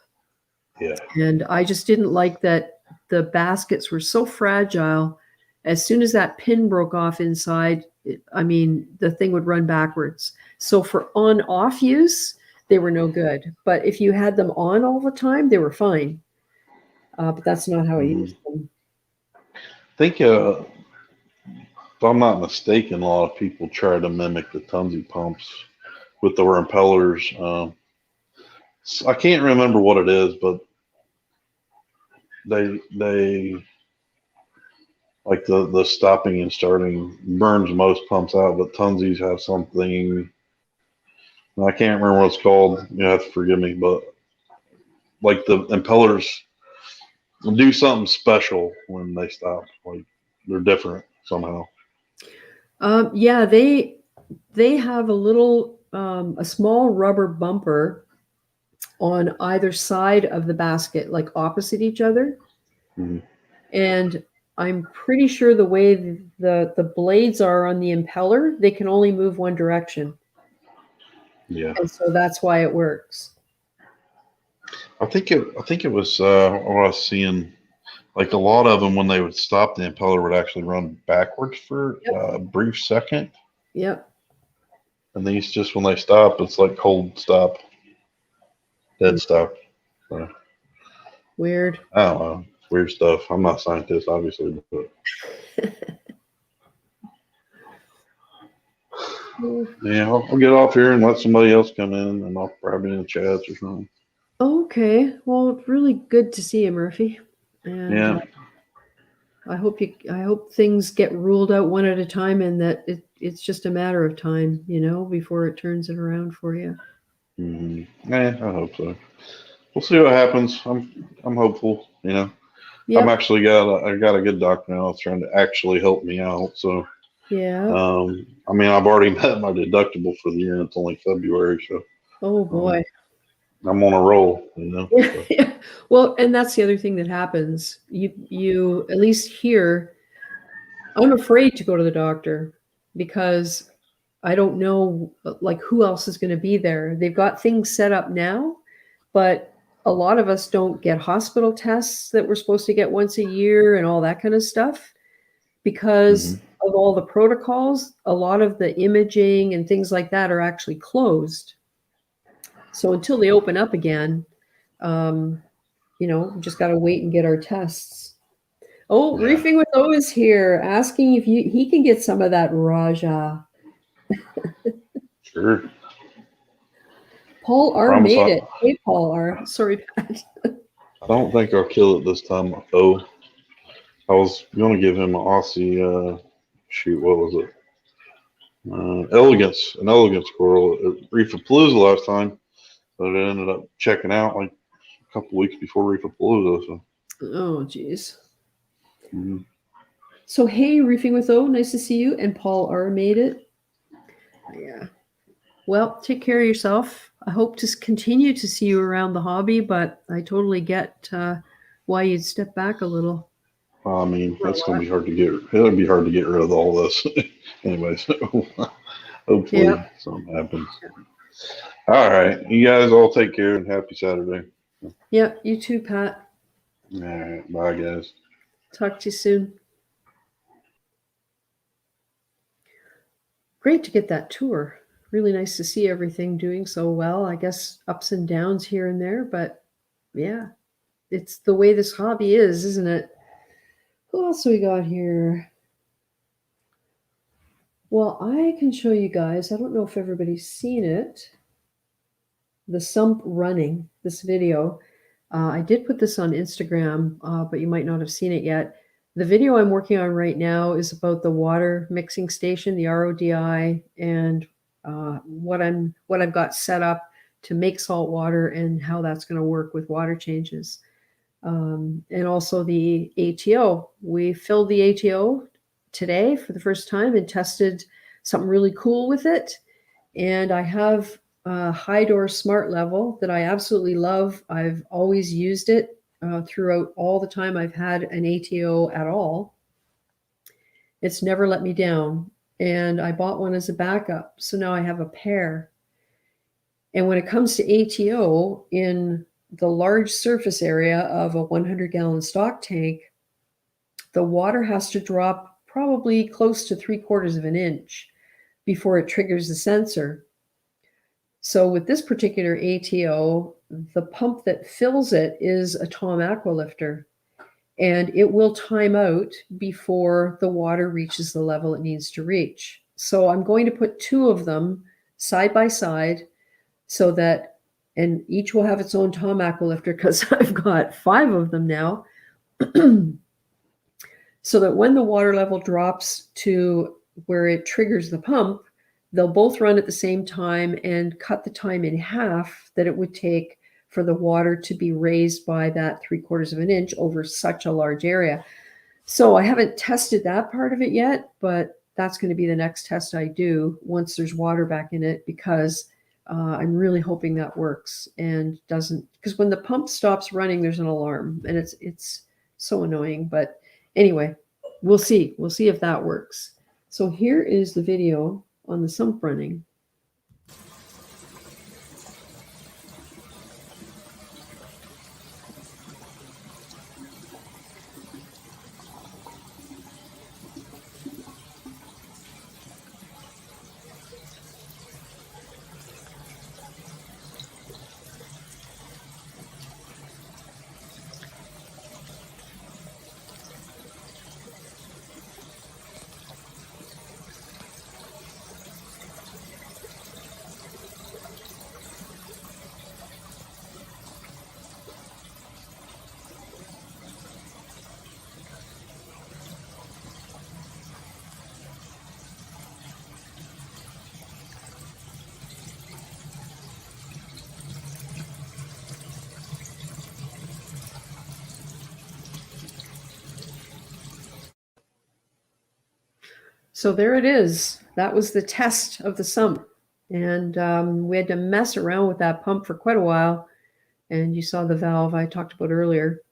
Yeah. And I just didn't like that the baskets were so fragile. As soon as that pin broke off inside, the thing would run backwards. So for on-off use, they were no good. But if you had them on all the time, they were fine. But that's not how I used them. I think if I'm not mistaken, a lot of people try to mimic the Tunzi pumps with the impellers. I can't remember what it is, but they like the stopping and starting burns most pumps out, but Tunzi's have something. I can't remember what it's called. You have to forgive me, but like the impellers do something special when they stop. Like they're different somehow. Yeah, they have a little a small rubber bumper on either side of the basket, like opposite each other. Mm-hmm. And I'm pretty sure the way the blades are on the impeller, they can only move one direction. Yeah. And so that's why it works. I think it was what I was seeing. Like a lot of them, when they would stop, the impeller would actually run backwards for a brief second. Yep. And these just when they stop, it's like cold stop, dead stop. So, Weird. I don't know. It's weird stuff. I'm not a scientist, obviously, but yeah, I'll get off here and let somebody else come in, and I'll probably in the chats or something. Okay. Well, it's really good to see you, Murphy. And Yeah. I hope things get ruled out one at a time, and that it's just a matter of time, before it turns it around for you. Mm-hmm. Yeah, I hope so. We'll see what happens. I'm hopeful. Yep. I'm actually I got a good doctor now. That's trying to actually help me out. So Yeah. I mean, I've already met my deductible for the year, and it's only February, so Oh boy. I'm on a roll. Yeah. Well, and that's the other thing that happens. You at least here, I'm afraid to go to the doctor because I don't know like who else is going to be there. They've got things set up now, but a lot of us don't get hospital tests that we're supposed to get once a year and all that kind of stuff because of all the protocols. A lot of the imaging and things like that are actually closed. So until they open up again, we just got to wait and get our tests. Oh, Yeah. Reefing with O is here, asking if he can get some of that Raja. Sure. Paul R made it. Hey, Paul R. Sorry, Pat. I don't think I'll kill it this time. Oh, I was going to give him an Aussie. Shoot, what was it? An elegance coral at Reefapalooza last time, but it ended up checking out like a couple weeks before Reefapalooza. So. Oh, geez. So, hey, Reefing with O, nice to see you. And Paul R made it. Yeah. Well, take care of yourself. I hope to continue to see you around the hobby, but I totally get why you'd step back a little. I mean, that's going to be hard to get. It'll be hard to get rid of all this, anyway. So hopefully something happens. All right, you guys all take care and happy Saturday. Yeah, you too, Pat. All right, bye, guys. Talk to you soon. Great to get that tour. Really nice to see everything doing so well. I guess ups and downs here and there, but yeah, it's the way this hobby is, isn't it? Who else we got here? Well, I can show you guys. I don't know if everybody's seen it. The sump running, this video. I did put this on Instagram, but you might not have seen it yet. The video I'm working on right now is about the water mixing station, the RODI, and what I've got set up to make salt water and how that's going to work with water changes. And also the ATO. We filled the ATO today for the first time and tested something really cool with it. And I have a high door smart level that I absolutely love. I've always used it throughout all the time I've had an ATO at all. It's never let me down. And I bought one as a backup. So now I have a pair. And when it comes to ATO in the large surface area of a 100-gallon stock tank, the water has to drop probably close to 3/4 of an inch before it triggers the sensor. So with this particular ATO, the pump that fills it is a Tom Aqualifter. and it will time out before the water reaches the level it needs to reach. So I'm going to put 2 of them side by side so that, and each will have its own Tomac lifter because I've got 5 of them now. So that when the water level drops to where it triggers the pump, they'll both run at the same time and cut the time in half that it would take for the water to be raised by that 3/4 of an inch over such a large area. So I haven't tested that part of it yet, but that's going to be the next test I do once there's water back in it, because I'm really hoping that works and doesn't, because when the pump stops running, there's an alarm, and it's so annoying. But anyway, we'll see. We'll see if that works. So here is the video on the sump running. So there it is. That was the test of the sump. And we had to mess around with that pump for quite a while. And you saw the valve I talked about earlier.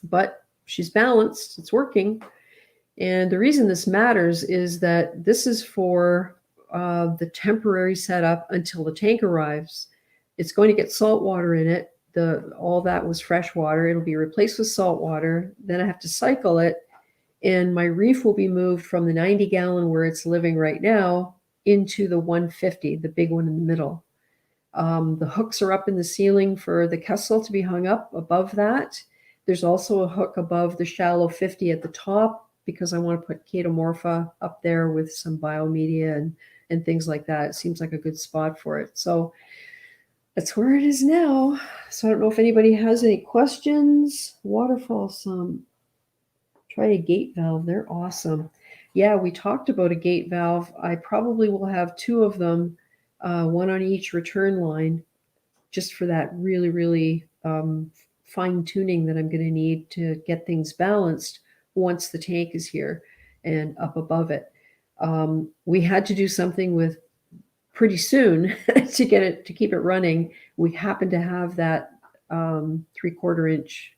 But she's balanced. It's working. And the reason this matters is that this is for the temporary setup until the tank arrives. It's going to get salt water in it. All that was fresh water. It'll be replaced with salt water. Then I have to cycle it. And my REEF will be moved from the 90 gallon where it's living right now into the 150, the big one in the middle. The hooks are up in the ceiling for the Kessel to be hung up above that. There's also a hook above the shallow 50 at the top because I want to put Chaetomorpha up there with some biomedia and things like that. It seems like a good spot for it. So that's where it is now. So I don't know if anybody has any questions. Waterfall sump. Try a gate valve. They're awesome. Yeah, we talked about a gate valve. I probably will have 2 of them, one on each return line, just for that really, really fine tuning that I'm going to need to get things balanced once the tank is here and up above it. We had to do something with pretty soon to get it, to keep it running. We happen to have that 3/4 inch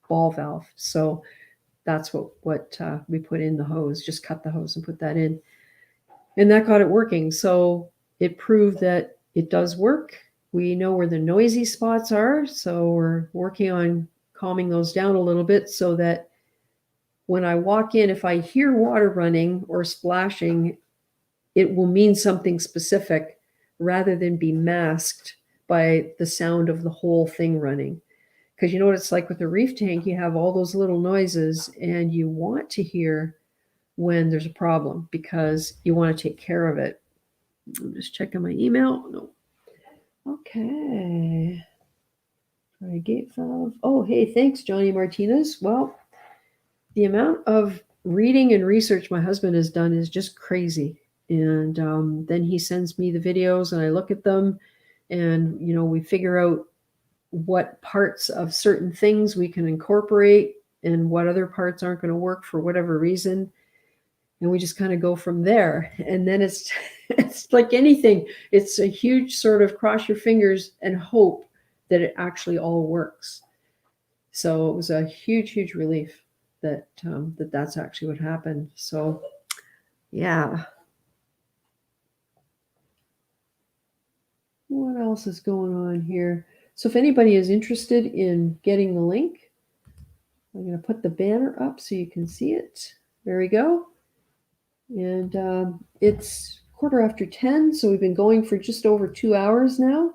ball valve. So that's what we put in the hose, just cut the hose and put that in. And that got it working. So it proved that it does work. We know where the noisy spots are. So we're working on calming those down a little bit so that when I walk in, if I hear water running or splashing, it will mean something specific rather than be masked by the sound of the whole thing running. Because you know what it's like with the REEF tank, you have all those little noises and you want to hear when there's a problem because you want to take care of it. I'm just checking my email. No. Okay. Try gate valve. Oh, hey, thanks, Johnny Martinez. Well, the amount of reading and research my husband has done is just crazy. And then he sends me the videos and I look at them and, you know, we figure out what parts of certain things we can incorporate and what other parts aren't going to work for whatever reason. And we just kind of go from there. And then it's like anything. It's a huge sort of cross your fingers and hope that it actually all works. So it was a huge, huge relief that that's actually what happened. So yeah. What else is going on here? So if anybody is interested in getting the link, I'm going to put the banner up so you can see it. There we go. And it's 10:15, so we've been going for just over 2 hours now.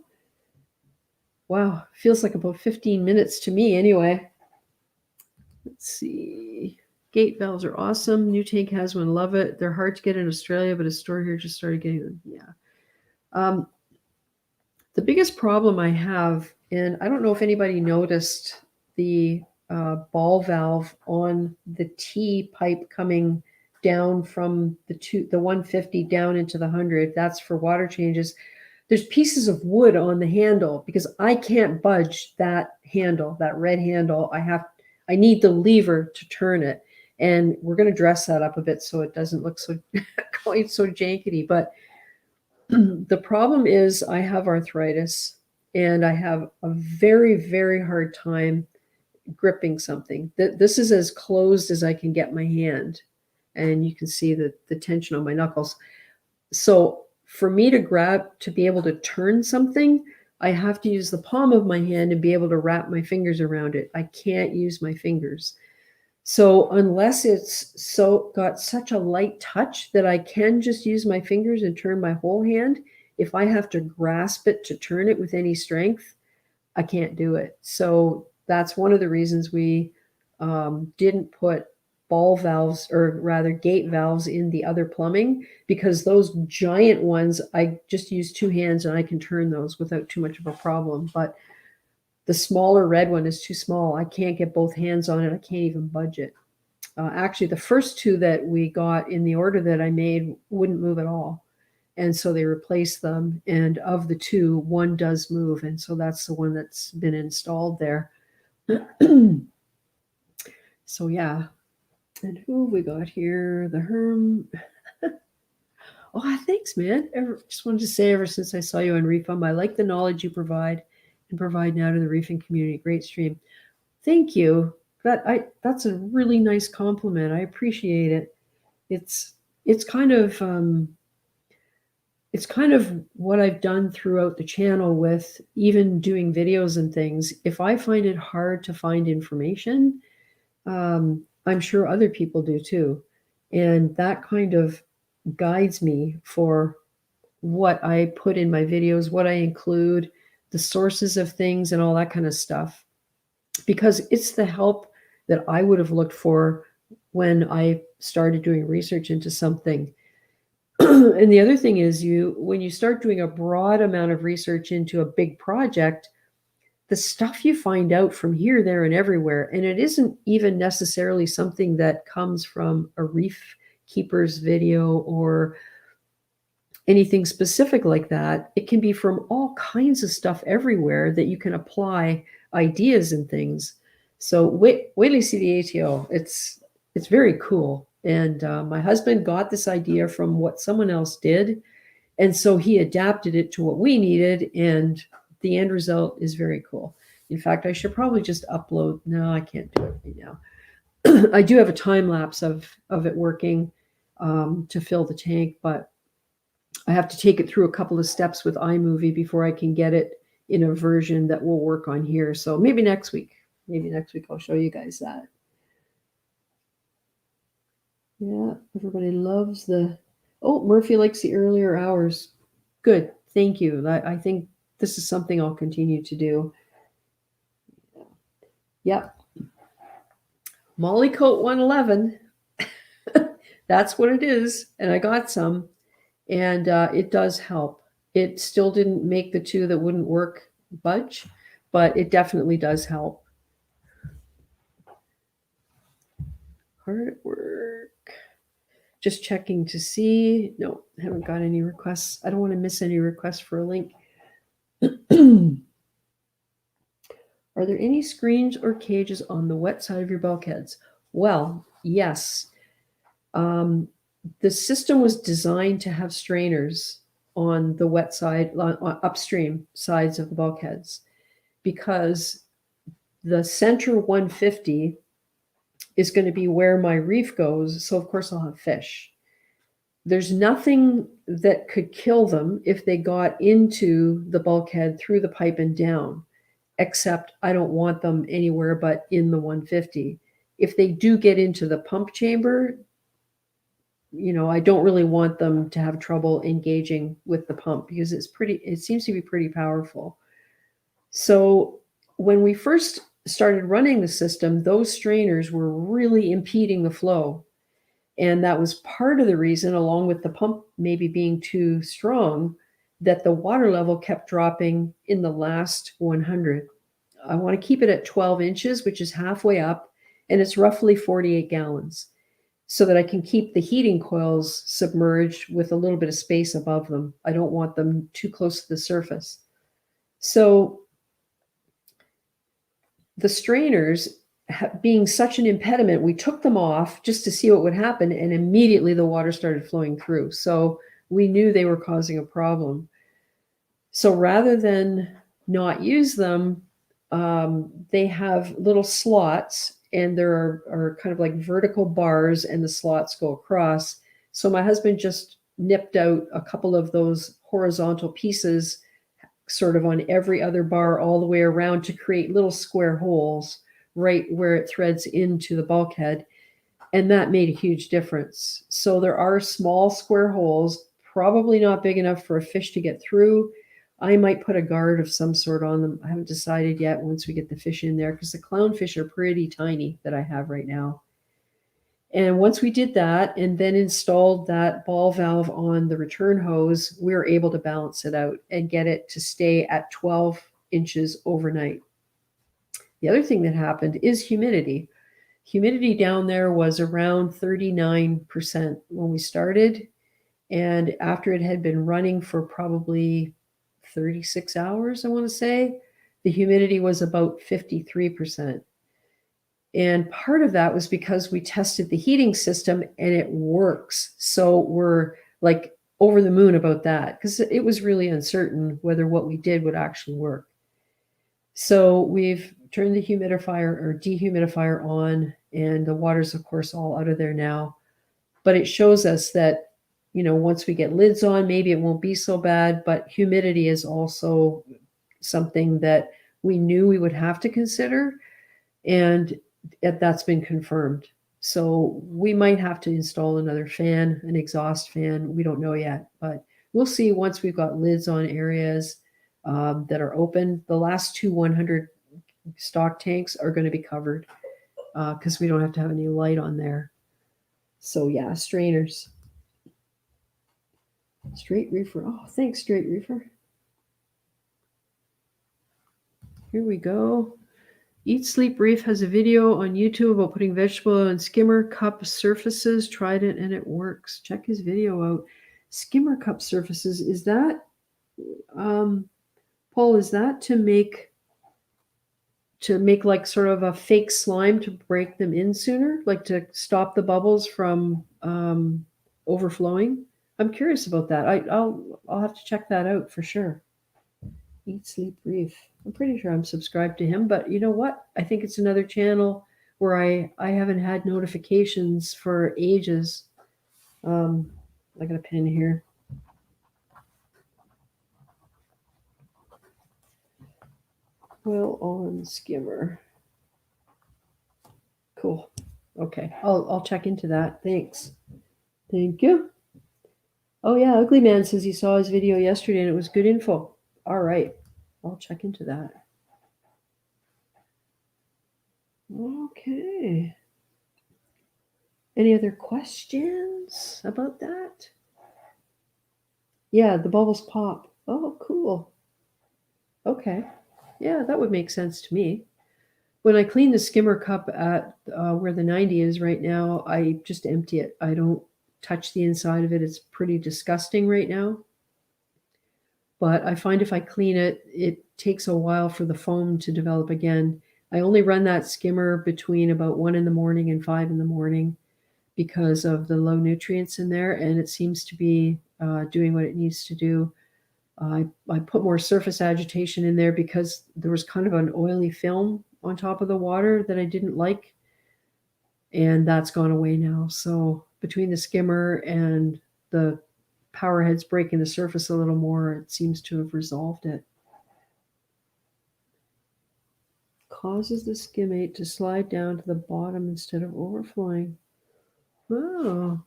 Wow, feels like about 15 minutes to me anyway. Let's see. Gate valves are awesome. New tank has one. Love it. They're hard to get in Australia, but a store here just started getting them. Yeah. The biggest problem I have, and I don't know if anybody noticed the ball valve on the T pipe coming down from the 150 down into the 100. That's for water changes. There's pieces of wood on the handle because I can't budge that handle, that red handle. I need the lever to turn it. And we're going to dress that up a bit so it doesn't look so quite so jankety. But the problem is I have arthritis and I have a very, very hard time gripping something. This is as closed as I can get my hand. And you can see the tension on my knuckles. So for me to be able to turn something, I have to use the palm of my hand and be able to wrap my fingers around it. I can't use my fingers. So unless it's got such a light touch that I can just use my fingers and turn my whole hand, if I have to grasp it to turn it with any strength, I can't do it. So that's one of the reasons we didn't put ball valves, or rather gate valves, in the other plumbing, because those giant ones, I just use two hands and I can turn those without too much of a problem. But the smaller red one is too small. I can't get both hands on it. I can't even budge it. Actually, the first two that we got in the order that I made wouldn't move at all. And so they replaced them. And of the two, one does move. And so that's the one that's been installed there. So yeah. And who have we got here? The Herm. Oh, thanks, man. Just wanted to say, ever since I saw you on Reef, I like the knowledge you provide and provide now to the reefing community. Great stream. Thank you. That's a really nice compliment. I appreciate it. It's kind of what I've done throughout the channel with even doing videos and things. If I find it hard to find information, I'm sure other people do too. And that kind of guides me for what I put in my videos, what I include, the sources of things and all that kind of stuff. Because it's the help that I would have looked for when I started doing research into something. And the other thing is, when you start doing a broad amount of research into a big project, the stuff you find out from here, there, and everywhere, and it isn't even necessarily something that comes from a reef keeper's video or anything specific like that. It can be from all kinds of stuff everywhere that you can apply ideas and things. So wait till you see the ATO. It's very cool. And my husband got this idea from what someone else did. And so he adapted it to what we needed. And the end result is very cool. In fact, I should probably just upload. No, I can't do it right now. I do have a time lapse of it working to fill the tank, but I have to take it through a couple of steps with iMovie before I can get it in a version that will work on here. So maybe next week I'll show you guys that. Yeah, everybody loves Murphy likes the earlier hours. Good, thank you. I think this is something I'll continue to do. Yep. Mollycoat 111. That's what it is. And I got some. And it does help. It still didn't make the two that wouldn't work budge, but it definitely does help. Hard at work. Just checking to see. No, haven't got any requests. I don't want to miss any requests for a link. Are there any screens or cages on the wet side of your bulkheads? Well, yes. The system was designed to have strainers on the wet side, on upstream sides of the bulkheads, because the center 150 is going to be where my reef goes. So of course I'll have fish. There's nothing that could kill them if they got into the bulkhead through the pipe and down, except I don't want them anywhere but in the 150. If they do get into the pump chamber, I don't really want them to have trouble engaging with the pump because it seems to be pretty powerful. So when we first started running the system, those strainers were really impeding the flow. And that was part of the reason, along with the pump maybe being too strong, that the water level kept dropping in the last 100. I want to keep it at 12 inches, which is halfway up, and it's roughly 48 gallons, so that I can keep the heating coils submerged with a little bit of space above them. I don't want them too close to the surface. So the strainers being such an impediment, we took them off just to see what would happen, and immediately the water started flowing through. So we knew they were causing a problem. So rather than not use them, they have little slots, and there are kind of like vertical bars, and the slots go across. So my husband just nipped out a couple of those horizontal pieces sort of on every other bar all the way around to create little square holes right where it threads into the bulkhead. And that made a huge difference. So there are small square holes, probably not big enough for a fish to get through. I might put a guard of some sort on them. I haven't decided yet once we get the fish in there, because the clownfish are pretty tiny that I have right now. And once we did that and then installed that ball valve on the return hose, we were able to balance it out and get it to stay at 12 inches overnight. The other thing that happened is humidity. Humidity down there was around 39% when we started. And after it had been running for probably 36 hours, I want to say, the humidity was about 53%. And part of that was because we tested the heating system and it works. So we're like over the moon about that, because it was really uncertain whether what we did would actually work. So we've turned the humidifier or dehumidifier on, and the water's, of course, all out of there now. But it shows us that, you know, once we get lids on, maybe it won't be so bad. But humidity is also something that we knew we would have to consider. And that's been confirmed. So we might have to install another fan, an exhaust fan. We don't know yet, but we'll see once we've got lids on areas that are open. The last two 100 stock tanks are going to be covered because we don't have to have any light on there. So yeah, strainers. Straight reefer. Oh, thanks, straight reefer. Here we go. Eat Sleep Reef has a video on YouTube about putting vegetable and skimmer cup surfaces. Tried it and it works. Check his video out. Skimmer cup surfaces, is that, Paul, is that to make like sort of a fake slime to break them in sooner, like to stop the bubbles from overflowing? I'm curious about that. I'll have to check that out for sure. Eat Sleep Reef. I'm pretty sure I'm subscribed to him, but you know what? I think it's another channel where I haven't had notifications for ages. I got a pen here. Well, on skimmer. Cool. Okay, I'll check into that. Thanks. Thank you. Oh yeah, Ugly Man says he saw his video yesterday and it was good info. All right, I'll check into that. Okay. Any other questions about that? Yeah, the bubbles pop. Oh, cool. Okay. Yeah, that would make sense to me. When I clean the skimmer cup at where the 90 is right now, I just empty it. I don't touch the inside of it. It's pretty disgusting right now. But I find if I clean it, it takes a while for the foam to develop again. I only run that skimmer between about 1 in the morning and 5 in the morning because of the low nutrients in there, and it seems to be doing what it needs to do. I put more surface agitation in there because there was kind of an oily film on top of the water that I didn't like, and that's gone away now. So between the skimmer and the power heads breaking the surface a little more, it seems to have resolved it. Causes the skimmate to slide down to the bottom instead of overflowing. Oh,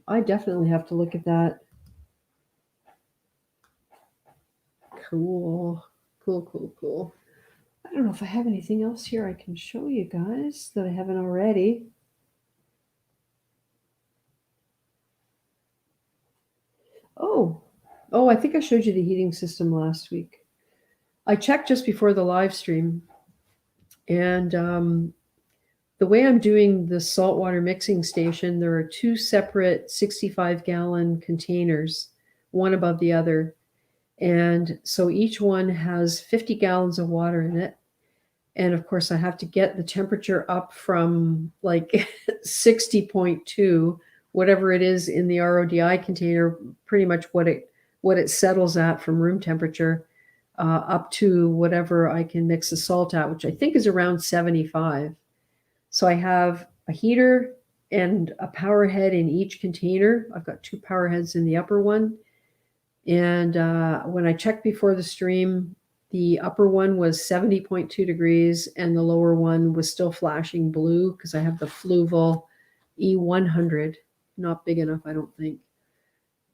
I definitely have to look at that. Cool. I don't know if I have anything else here I can show you guys that I haven't already. Oh, I think I showed you the heating system last week. I checked just before the live stream, and the way I'm doing the saltwater mixing station, there are two separate 65-gallon containers, one above the other. And so each one has 50 gallons of water in it. And of course, I have to get the temperature up from like 60.2, whatever it is in the RODI container, pretty much what it settles at from room temperature, up to whatever I can mix the salt at, which I think is around 75. So I have a heater and a power head in each container. I've got two power heads in the upper one. And when I checked before the stream, the upper one was 70.2 degrees and the lower one was still flashing blue because I have the Fluval E100. Not big enough, I don't think.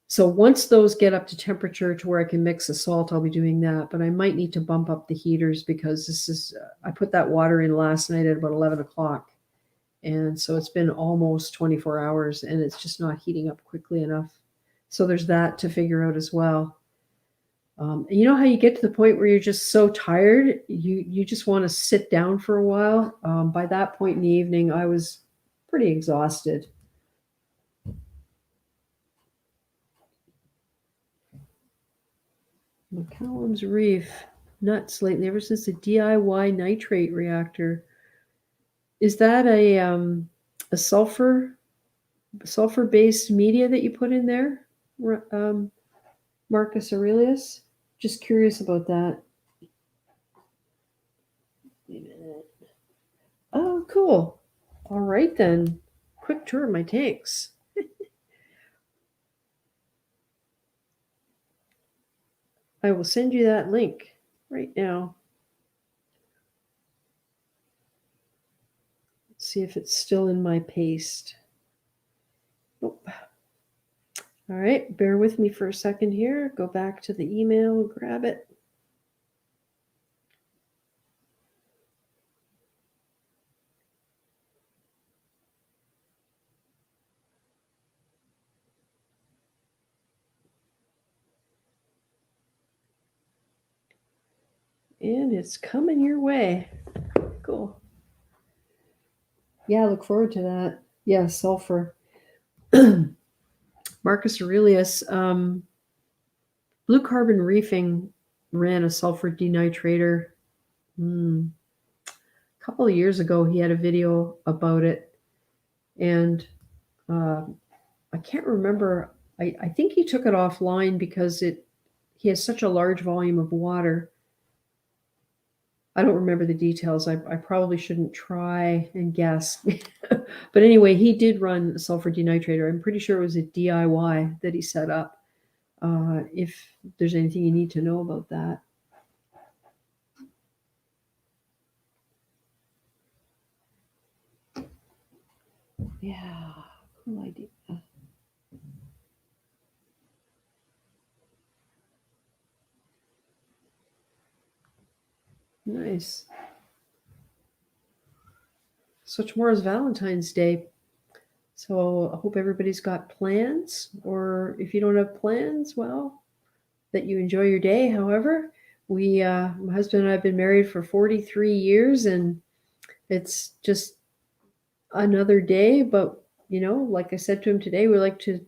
So once those get up to temperature to where I can mix the salt, I'll be doing that. But I might need to bump up the heaters because this is, I put that water in last night at about 11 o'clock. And so it's been almost 24 hours and it's just not heating up quickly enough. So there's that to figure out as well. You know how you get to the point where you're just so tired, you just want to sit down for a while. By that point in the evening, I was pretty exhausted. McCallum's Reef, nuts lately, ever since the DIY nitrate reactor. Is that a sulfur-based media that you put in there, Marcus Aurelius? Just curious about that. Wait a minute. Oh, cool. All right then. Quick tour of my tanks. I will send you that link right now. Let's see if it's still in my paste. Nope. All right, bear with me for a second here. Go back to the email, grab it. And it's coming your way. Cool. Yeah, I look forward to that. Yeah, sulfur. Marcus Aurelius, Blue Carbon Reefing ran a sulfur denitrator. A couple of years ago, he had a video about it. And I can't remember. I think he took it offline because he has such a large volume of water. I don't remember the details. I probably shouldn't try and guess. But anyway, he did run a sulfur denitrator. I'm pretty sure it was a DIY that he set up. If there's anything you need to know about that. Yeah, cool idea. Nice. So tomorrow's Valentine's Day. So I hope everybody's got plans, or if you don't have plans, well, that you enjoy your day. However, my husband and I have been married for 43 years, and it's just another day. But, you know, like I said to him today, we like to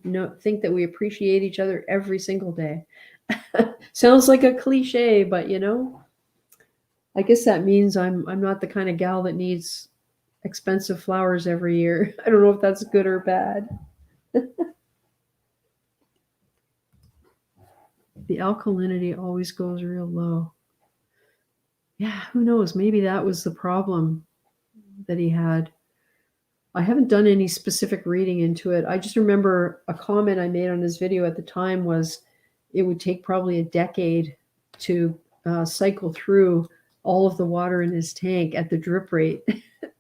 think that we appreciate each other every single day. Sounds like a cliche, but, you know, I guess that means I'm not the kind of gal that needs expensive flowers every year. I don't know if that's good or bad. The alkalinity always goes real low. Yeah, who knows? Maybe that was the problem that he had. I haven't done any specific reading into it. I just remember a comment I made on his video at the time was it would take probably a decade to cycle through all of the water in his tank at the drip rate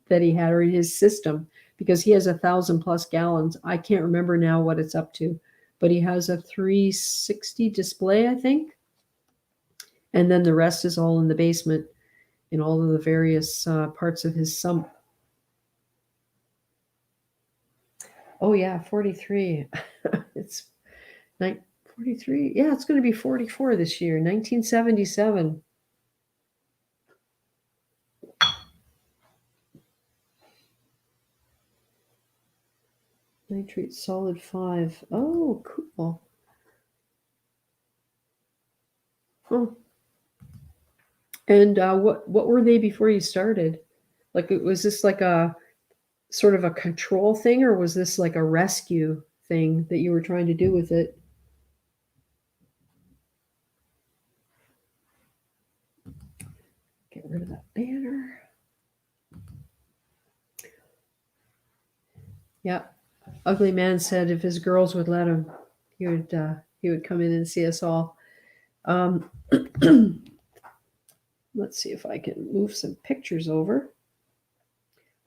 that he had, or in his system, because he has 1,000+ gallons. I can't remember now what it's up to, but he has a 360 display, I think. And then the rest is all in the basement. in all of the various parts of his sump. Oh yeah, 43. It's 43. Yeah, it's going to be 44 this year, 1977. Nitrate solid 5. Oh, cool. Huh. And what were they before you started? Like, was this like a sort of a control thing, or was this like a rescue thing that you were trying to do with it? Get rid of that banner. Yeah. Ugly Man said if his girls would let him, he would come in and see us all. Let's see if I can move some pictures over.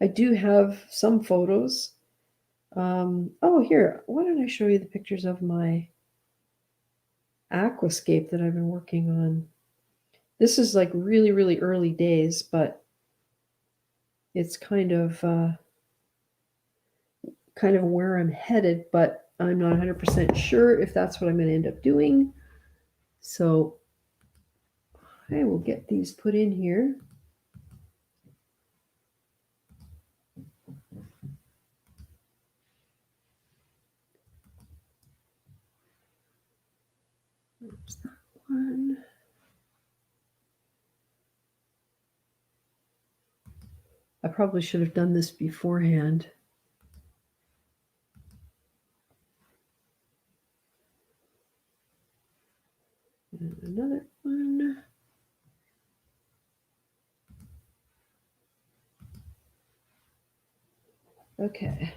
I do have some photos. Oh, here. Why don't I show you the pictures of my aquascape that I've been working on? This is like really, really early days, but it's kind of where I'm headed, but I'm not 100% sure if that's what I'm going to end up doing. So I will get these put in here. There's that one. I probably should have done this beforehand. And another one. Okay.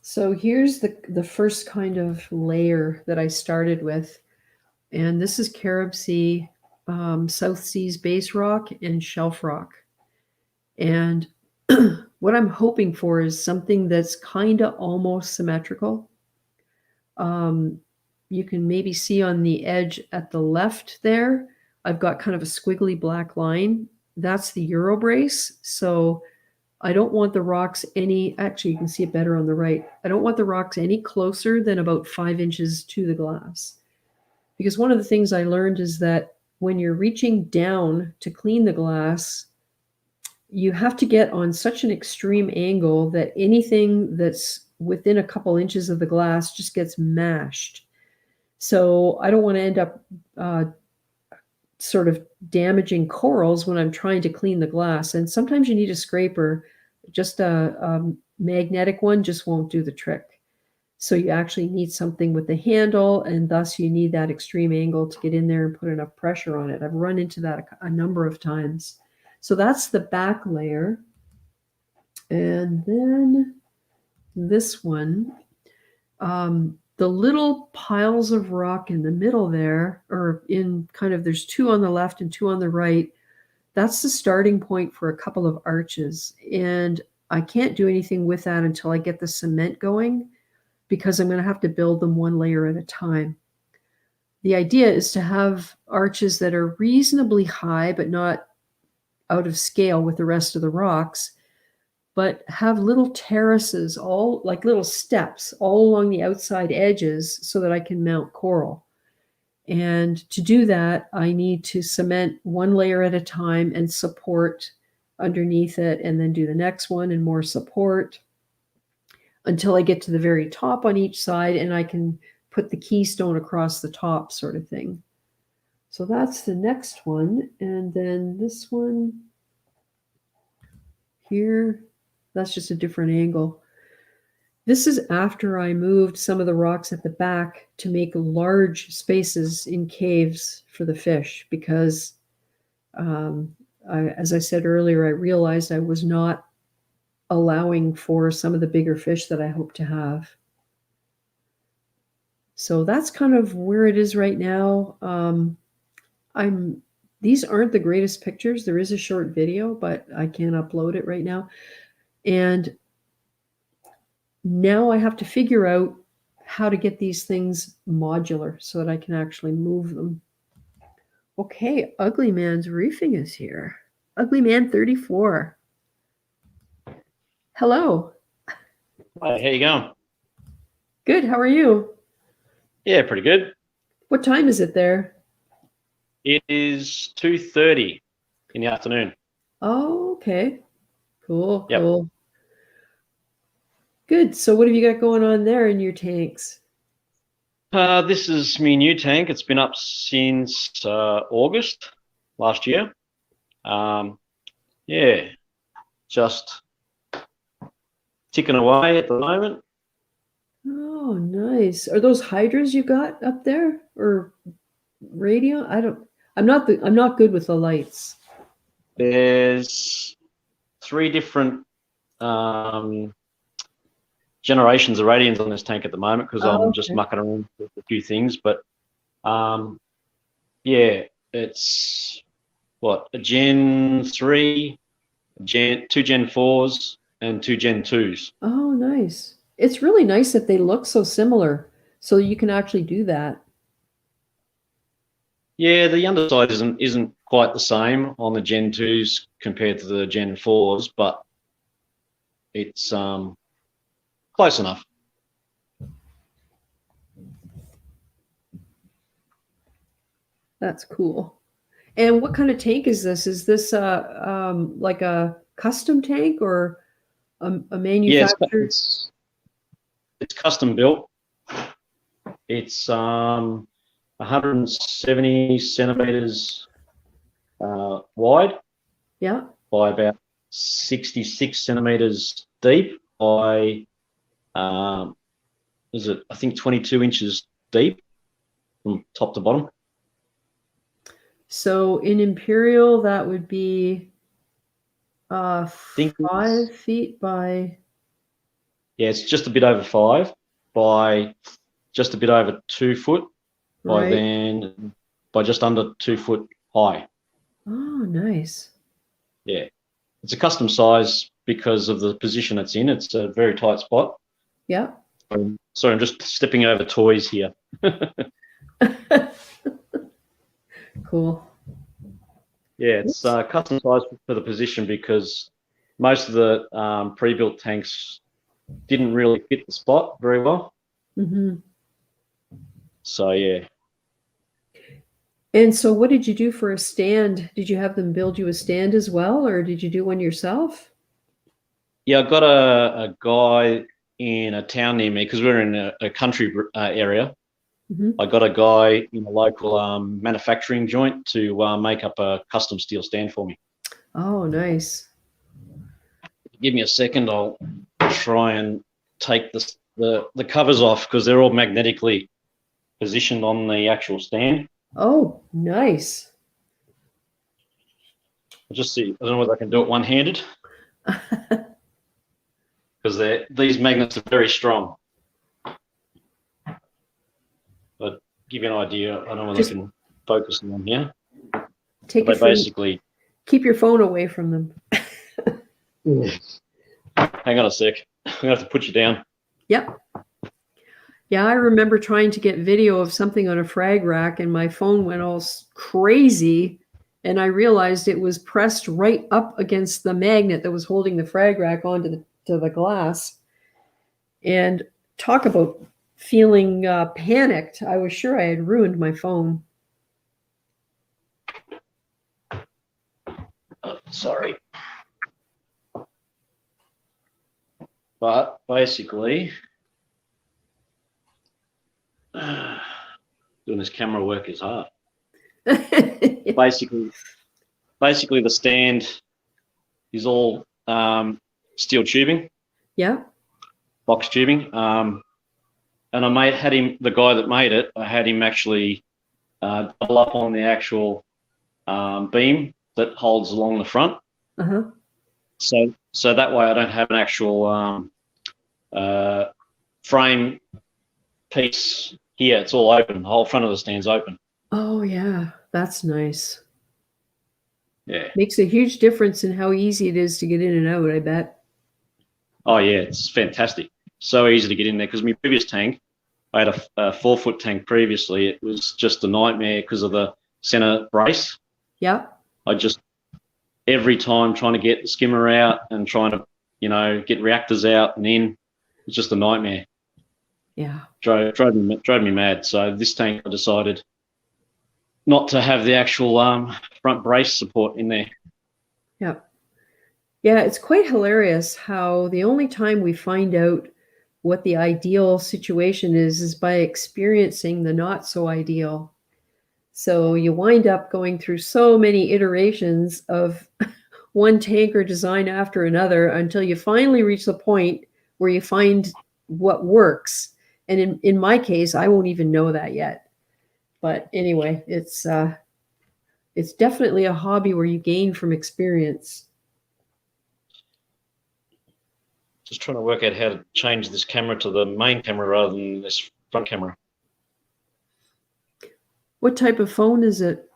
So here's the first kind of layer that I started with. And this is Carib Sea, South Seas base rock, and shelf rock. And what I'm hoping for is something that's kind of almost symmetrical. You can maybe see on the edge at the left there, I've got kind of a squiggly black line. That's the Eurobrace. So I don't want the rocks actually you can see it better on the right. I don't want the rocks any closer than about 5 inches to the glass. Because one of the things I learned is that when you're reaching down to clean the glass, you have to get on such an extreme angle that anything that's within a couple inches of the glass just gets mashed. So I don't want to end up sort of damaging corals when I'm trying to clean the glass. And sometimes you need a scraper. Just a magnetic one just won't do the trick. So you actually need something with the handle, and thus you need that extreme angle to get in there and put enough pressure on it. I've run into that a number of times. So that's the back layer. And then this one, the little piles of rock in the middle there, or in kind of, there's 2 on the left and 2 on the right. That's the starting point for a couple of arches. And I can't do anything with that until I get the cement going, because I'm going to have to build them one layer at a time. The idea is to have arches that are reasonably high, but not out of scale with the rest of the rocks, but have little terraces, all like little steps all along the outside edges so that I can mount coral. And to do that, I need to cement one layer at a time and support underneath it, and then do the next one and more support until I get to the very top on each side, and I can put the keystone across the top, sort of thing. So that's the next one. And then this one here, that's just a different angle. This is after I moved some of the rocks at the back to make large spaces in caves for the fish, because as I said earlier, I realized I was not allowing for some of the bigger fish that I hope to have. So that's kind of where it is right now. These aren't the greatest pictures. There is a short video, but I can't upload it right now. And now I have to figure out how to get these things modular so that I can actually move them. Okay, Ugly Man's Reefing is here. Ugly Man 34. Hello. Hi, how you going? Good, how are you? Yeah, pretty good. What time is it there? It is 2:30 in the afternoon. Oh, okay. Cool, Yep. cool. Good. So what have you got going on there in your tanks? This is my new tank. It's been up since August last year. Yeah, just ticking away at the moment. Oh, nice. Are those hydras you got up there or radio? I'm not good with the lights. There's 3 different generations of radians on this tank at the moment because I'm just mucking around with a few things. But yeah, it's what, a Gen 3, 2 Gen 4s, and 2 Gen 2s. Oh, nice. It's really nice that they look so similar, so you can actually do that. Yeah, the underside isn't quite the same on the Gen 2s compared to the Gen 4s, but it's close enough. That's cool. And what kind of tank is this? Is this like a custom tank or a manufactured? Yeah, it's custom built. It's 170 centimeters wide. Yeah. By about 66 centimeters deep by I think 22 inches deep from top to bottom. So in imperial, that would be 5 feet by. Yeah, it's just a bit over 5 by just a bit over 2 foot by just under 2 foot high. Oh, nice. Yeah, it's a custom size because of the position it's in. It's a very tight spot. Yeah. Sorry, I'm just stepping over toys here. Cool. Yeah, it's custom size for the position because most of the pre-built tanks didn't really fit the spot very well. Mm-hmm. So yeah. And so what did you do for a stand? Did you have them build you a stand as well, or did you do one yourself? Yeah, I got a guy in a town near me because we're in a country area. Mm-hmm. I got a guy in a local manufacturing joint to make up a custom steel stand for me. Oh, nice. Give me a second. I'll try and take the covers off because they're all magnetically positioned on the actual stand. Oh, nice. I'll just see. I don't know whether I can do it one-handed because these magnets are very strong. But give you an idea, I don't know whether I can focus on them here. Keep your phone away from them. Hang on a sec. I'm gonna have to put you down. Yep. Yeah, I remember trying to get video of something on a frag rack and my phone went all crazy and I realized it was pressed right up against the magnet that was holding the frag rack onto the glass. And talk about feeling panicked. I was sure I had ruined my phone. Sorry. But basically, doing this camera work is hard. Basically, the stand is all steel tubing. Yeah. Box tubing. And the guy that made it, I had him actually double up on the actual beam that holds along the front. Uh-huh. So that way I don't have an actual frame piece here. It's all open. The whole front of the stand's open. Oh, yeah. That's nice. Yeah. Makes a huge difference in how easy it is to get in and out, I bet. Oh, yeah. It's fantastic. So easy to get in there because my previous tank, I had a 4-foot tank previously. It was just a nightmare because of the center brace. Yeah. I just, every time trying to get the skimmer out and trying to, get reactors out and in, it's just a nightmare. Yeah. Drove me mad. So this tank, I decided not to have the actual front brace support in there. Yeah. Yeah, it's quite hilarious how the only time we find out what the ideal situation is by experiencing the not so ideal. So you wind up going through so many iterations of one tanker design after another until you finally reach the point where you find what works. And in my case, I won't even know that yet. But anyway, it's definitely a hobby where you gain from experience. Just trying to work out how to change this camera to the main camera rather than this front camera. What type of phone is it?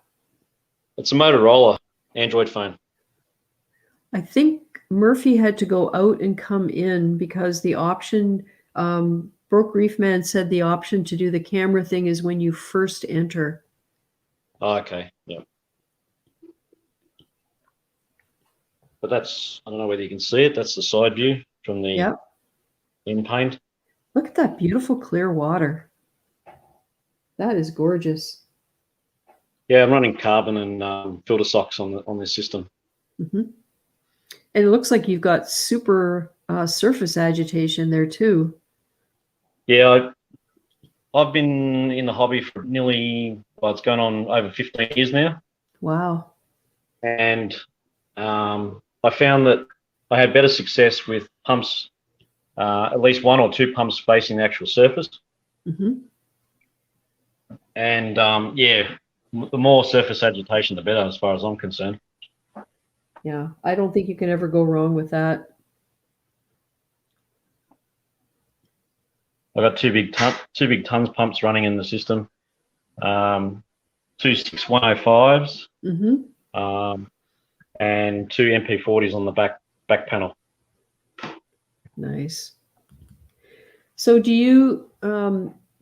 It's a Motorola Android phone. I think Murphy had to go out and come in because the option, Broke Reef Man said the option to do the camera thing is when you first enter. Oh, okay, yeah. But that's, I don't know whether you can see it, that's the side view from the in paint. Look at that beautiful clear water. That is gorgeous. Yeah, I'm running carbon and filter socks on this system. Mm-hmm. And it looks like you've got super surface agitation there too. Yeah, I've been in the hobby for nearly, it's going on over 15 years now. Wow. And I found that I had better success with pumps, at least one or two pumps facing the actual surface. Mm-hmm. And the more surface agitation, the better, as far as I'm concerned. Yeah, I don't think you can ever go wrong with that. I've got two big tons pumps running in the system, two 6105s, and two MP40s on the back panel. Nice. So do you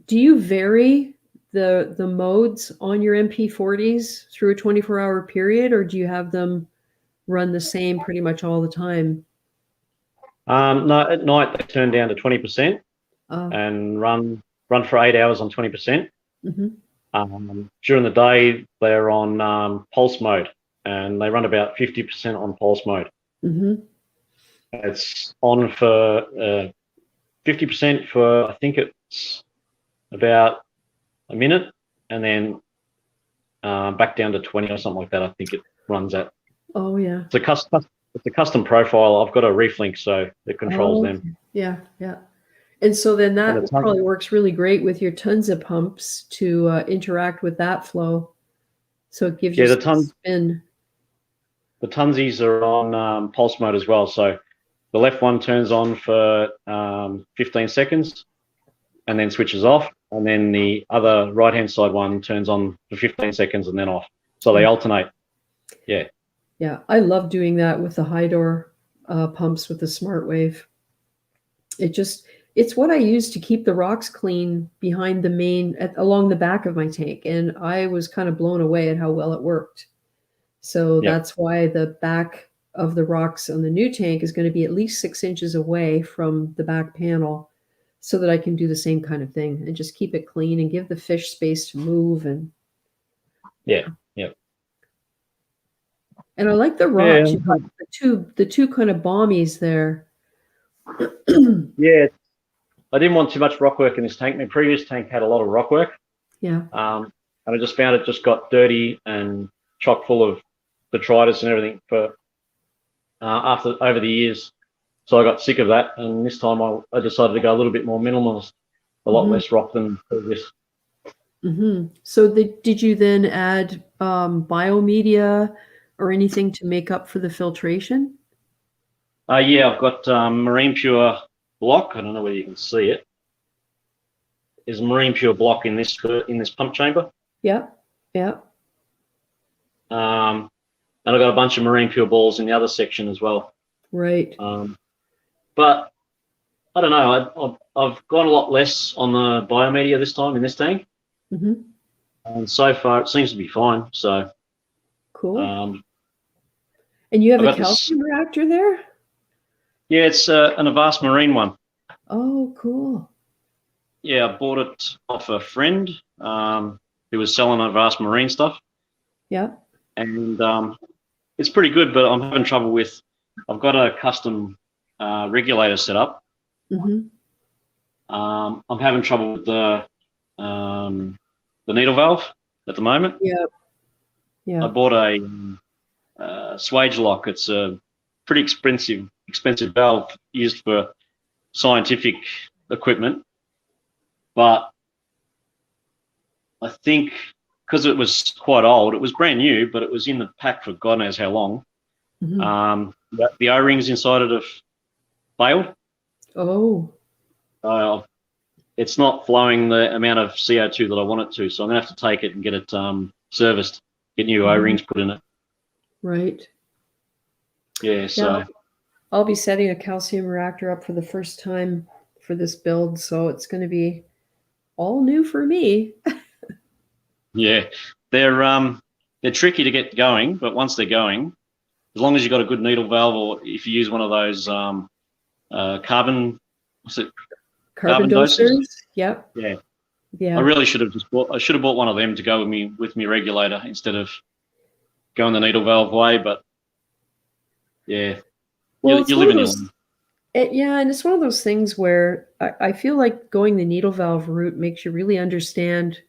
vary the modes on your MP40s through a 24-hour period, or do you have them run the same pretty much all the time? No, at night they turn down to 20% and run for 8 hours on 20%. During the day they're on pulse mode, and they run about 50% on pulse mode. It's on for 50% for, I think it's about a minute, and then back down to 20 or something like that. I think it runs at. Oh yeah. It's a custom profile. I've got a Reef link, so it controls them. Yeah, yeah. And so then that probably works really great with your tons of pumps to interact with that flow. So it gives you some spin. The tunsies are on pulse mode as well. So the left one turns on for 15 seconds and then switches off. And then the other right-hand side one turns on for 15 seconds and then off. So they alternate. Yeah. Yeah, I love doing that with the high door pumps with the Smart Wave. It's what I use to keep the rocks clean behind the main, along the back of my tank. And I was kind of blown away at how well it worked. So that's why the back of the rocks on the new tank is going to be at least 6 inches away from the back panel, so that I can do the same kind of thing and just keep it clean and give the fish space to move. And and I like the rocks. You've got the two kind of bombies there. Yeah, I didn't want too much rock work in this tank. My previous tank had a lot of rock work. Yeah. And I just found it just got dirty and chock full of detritus and everything for over the years. So I got sick of that, and this time I decided to go a little bit more minimalist, a lot less rock than previous. So did you then add biomedia or anything to make up for the filtration? Yeah, I've got Marine Pure block. I don't know whether you can see it. There's Marine Pure block in this pump chamber. Yeah, yeah. And I've got a bunch of Marine Pure balls in the other section as well. Right. But I don't know. I've gone a lot less on the biomedia this time in this tank, Hmm. and so far it seems to be fine. So Cool. um, And you have I've a got this. calcium reactor there? Yeah, it's an Avast Marine one. Oh, cool. Yeah, I bought it off a friend who was selling Avast Marine stuff, Yeah. and it's pretty good. But I'm having trouble with. I've got a custom regulator set up. Hmm. I'm having trouble with the needle valve at the moment. Yeah. I Yeah. bought a swage lock. It's a pretty expensive valve used for scientific equipment, but I think because it was quite old, it was brand new, but it was in the pack for God knows how long. Hmm. The O-rings inside it have failed. Oh. It's not flowing the amount of CO2 that I want it to, so I'm gonna have to take it and get it serviced, get new O-rings put in it. Right. Yeah, so Yeah. I'll be setting a calcium reactor up for the first time for this build, so it's going to be all new for me. yeah, they're tricky to get going, but once they're going, as long as you've got a good needle valve, or if you use one of those carbon, what's it, Carbon doses? dosers. Yep. Yeah, Yeah. I really should have I should have bought one of them to go with me regulator instead of going the needle valve way. But yeah, Well, you live in your yeah, and it's one of those things where I feel like going the needle valve route makes you really understand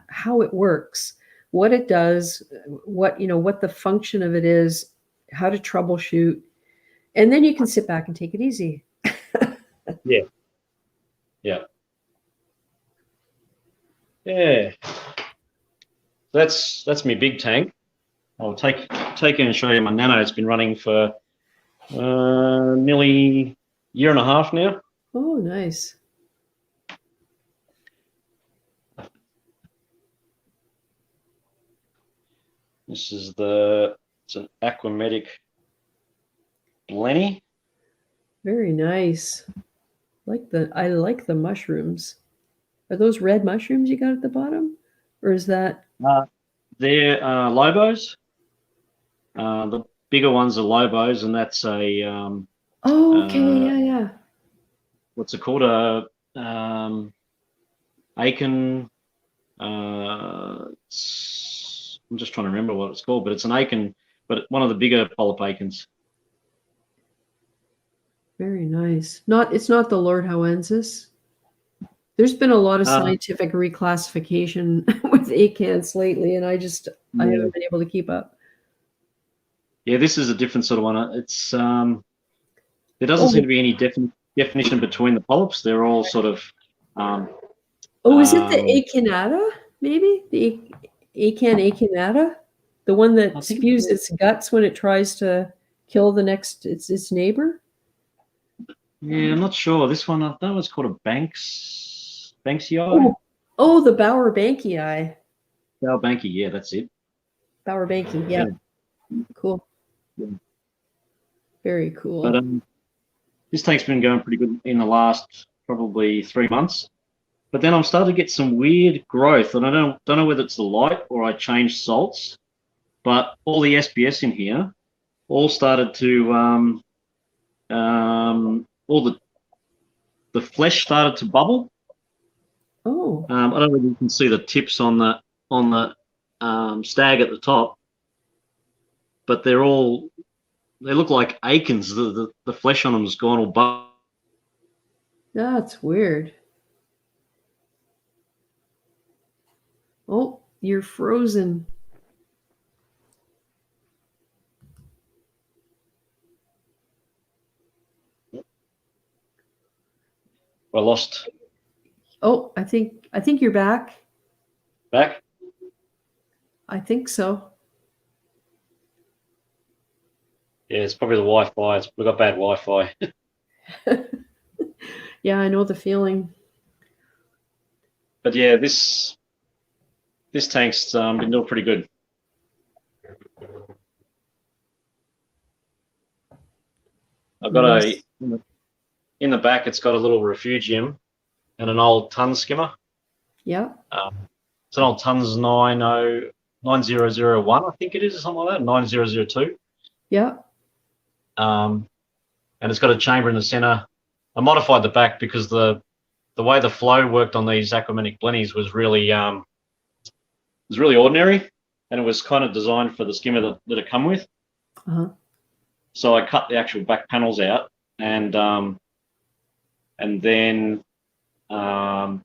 how it works, what it does, what the function of it is, how to troubleshoot, and then you can sit back and take it easy. yeah. That's my big tank. I'll take it and show you my nano. It's been running for nearly a year and a half now. Oh, nice. This is it's an Aquametic Blenny. Very nice. I like the mushrooms. Are those red mushrooms you got at the bottom? Or is that They're Lobos. The bigger ones are Lobos, and that's a Oh, okay, yeah. what's it called? Aiken. I'm just trying to remember what it's called, but it's an Aiken, but one of the bigger polyp Aikens. Very nice. It's not the Lord Howensis. There's been a lot of scientific reclassification with acants lately, and I haven't been able to keep up. Yeah, this is a different sort of one. It's there doesn't seem to be any definition between the polyps. They're all sort of. Is it the acanata? Maybe the acanata, the one that spews its guts when it tries to kill its neighbor. Yeah, I'm not sure. This one, that was called a Banksii. Oh, the Bauer Banksii. Bauer Banksii, yeah, that's it. Bauer Banksii, yeah. Cool. Yeah. Very cool. But this tank's been going pretty good in the last probably 3 months. But then I'm starting to get some weird growth, and I don't know whether it's the light or I changed salts. But all the SBS in here all started to all the flesh started to bubble. Oh. I don't know whether you can see the tips on the stag at the top, but they look like Aikens. The flesh on them has gone all bubble. That's weird. Oh, you're frozen. I lost. Oh, I think you're back. Back? I think so. Yeah, it's probably the Wi-Fi. We've got bad Wi-Fi. Yeah, I know the feeling. But yeah, this tank's been doing pretty good. I've got in in the back, it's got a little refugium and an old ton skimmer. Yeah. It's an old tons 9001, I think it is, or something like that, 9002. Yeah. And it's got a chamber in the center. I modified the back because the way the flow worked on these aquamanic blennies was really ordinary, and it was kind of designed for the skimmer that it come with. Uh-huh. So I cut the actual back panels out and then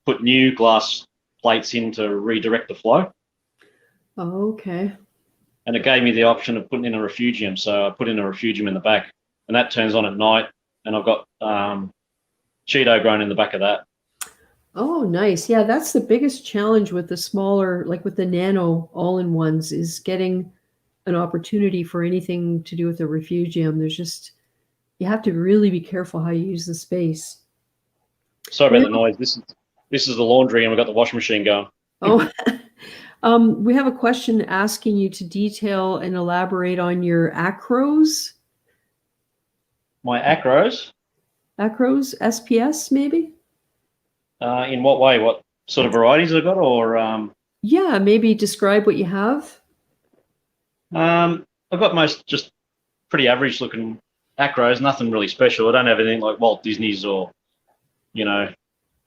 put new glass plates in to redirect the flow. Oh, okay. And it gave me the option of putting in a refugium. So I put in a refugium in the back, and that turns on at night, and I've got Cheeto growing in the back of that. Oh, nice. Yeah, that's the biggest challenge with the smaller, like with the nano all-in-ones, is getting an opportunity for anything to do with the refugium. There's just, you have to really be careful how you use the space. Sorry about the noise. This is the laundry, and we've got the washing machine going. Oh, we have a question asking you to detail and elaborate on your acros. My acros? Acros, SPS maybe? In what way? What sort of varieties I've got, or? Yeah, maybe describe what you have. I've got most just pretty average looking acros, nothing really special. I don't have anything like Walt Disney's or,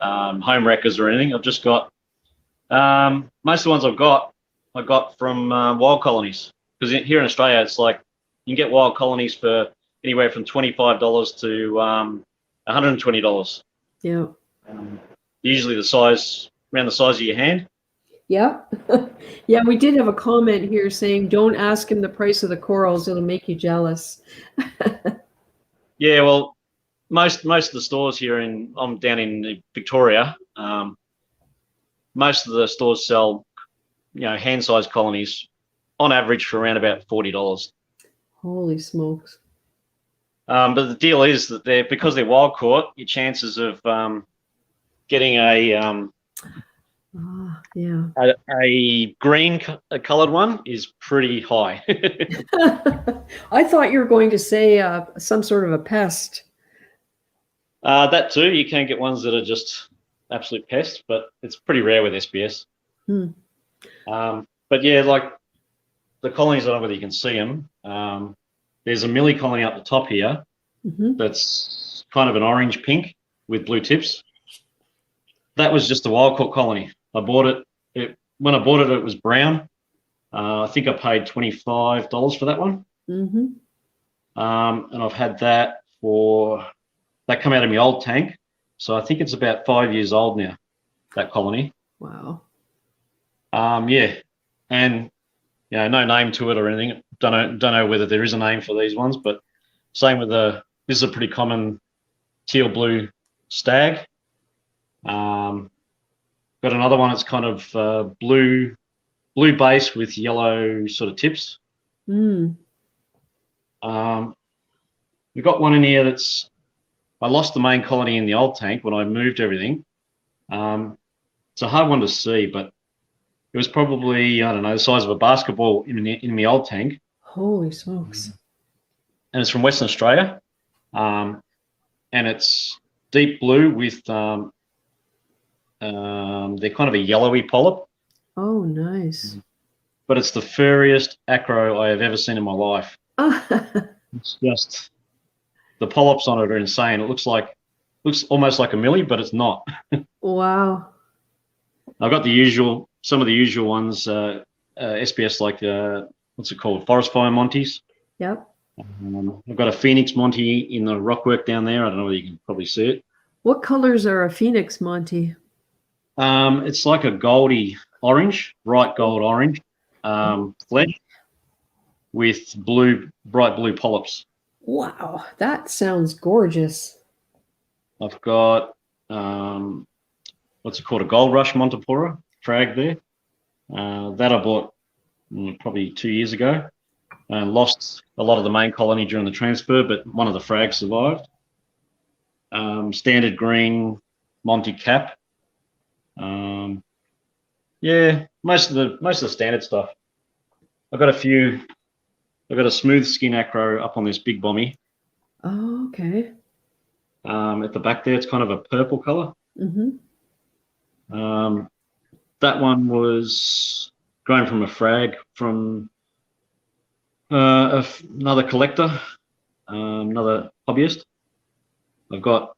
home wreckers or anything. I've just got, most of the ones I got from wild colonies. Because here in Australia, it's like you can get wild colonies for anywhere from $25 to $120. Yeah. Usually around the size of your hand. Yeah. Yeah, we did have a comment here saying, don't ask him the price of the corals. It'll make you jealous. Yeah, well, most of the stores here I'm down in Victoria. Most of the stores sell, hand-sized colonies on average for around about $40. Holy smokes. But the deal is that because they're wild caught, your chances of getting a green coloured one is pretty high. I thought you were going to say some sort of a pest. That too, you can get ones that are just absolute pests, but it's pretty rare with SBS. But yeah, like the colonies, I don't know whether you can see them. There's a millie colony up the top here that's kind of an orange pink with blue tips. That was just a wild caught colony. I bought it. When I bought it, it was brown. I think I paid $25 for that one. And I've had that that come out of my old tank. So I think it's about 5 years old now, that colony. Wow. Yeah. And, no name to it or anything. Don't know whether there is a name for these ones, but same with this is a pretty common teal blue stag. Got another one that's kind of blue base with yellow sort of tips. We've got one in here I lost the main colony in the old tank when I moved everything. It's a hard one to see, but it was probably, I don't know, the size of a basketball in my old tank. Holy smokes. And it's from Western Australia. And it's deep blue with they're kind of a yellowy polyp. Oh, nice. But it's the furriest acro I have ever seen in my life. It's just, the polyps on it are insane. It looks almost like a millie, but it's not. Wow. I've got some of the usual ones, SBS, like what's it called? Forest fire monties. Yep. I've got a phoenix monty in the rockwork down there. I don't know whether you can probably see it. What colors are a phoenix monty? It's like a goldy orange, bright gold orange flesh with bright blue polyps. Wow, that sounds gorgeous. I've got what's it called? A gold rush Montipora frag there. That I bought probably 2 years ago. Lost a lot of the main colony during the transfer, but one of the frags survived. Standard green Monty Cap. Yeah, most of the standard stuff. I've got a smooth skin acro up on this big bommy. Oh, okay. at the back there. It's kind of a purple color. Mm-hmm. That one was grown from a frag from another collector, another hobbyist. I've got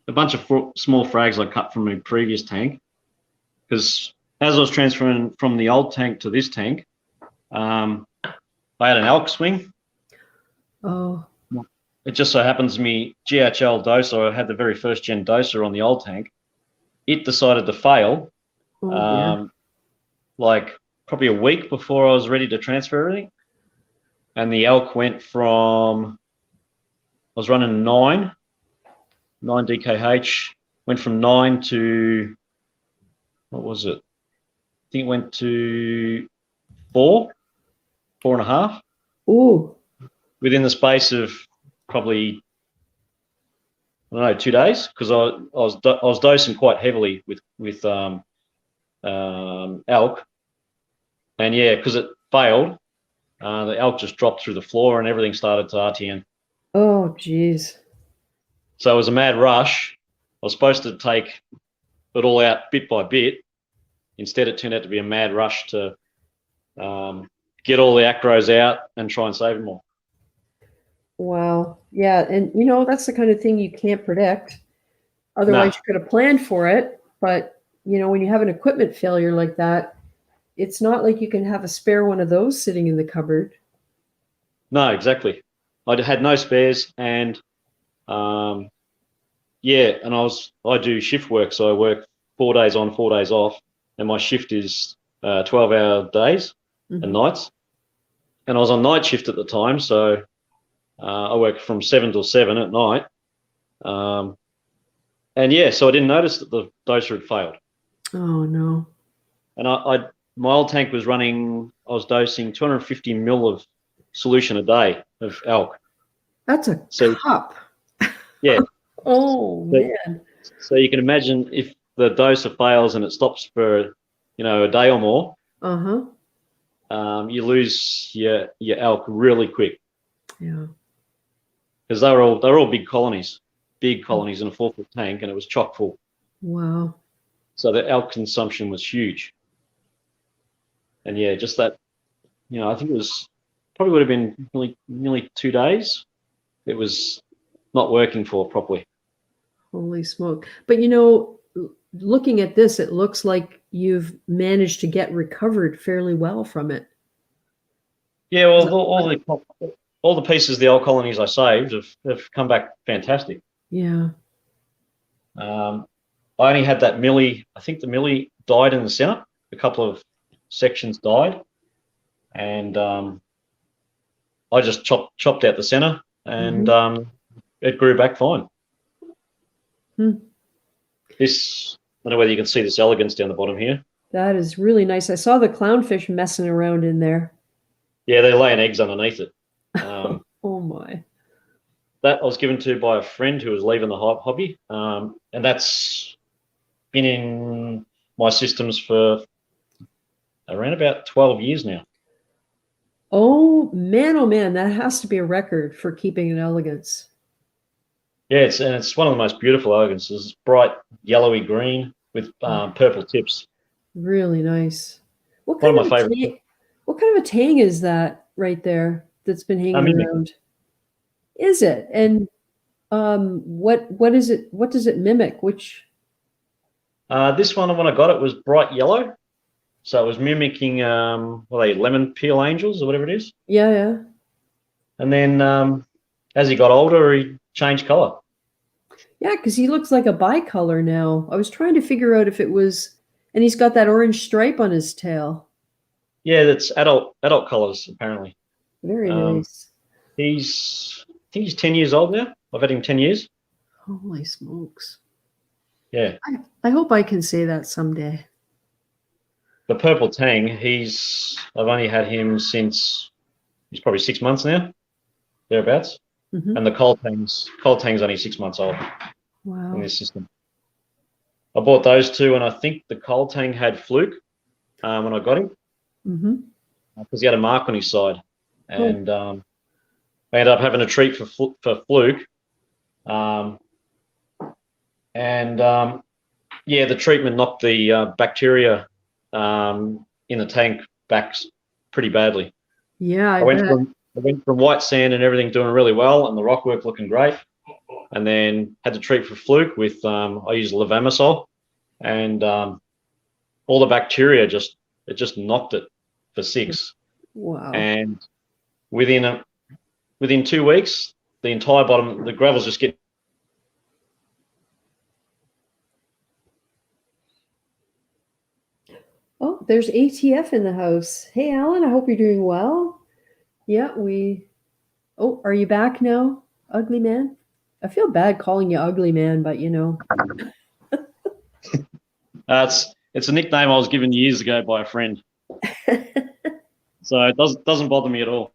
a bunch of small frags I cut from my previous tank, because as I was transferring from the old tank to this tank, I had an elk swing. Oh. It just so happens me GHL doser, I had the very first gen doser on the old tank. It decided to fail, Oh dear. like probably a week before I was ready to transfer everything. And the elk went from, I was running 9 DKH, went from 9 to, what was it? I think it went to 4.5 Ooh. within the space of probably, I don't know, 2 days, because I was dosing quite heavily with elk, and yeah, because it failed, the elk just dropped through the floor and everything started to RTN. Oh geez. So it was a mad rush. I was supposed to take it all out bit by bit. Instead, it turned out to be a mad rush to get all the acros out and try and save them all. Wow. Yeah, and you know, that's the kind of thing you can't predict. Otherwise, No. you could have planned for it. But you know, when you have an equipment failure like that, it's not like you can have a spare one of those sitting in the cupboard. No, exactly. I had no spares, and yeah, and I do shift work, so I work 4 days on, 4 days off, and my shift is 12-hour days and nights. And I was on night shift at the time, so I worked from 7 till 7 at night. And yeah, so I didn't notice that the doser had failed. Oh no. And my old tank was running, I was dosing 250 mil of solution a day of elk. That's a cup. Yeah. Oh man. So you can imagine if the doser fails and it stops for, a day or more, you lose your elk really quick. Yeah. Because they were all big colonies in a 4-foot tank, and it was chock full. Wow. So the elk consumption was huge. And yeah, just that, I think it was probably would have been nearly 2 days. It was not working for properly. Holy smoke. But you know, looking at this, it looks like you've managed to get recovered fairly well from it. Yeah, well, all the pieces of the old colonies I saved have come back fantastic. Yeah. I only had that millie. I think the millie died in the center. A couple of sections died, and I just chopped out the center, and it grew back fine. This, I don't know whether you can see this elegance down the bottom here. That is really nice. I saw the clownfish messing around in there. Yeah, they're laying eggs underneath it. Oh my. That I was given to by a friend who was leaving the hobby, and that's been in my systems for around about 12 years now. Oh man, that has to be a record for keeping an elegance. Yeah, it's one of the most beautiful elegances. It's bright yellowy green with purple tips. Really nice. What One kind of my favorites. What kind of a tang is that right there that's been hanging around? Is it? And what is it? What does it mimic? Which? This one, when I got it, was bright yellow, so it was mimicking lemon peel angels or whatever it is. Yeah, yeah. And then as he got older, he changed color. Yeah, because he looks like a bicolor now. I was trying to figure out if it was, and he's got that orange stripe on his tail. Yeah, that's adult colors apparently. Very nice. I think he's 10 years old now. I've had him 10 years. Holy smokes. Yeah. I hope I can say that someday. The purple tang, I've only had him since he's probably 6 months now, thereabouts. And the cold tang's only 6 months old. Wow. In this system. I bought those two, and I think the cold tang had fluke when I got him, because he had a mark on his side, and I ended up having a treat for fluke. And yeah, the treatment knocked the bacteria in the tank back pretty badly. Yeah, I went from white sand and everything doing really well, and the rock work looking great, and then had to treat for fluke with I used levamisole, and all the bacteria just knocked it for 6. Wow. And within 2 weeks, the entire bottom, the gravel's just getting. Oh, there's ATF in the house. Hey, Alan, I hope you're doing well. Yeah, oh, are you back now, ugly man? I feel bad calling you ugly man, but you know. It's a nickname I was given years ago by a friend. So it doesn't bother me at all.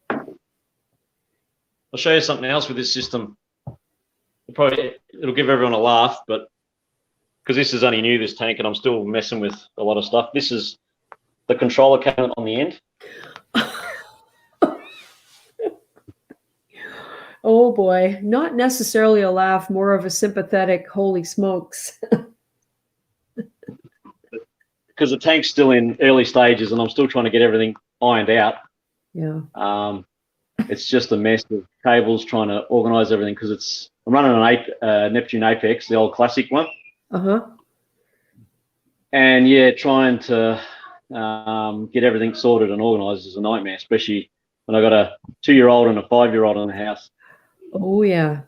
I'll show you something else with this system. It'll give everyone a laugh, but because this is only new, this tank, and I'm still messing with a lot of stuff. This is the controller cabinet on the end. Oh boy, not necessarily a laugh, more of a sympathetic holy smokes. Because the tank's still in early stages and I'm still trying to get everything ironed out. Yeah. It's just a mess of cables, trying to organize everything, because I'm running an Neptune Apex, the old classic one. Uh-huh. And yeah, trying to get everything sorted and organized is a nightmare, especially when I got a 2-year-old and a 5-year-old in the house. Oh yeah.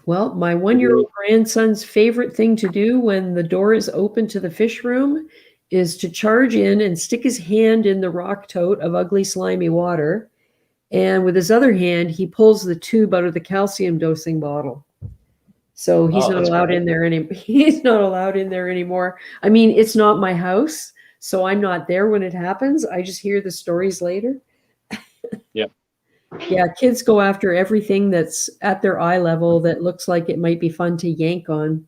Well, my 1-year-old grandson's favorite thing to do when the door is open to the fish room is to charge in and stick his hand in the rock tote of ugly, slimy water. And with his other hand, he pulls the tube out of the calcium dosing bottle. So he's not allowed in there he's not allowed in there anymore. I mean, it's not my house, so I'm not there when it happens. I just hear the stories later. Yeah. Yeah, kids go after everything that's at their eye level that looks like it might be fun to yank on.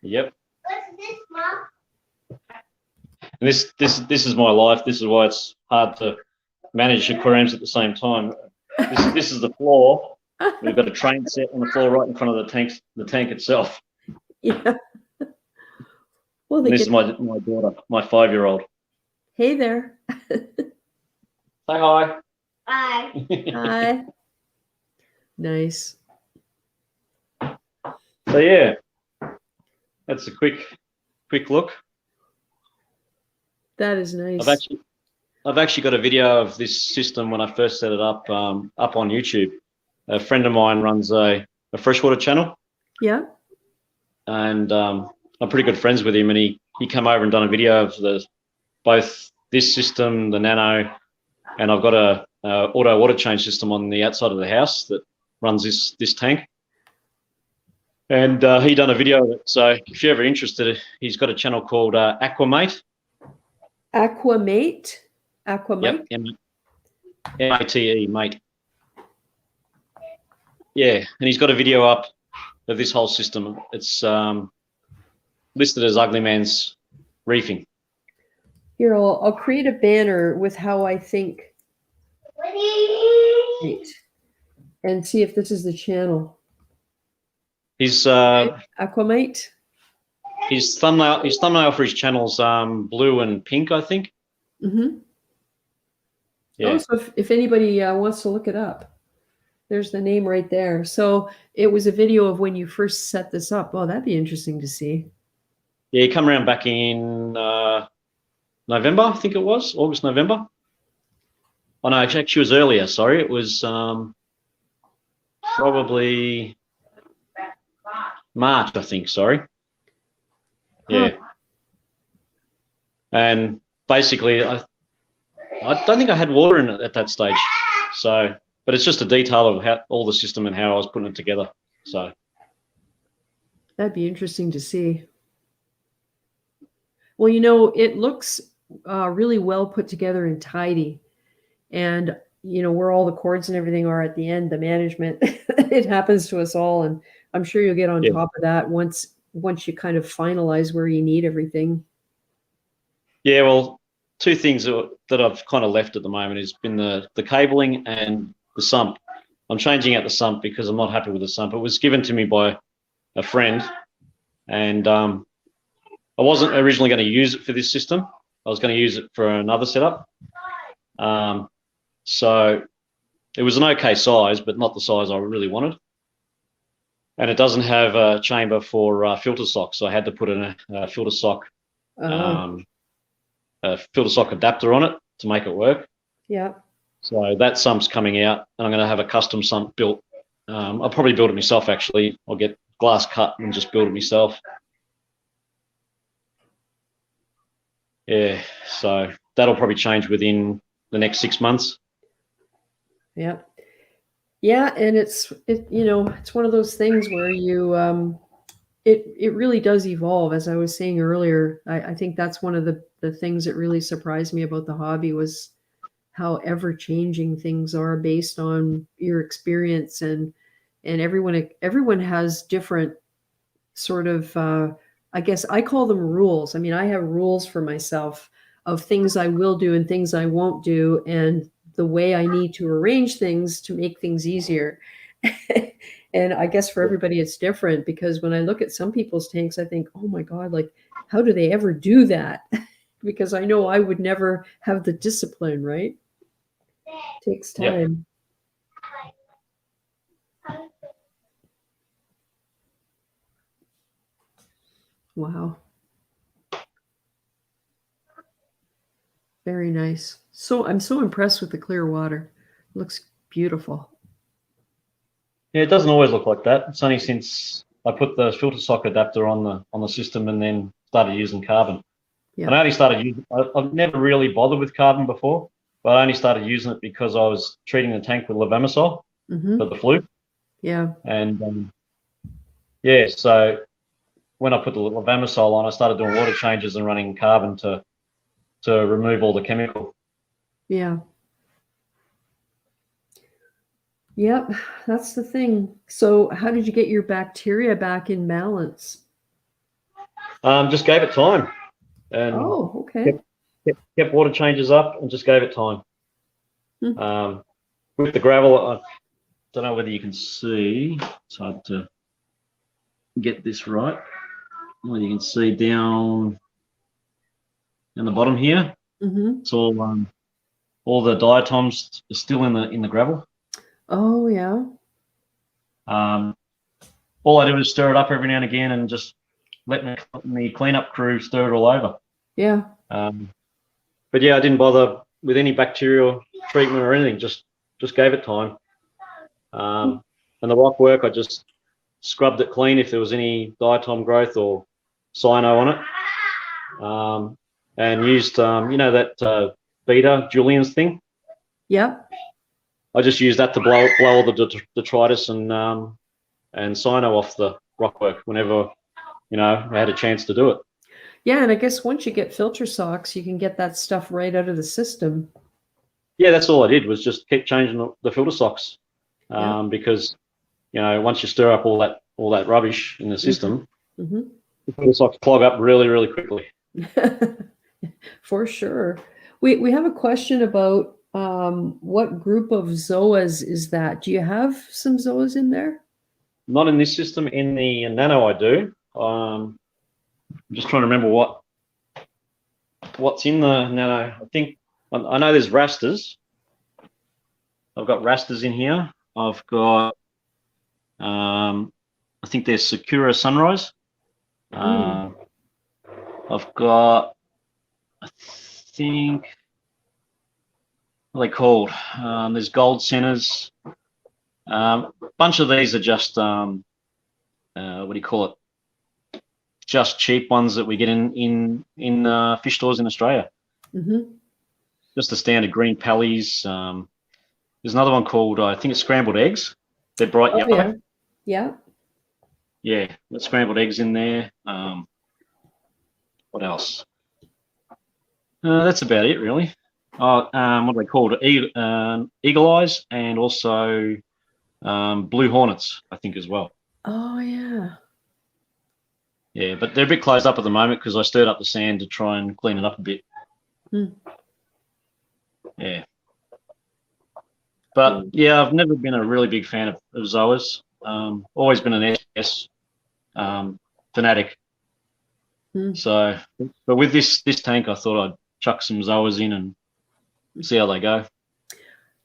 Yep. What's this, Mom? And this is my life. This is why it's hard to manage aquariums at the same time. This is the floor. We've got a train set on the floor right in front of the tank itself. Yeah. Well, this is my daughter, my 5-year-old. Hey there. Say hi. Bye. Hi. Nice. So yeah, that's a quick look. That is nice. I've actually got a video of this system when I first set it up on YouTube. A friend of mine runs a freshwater channel. Yeah. And I'm pretty good friends with him, and he came over and done a video of both this system, the Nano, and I've got a auto water change system on the outside of the house that runs this tank. And he done a video of it. So if you're ever interested, he's got a channel called Aquamate. Aquamate? Aquamate? Yep, M-A-T-E, mate. Yeah, and he's got a video up of this whole system. It's listed as Ugly Man's Reefing. Here, I'll create a banner with how I think. And see if this is the channel. He's Aquamate. His thumbnail for his channel's blue and pink, I think. Mm-hmm. Yeah. Oh, so if anybody wants to look it up, there's the name right there. So it was a video of when you first set this up. Oh, that'd be interesting to see. Yeah, he come around back in November, I think it was, August, November. Oh no, actually it was earlier, sorry. It was probably March, I think, sorry. Yeah. Huh. And basically I don't think I had water in it at that stage. So, but it's just a detail of how all the system and how I was putting it together. So That'd be interesting to see. Well, you know, it looks really well put together and tidy. And, you know, where all the cords and everything are at the end, the management, it happens to us all. And I'm sure you'll get on top of that once you kind of finalize where you need everything. Yeah, well, two things that I've kind of left at the moment has been the cabling and the sump. I'm changing out the sump because I'm not happy with the sump. It was given to me by a friend, and I wasn't originally going to use it for this system. I was going to use it for another setup. So it was an okay size, but not the size I really wanted. And it doesn't have a chamber for filter sock, so I had to put in a filter sock adapter on it to make it work. Yeah. So that sump's coming out, and I'm going to have a custom sump built. I'll probably build it myself, actually. I'll get glass cut and just build it myself. Yeah, so that'll probably change within the next 6 months. Yeah. Yeah, and it's one of those things where you it really does evolve. As I was saying earlier, I think that's one of the things that really surprised me about the hobby was how ever changing things are based on your experience, and everyone has different sort of I guess I call them rules. I mean, I have rules for myself of things I will do and things I won't do, and the way I need to arrange things to make things easier. And I guess for everybody it's different, because when I look at some people's tanks, I think, oh my God, like, how do they ever do that? Because I know I would never have the discipline, right? It takes time. Yep. Wow. Very nice. So I'm so impressed with the clear water. It looks beautiful. Yeah, it doesn't always look like that. It's only since I put the filter sock adapter on the system and then started using carbon. Yeah. And I only started using. I've never really bothered with carbon before, but I only started using it because I was treating the tank with levamisole for the flu. Yeah. And yeah, so when I put the levamisole on, I started doing water changes and running carbon to remove all the chemical. Yeah. Yep, that's the thing. So how did you get your bacteria back in balance? Just gave it time. And oh, okay. Kept water changes up and just gave it time. With the gravel, I don't know whether you can see. It's hard to get this right. Well, you can see down in the bottom here. It's all the diatoms are still in the gravel. Oh yeah. All I do is stir it up every now and again and just let me cleanup crew stir it all over. Yeah. But yeah, I didn't bother with any bacterial treatment or anything. Just gave it time. And the rock work, I just scrubbed it clean if there was any diatom growth or cyano on it. And used that beta Julian's thing. Yep. I just used that to blow all the detritus and cyano off the rockwork whenever I had a chance to do it. Yeah, and I guess once you get filter socks, you can get that stuff right out of the system. Yeah, that's all I did was just keep changing the filter socks because once you stir up all that rubbish in the system, the filter socks clog up really, really quickly. For sure. We have a question about what group of zoas is that? Do you have some zoas in there? Not in this system. In the nano, I do. I'm just trying to remember what's in the nano. I know there's rasters. I've got rasters in here. I've got I think there's Sakura Sunrise. I've got, I think, what are they called? There's gold centers. Bunch of these are just what do you call it? Just cheap ones that we get in fish stores in Australia. Just the standard green pallies. There's another one called I think it's scrambled eggs. They're bright yellow. Yeah. Yeah, there's scrambled eggs in there. What else? That's about it, really. What are they called? Eagle eyes and also blue hornets, I think, as well. Oh, yeah. Yeah, but they're a bit closed up at the moment because I stirred up the sand to try and clean it up a bit. Yeah. But yeah, I've never been a really big fan of zoas. Always been an SS fanatic. So, but with this tank, I thought I'd chuck some zoas in and see how they go.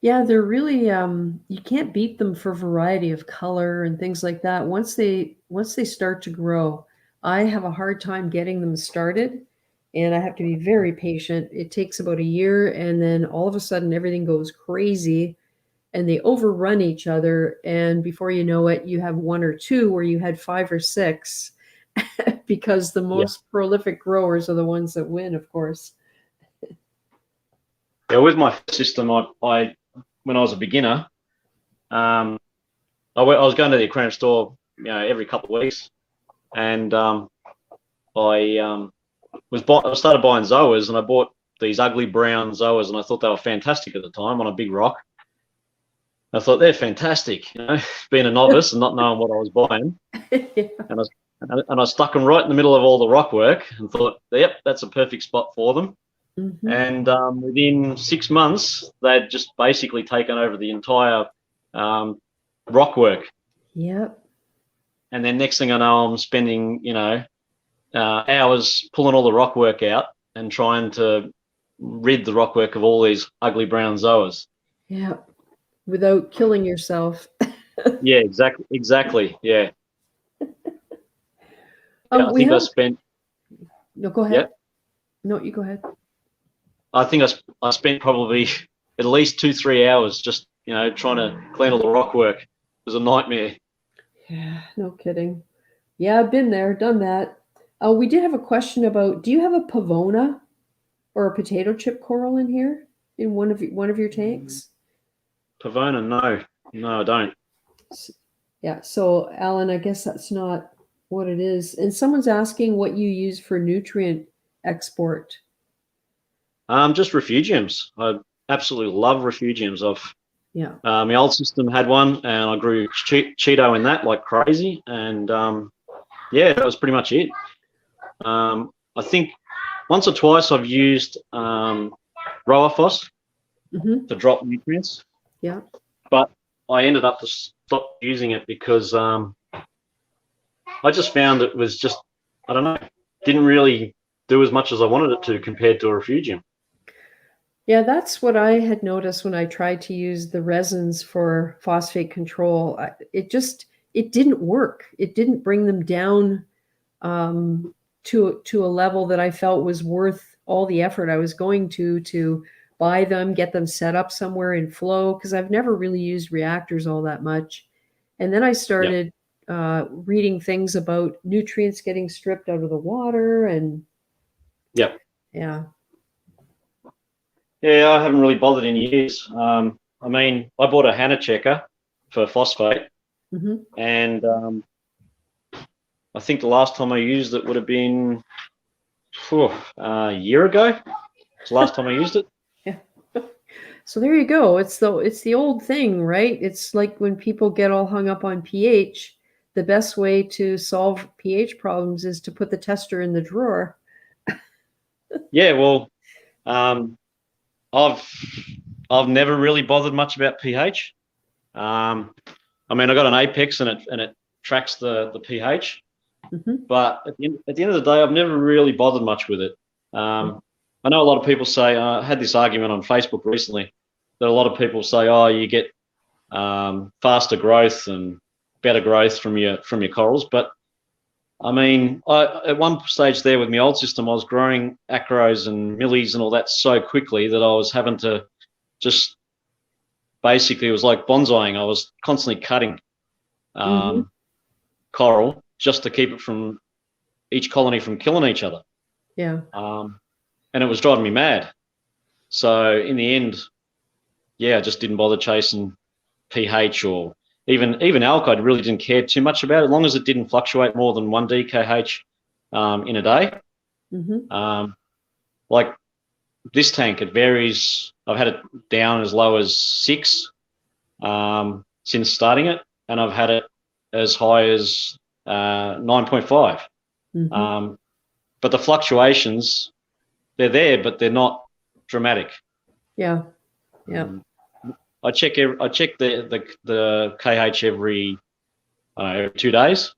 Yeah, they're really you can't beat them for variety of color and things like that. Once they start to grow, I have a hard time getting them started, and I have to be very patient. It takes about a year, and then all of a sudden everything goes crazy and they overrun each other, and before you know it, you have one or two where you had 5 or 6 because the most prolific growers are the ones that win, of course. Yeah, with my system, I when I was a beginner, I was going to the aquarium store, every couple of weeks, and I started buying zoas, and I bought these ugly brown zoas, and I thought they were fantastic at the time on a big rock. I thought they're fantastic, being a novice and not knowing what I was buying, and I stuck them right in the middle of all the rock work and thought, yep, that's a perfect spot for them. And within 6 months, they'd just basically taken over the entire rock work. Yep. And then next thing I know, I'm spending, hours pulling all the rock work out and trying to rid the rock work of all these ugly brown zoas. Yeah. Without killing yourself. Yeah, exactly. Yeah. I think I spent. No, go ahead. Yeah. No, you go ahead. I think I spent probably at least 2-3 hours just trying to clean all the rock work. It was a nightmare. Yeah, no kidding. Yeah, I've been there, done that. We did have a question about, do you have a pavona or a potato chip coral in here in one of your tanks? Pavona, no, I don't. Yeah, so Alan, I guess that's not what it is. And someone's asking what you use for nutrient export. Just refugiums. I absolutely love refugiums. My old system had one, and I grew Cheeto in that like crazy. And that was pretty much it. I think once or twice I've used Roaphos to drop nutrients. Yeah. But I ended up to stop using it because I just found it was just, I don't know, didn't really do as much as I wanted it to compared to a refugium. Yeah, that's what I had noticed when I tried to use the resins for phosphate control. It didn't work. It didn't bring them down to a level that I felt was worth all the effort I was going to buy them, get them set up somewhere in flow, because I've never really used reactors all that much. And then I started reading things about nutrients getting stripped out of the water, and yeah. Yeah, I haven't really bothered in years. I bought a Hanna checker for phosphate, and I think the last time I used it would have been a year ago. It's the last time I used it. Yeah. So there you go. It's the old thing, right? It's like when people get all hung up on pH, the best way to solve pH problems is to put the tester in the drawer. Yeah, well, I've never really bothered much about pH. I got an Apex and it tracks the pH, but at the end of the day, I've never really bothered much with it. I know a lot of people say, I had this argument on Facebook recently that a lot of people say, oh, you get faster growth and better growth from your corals, but at one stage there with my old system, I was growing acros and millies and all that so quickly that I was having to just basically, it was like bonsaiing. I was constantly cutting coral just to keep it from each colony from killing each other. Yeah. And it was driving me mad. So in the end, I just didn't bother chasing pH or even alk. I really didn't care too much about it, as long as it didn't fluctuate more than 1 DKH in a day. Like this tank, it varies. I've had it down as low as 6 since starting it, and I've had it as high as 9.5. But the fluctuations, they're there, but they're not dramatic. Yeah. I check the KH every, I don't know, every 2 days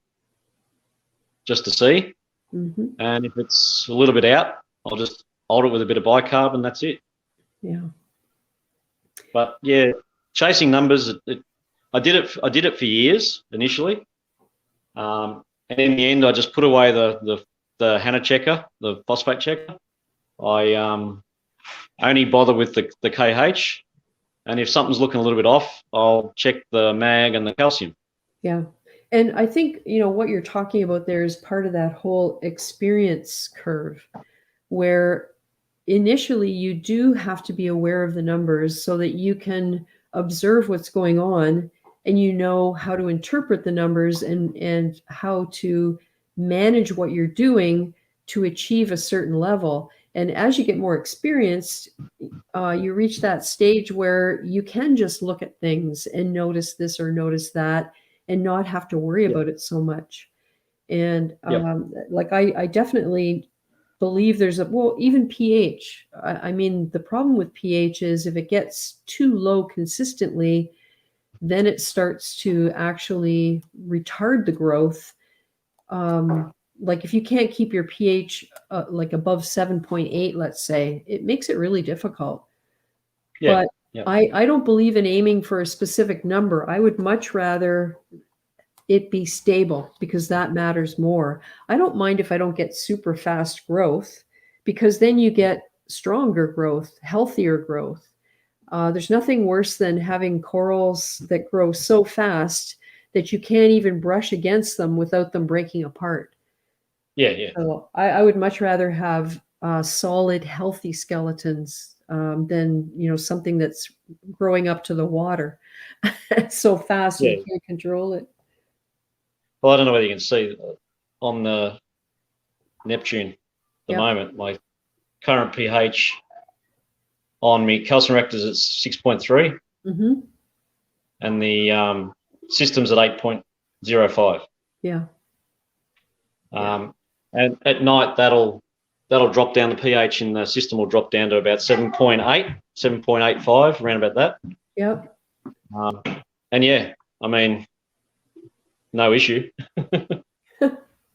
just to see. Mm-hmm. And if it's a little bit out, I'll just hold it with a bit of bicarb and that's it. Yeah. But yeah, chasing numbers, I did it for years initially. And in the end, I just put away the Hannah checker, the phosphate checker. I only bother with the KH. And if something's looking a little bit off, I'll check the mag and the calcium. Yeah. And I think, what you're talking about there is part of that whole experience curve where initially you do have to be aware of the numbers so that you can observe what's going on and you know how to interpret the numbers and how to manage what you're doing to achieve a certain level. And as you get more experienced, you reach that stage where you can just look at things and notice this or notice that and not have to worry about it so much. And I definitely believe there's even pH. I mean, the problem with pH is if it gets too low consistently, then it starts to actually retard the growth. Like if you can't keep your pH like above 7.8, let's say, it makes it really difficult. Yeah. But I don't believe in aiming for a specific number. I would much rather it be stable because that matters more. I don't mind if I don't get super fast growth because then you get stronger growth, healthier growth. There's nothing worse than having corals that grow so fast that you can't even brush against them without them breaking apart. Yeah. So I would much rather have solid, healthy skeletons than something that's growing up to the water so fast you can't control it. Well, I don't know whether you can see on the Neptune at the moment, my current pH on me calcium reactors is 6.3, and the system's at 8.05. Yeah. And at night that'll drop down. The pH in the system will drop down to about 7.8, 7.85, around about that. Yep. And yeah, I mean, no issue.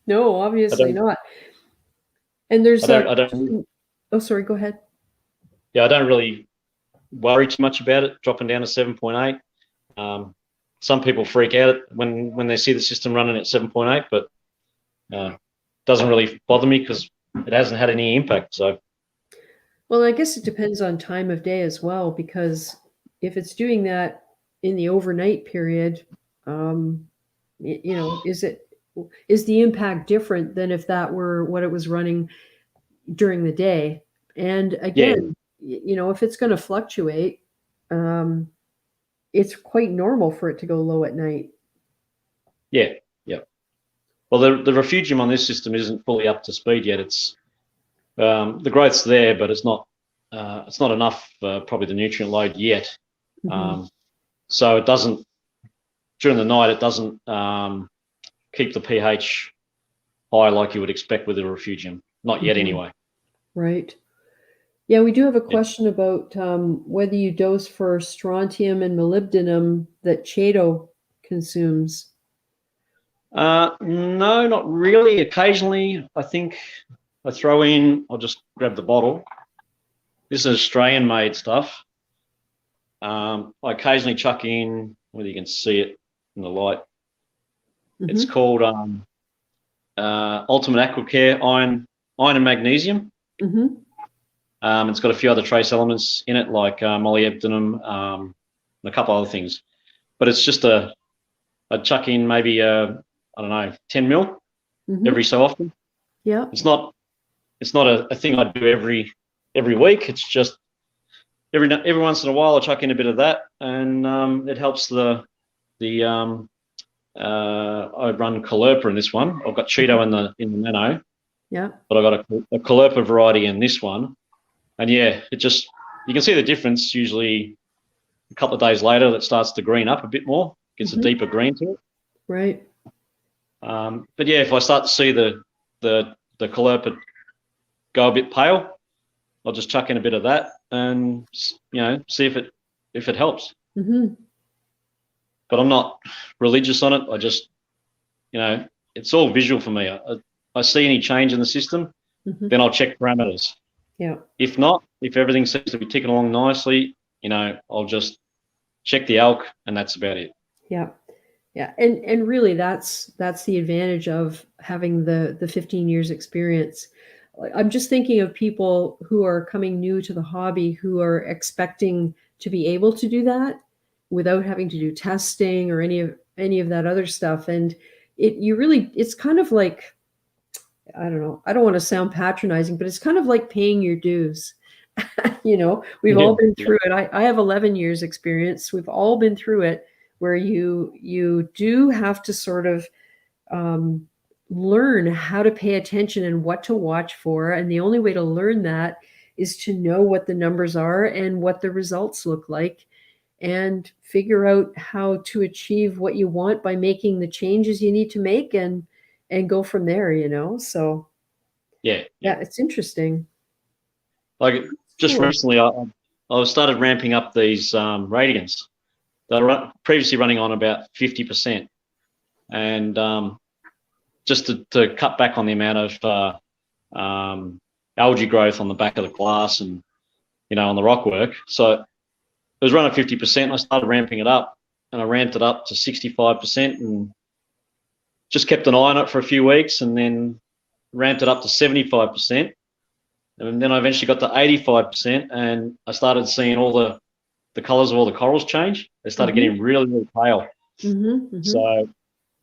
No, obviously not. And there's oh, sorry, go ahead. Yeah, I don't really worry too much about it dropping down to 7.8. Some people freak out when they see the system running at 7.8, but doesn't really bother me because it hasn't had any impact. So, well, I guess it depends on time of day as well, because if it's doing that in the overnight period, is the impact different than if that were what it was running during the day? And again, if it's going to fluctuate, it's quite normal for it to go low at night. Yeah. Well, the refugium on this system isn't fully up to speed yet. It's the growth's there, but it's not enough probably the nutrient load yet. So it doesn't during the night. It doesn't keep the pH high like you would expect with a refugium. Not yet, anyway. Right. Yeah, we do have a question about whether you dose for strontium and molybdenum that Chaeto consumes. No, not really. Occasionally, I think I throw in. I'll just grab the bottle. This is Australian-made stuff. I occasionally chuck in, whether you can see it in the light. It's called Ultimate Aquacare Iron and Magnesium. It's got a few other trace elements in it, like molybdenum and a couple other things. But it's just a chuck in maybe I don't know, 10 mil every so often. Yeah. It's not a thing I do every week. It's just every once in a while I chuck in a bit of that, and it helps I run Caulerpa in this one. I've got Cheeto in the Nano. Yeah. But I got a Caulerpa variety in this one. And yeah, you can see the difference usually a couple of days later that starts to green up a bit more, gets a deeper green to it. Right. But yeah, if I start to see the Caulerpa go a bit pale, I'll just chuck in a bit of that and see if it helps. Mm-hmm. but I'm not religious on it. I just, it's all visual for me. I see any change in the system, Mm-hmm. then I'll check parameters. Yeah. If not, if everything seems to be ticking along nicely, I'll just check the elk, and that's about it. Yeah. Yeah. And really that's the advantage of having the 15 years experience. I'm just thinking of people who are coming new to the hobby who are expecting to be able to do that without having to do testing or any of that other stuff. And it's kind of like, I don't know, I don't want to sound patronizing, but it's kind of like paying your dues. We've all been through it. I have 11 years experience. We've all been through it, where you do have to sort of learn how to pay attention and what to watch for. And the only way to learn that is to know what the numbers are and what the results look like, and figure out how to achieve what you want by making the changes you need to make, and go from there, So Yeah, it's interesting. like just Cool. recently, I started ramping up these radians. They were previously running on about 50%, and just to cut back on the amount of algae growth on the back of the glass and on the rockwork. So it was running 50%. I started ramping it up, and I ramped it up to 65%, and just kept an eye on it for a few weeks, and then ramped it up to 75%. And then I eventually got to 85%, and I started seeing all the colors of all the corals change. They started getting really, really pale. Mm-hmm. So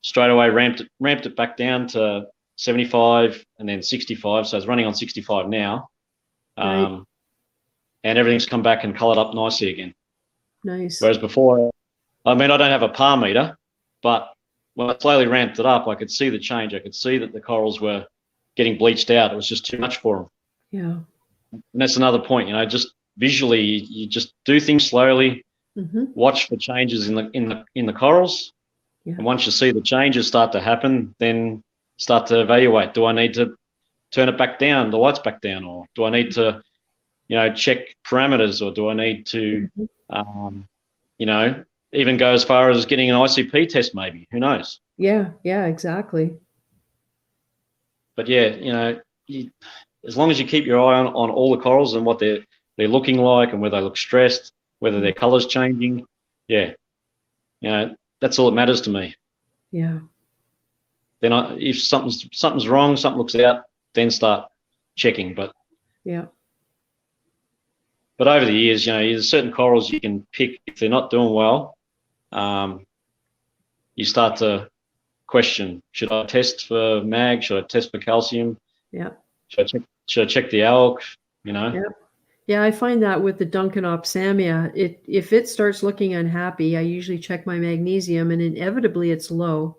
straight away ramped it back down to 75 and then 65. So it's running on 65 now. Right. And everything's come back and colored up nicely again. Nice. Whereas before, I don't have a par meter, but when I slowly ramped it up, I could see the change. I could see that the corals were getting bleached out. It was just too much for them. Yeah. And that's another point, just visually, you just do things slowly, watch for changes in the corals. Yeah. And once you see the changes start to happen, then start to evaluate. Do I need to turn it back down, the lights back down, or do I need to, check parameters, or do I need to, even go as far as getting an ICP test maybe? Who knows? Yeah, exactly. But yeah, as long as you keep your eye on all the corals and what they're looking like, and whether they look stressed, whether their color's changing, that's all that matters to me. Yeah. Then if something's wrong, something looks out, then start checking. But over the years, there's certain corals you can pick. If they're not doing well, you start to question: should I test for mag? Should I test for calcium? Yeah. Should I check the elk? Yeah, I find that with the Duncan opsamia, if it starts looking unhappy, I usually check my magnesium, and inevitably it's low.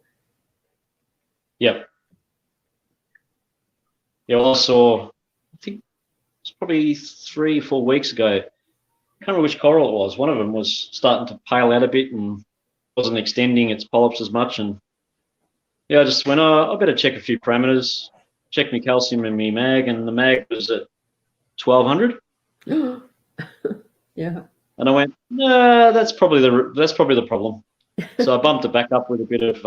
Yep. Yeah, well, I saw, I think it's probably 3 or 4 weeks ago. I can't remember which coral it was. One of them was starting to pale out a bit and wasn't extending its polyps as much. And I just went, I better check a few parameters, check my calcium and my mag, and the mag was at 1200. Yeah. And I went, no, that's probably the problem. So I bumped it back up with a bit of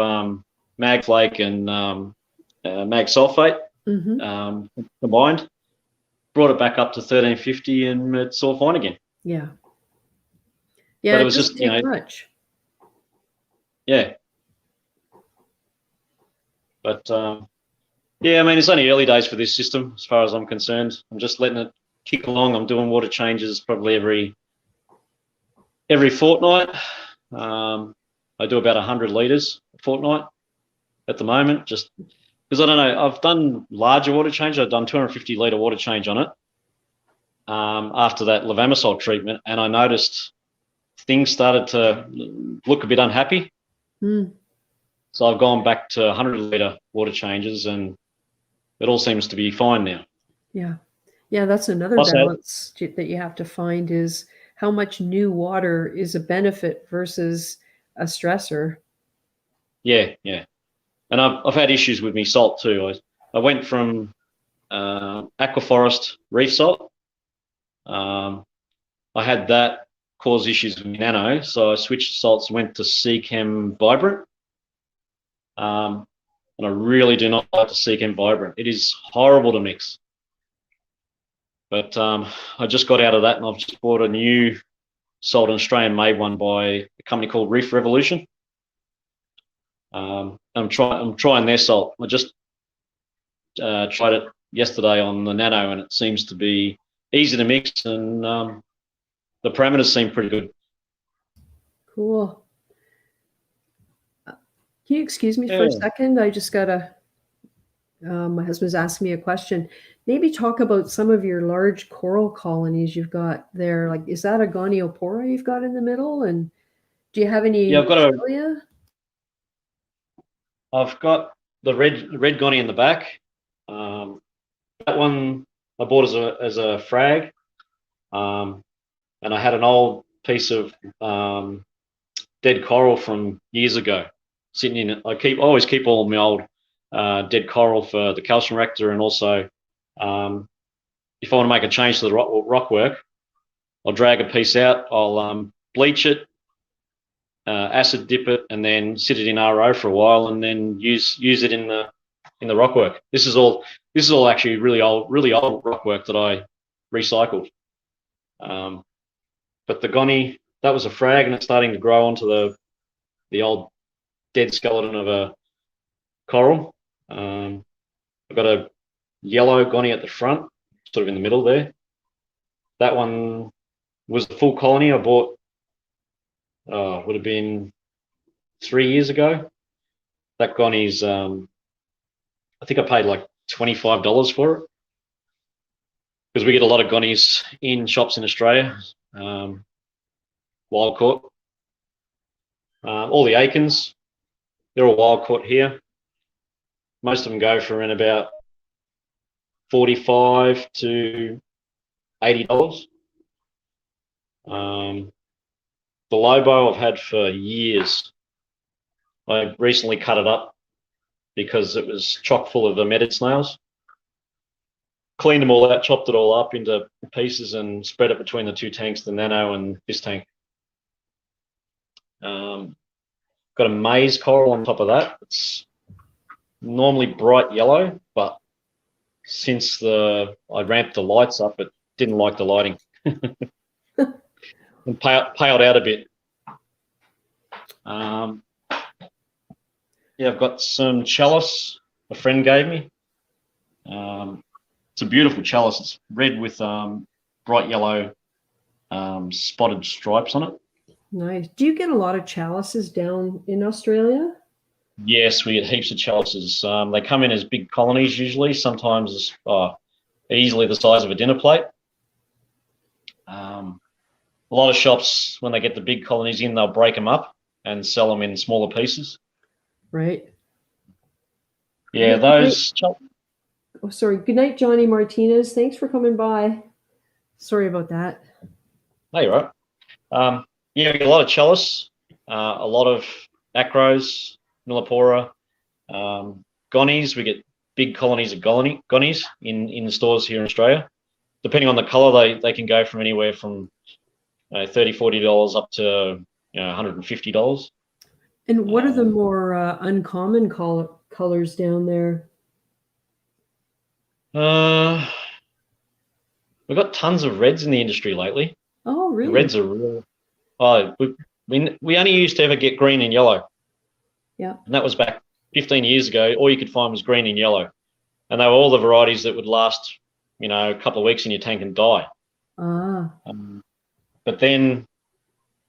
mag flake and mag sulfate combined. Brought it back up to 1350, and it's all fine again. Yeah. But it was just much. Yeah. But it's only early days for this system as far as I'm concerned. I'm just letting it kick along. I'm doing water changes probably every fortnight. I do about 100 litres a fortnight at the moment, just because I don't know. I've done larger water change. I've done 250 litre water change on it after that levamisole treatment, and I noticed things started to look a bit unhappy. So I've gone back to 100 litre water changes, and it all seems to be fine now. Yeah, that's another balance that you have to find, is how much new water is a benefit versus a stressor. Yeah. And I've had issues with me salt too. I went from Aquaforest reef salt. I had that cause issues with nano, so I switched salts, went to Seachem Vibrant. And I really do not like the Seachem Vibrant. It is horrible to mix. But I just got out of that, and I've just bought a new salt, an Australian-made one by a company called Reef Revolution. I'm trying their salt. I just tried it yesterday on the nano, and it seems to be easy to mix, and the parameters seem pretty good. Cool. Can you excuse me for a Yeah. second? I just gotta, my husband's asking me a question. Maybe talk about some of your large coral colonies you've got there. Like, is that a Goniopora you've got in the middle? And do you have any Yeah, in Australia? I've got the red gonny in the back. That one I bought as a frag, and I had an old piece of dead coral from years ago sitting in it. I always keep all my old dead coral for the calcium reactor, and also if I want to make a change to the rock work, I'll drag a piece out, I'll bleach it, acid dip it, and then sit it in RO for a while, and then use it in the rock work. This is all actually really old rock work that I recycled. But the gonny, that was a frag, and it's starting to grow onto the old dead skeleton of a coral. I've got a yellow gonny at the front, sort of in the middle there. That one was the full colony I bought, would have been 3 years ago. That gonny's, I think I paid like $25 for it, because we get a lot of gonnies in shops in Australia, wild caught. All the Aikens, they're all wild caught here. Most of them go for in about $45 to $80. The Lobo I've had for years. I recently cut it up because it was chock full of emetid snails. Cleaned them all out, chopped it all up into pieces, and spread it between the two tanks, the nano and this tank. Got a maize coral on top of that. It's normally bright yellow, but since I ramped the lights up, it didn't like the lighting. And paled out a bit. Yeah, I've got some chalice a friend gave me. It's a beautiful chalice. It's red with bright yellow spotted stripes on it. Nice. Do you get a lot of chalices down in Australia? Yes, we get heaps of chalices. They come in as big colonies usually, sometimes easily the size of a dinner plate. A lot of shops, when they get the big colonies in, they'll break them up and sell them in smaller pieces. Right. Yeah, those... Oh, sorry. Good night, Johnny Martinez. Thanks for coming by. Sorry about that. No, you're right. Yeah, we get a lot of chalice, a lot of acros, millipora, gonnies. We get big colonies of gonnies in the stores here in Australia. Depending on the color, they can go from anywhere from $30, $40 up to $150. And what are the more uncommon colors down there? We've got tons of reds in the industry lately. Oh, really? The reds are real. We only used to ever get green and yellow. Yeah. And that was back 15 years ago. All you could find was green and yellow. And they were all the varieties that would last, a couple of weeks in your tank and die. Ah. But then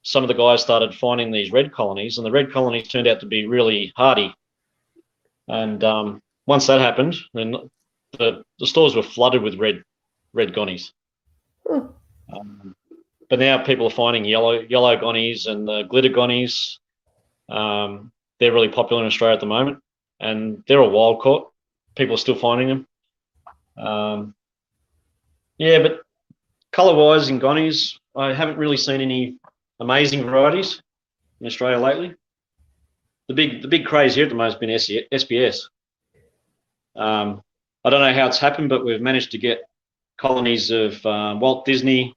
some of the guys started finding these red colonies, and the red colonies turned out to be really hardy. And once that happened, then the stores were flooded with red gonnies. Huh. But now people are finding yellow gonnies and the glitter gonnies. They're really popular in Australia at the moment, and they're a wild caught. People are still finding them. Yeah, but colour-wise in gonnies, I haven't really seen any amazing varieties in Australia lately. The big craze here at the moment has been SPS. I don't know how it's happened, but we've managed to get colonies of Walt Disney,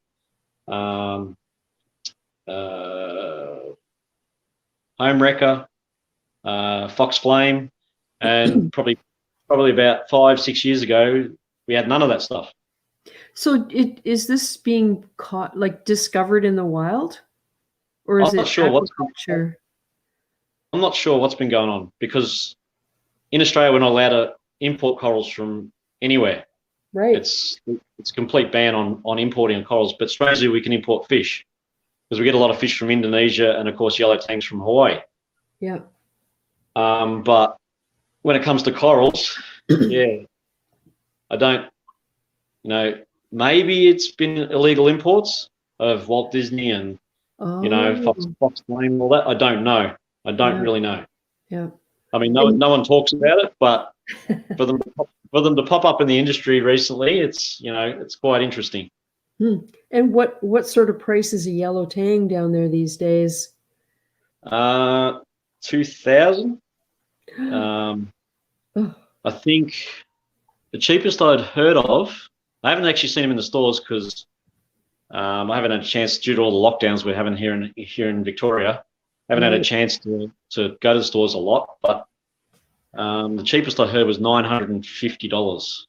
Home Wrecker, Fox Flame, and probably about 5-6 years ago, we had none of that stuff. So is this being caught, like discovered in the wild, or is I'm not it sure aquaculture? I'm not sure what's been going on, because in Australia we're not allowed to import corals from anywhere. Right. It's a complete ban on importing corals, but strangely we can import fish, because we get a lot of fish from Indonesia and of course yellow tangs from Hawaii. Yeah. But when it comes to corals, yeah, I don't, maybe it's been illegal imports of Walt Disney and, Fox Flame and all that. I don't know. I don't really know. Yeah. I mean, no one talks about it, but for them to pop up in the industry recently, it's quite interesting. And what sort of price is a yellow tang down there these days? 2,000. I think the cheapest I'd heard of. I haven't actually seen them in the stores because I haven't had a chance due to all the lockdowns we're having here in Victoria. I haven't had a chance to go to the stores a lot, but the cheapest I heard was $950.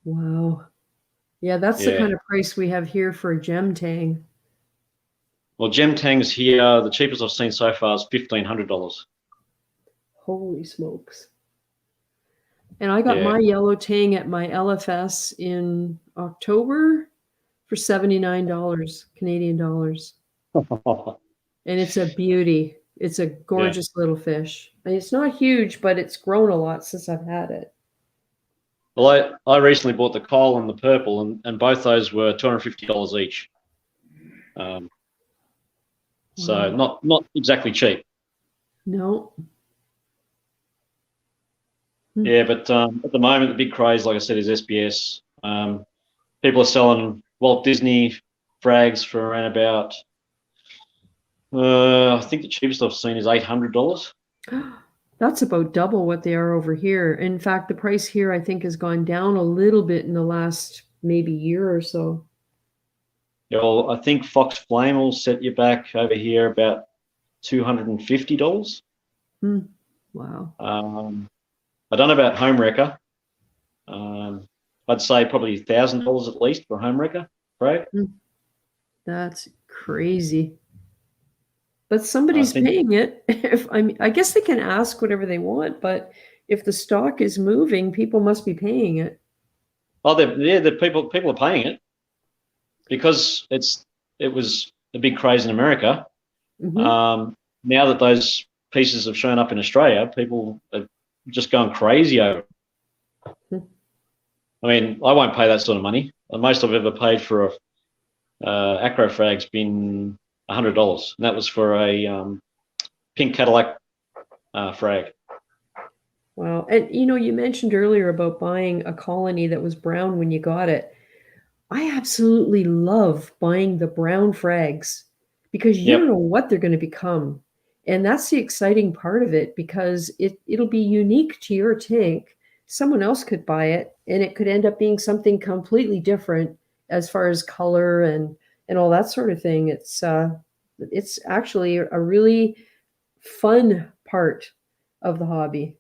Wow. Yeah, that's the kind of price we have here for a gem tang. Well, gem tangs here, the cheapest I've seen so far is $1,500. Holy smokes. And I got my yellow tang at my LFS in October for $79 Canadian dollars. And it's a beauty. It's a gorgeous little fish. And it's not huge, but it's grown a lot since I've had it. Well, I recently bought the coal and the purple, and both those were $250 each. So not exactly cheap. No. Yeah, but at the moment, the big craze, like I said, is SBS. People are selling Walt Disney frags for around about, I think the cheapest I've seen is $800. That's about double what they are over here. In fact, the price here, I think, has gone down a little bit in the last maybe year or so. Yeah, well, I think Fox Flame will set you back over here about $250. Wow. I don't know about Home Wrecker. I'd say probably $1,000 at least for Home Wrecker, right? That's crazy. But somebody's paying it. I guess they can ask whatever they want, but if the stock is moving, people must be paying it. Oh, the people are paying it because it was a big craze in America. Now that those pieces have shown up in Australia, people are just going crazy over it. I mean, I won't pay that sort of money. The most I've ever paid for a acro frag's been $100, and that was for a pink Cadillac frag. Wow. And you mentioned earlier about buying a colony that was brown when you got it. I absolutely love buying the brown frags because you don't know what they're going to become. And that's the exciting part of it, because it'll be unique to your tank. Someone else could buy it and it could end up being something completely different as far as color and all that sort of thing. It's actually a really fun part of the hobby.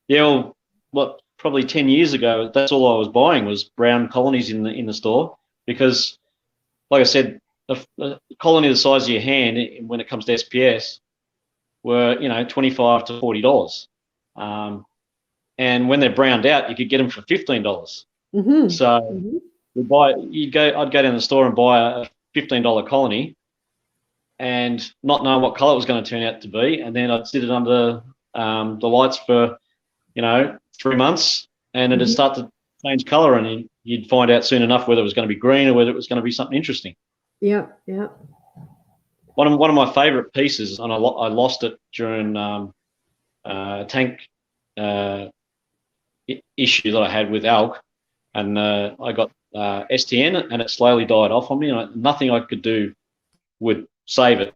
Yeah, well, probably 10 years ago, that's all I was buying was brown colonies in the store, because, like I said, a colony the size of your hand when it comes to SPS were $25 to $40, and when they're browned out, you could get them for $15. So I'd go down the store and buy a $15 colony, and not knowing what color it was going to turn out to be, and then I'd sit it under the lights for 3 months, and it'd start to change color, and you'd find out soon enough whether it was going to be green or whether it was going to be something interesting. Yeah. One of my favorite pieces, and I lost it during a tank issue that I had with alg, and I got STN, and it slowly died off on me, and nothing I could do would save it.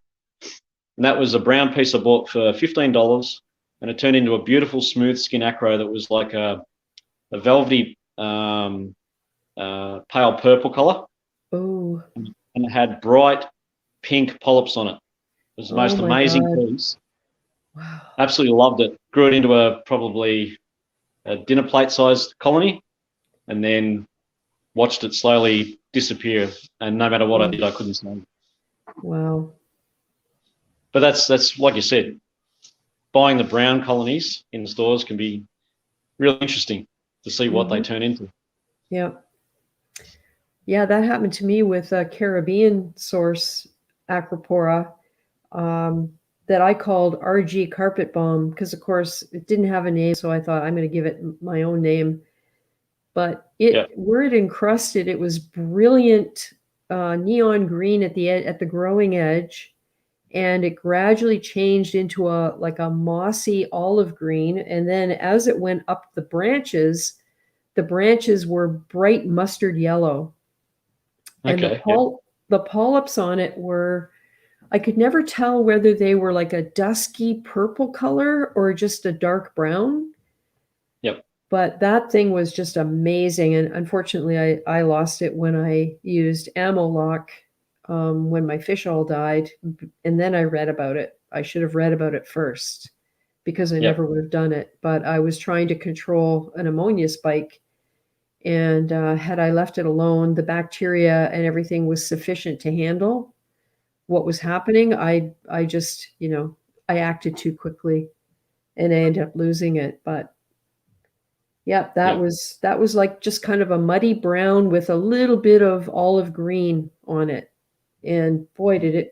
And that was a brown piece I bought for $15, and it turned into a beautiful smooth skin acro that was like a velvety pale purple color. Oh. And it had bright pink polyps on it. It was the most Oh my amazing God. piece. Wow. Absolutely loved it. Grew it into probably a dinner plate sized colony, and then watched it slowly disappear. And no matter what I did, I couldn't see. Wow. But that's like you said, buying the brown colonies in the stores can be really interesting to see what they turn into. Yeah. Yeah, that happened to me with a Caribbean source Acropora that I called RG Carpet Bomb because, of course, it didn't have a name, so I thought I'm going to give it my own name. But where it encrusted, it was brilliant neon green at the growing edge, and it gradually changed into a mossy olive green. And then as it went up the branches were bright mustard yellow. And the polyps on it were, I could never tell whether they were like a dusky purple color or just a dark brown. Yep. But that thing was just amazing. And unfortunately, I lost it when I used ammo lock when my fish all died. And then I read about it. I should have read about it first because I never would have done it. But I was trying to control an ammonia spike. And had I left it alone, the bacteria and everything was sufficient to handle what was happening. I just, I acted too quickly and I ended up losing it. But yeah, that was like just kind of a muddy brown with a little bit of olive green on it. And boy,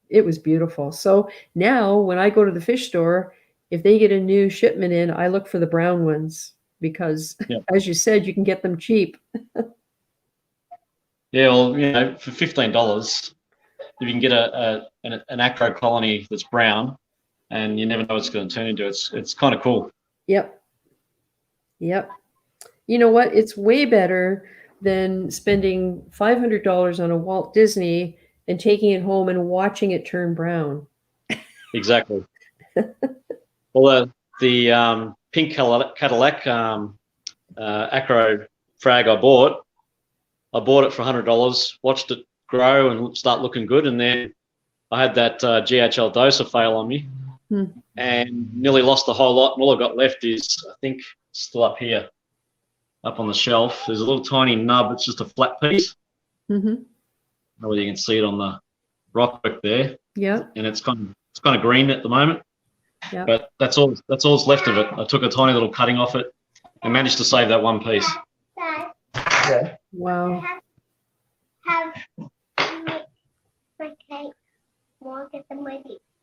it was beautiful. So now when I go to the fish store, if they get a new shipment in, I look for the brown ones because as you said, you can get them cheap. Yeah, well, for $15, if you can get an acro colony that's brown, and you never know what it's going to turn into, it's kind of cool. Yep. You know what? It's way better than spending $500 on a Walt Disney and taking it home and watching it turn brown. Exactly. Well, the pink Cadillac acro frag I bought it for $100, watched it grow and start looking good, and then I had that GHL doser fail on me and nearly lost the whole lot. And all I've got left is, I think, still up here, up on the shelf. There's a little tiny nub. It's just a flat piece. I don't know whether you can see it on the rockwork there. Yeah. And it's kind of green at the moment. Yeah. But that's all that's left of it. I took a tiny little cutting off it and managed to save that one piece. Yeah. Wow.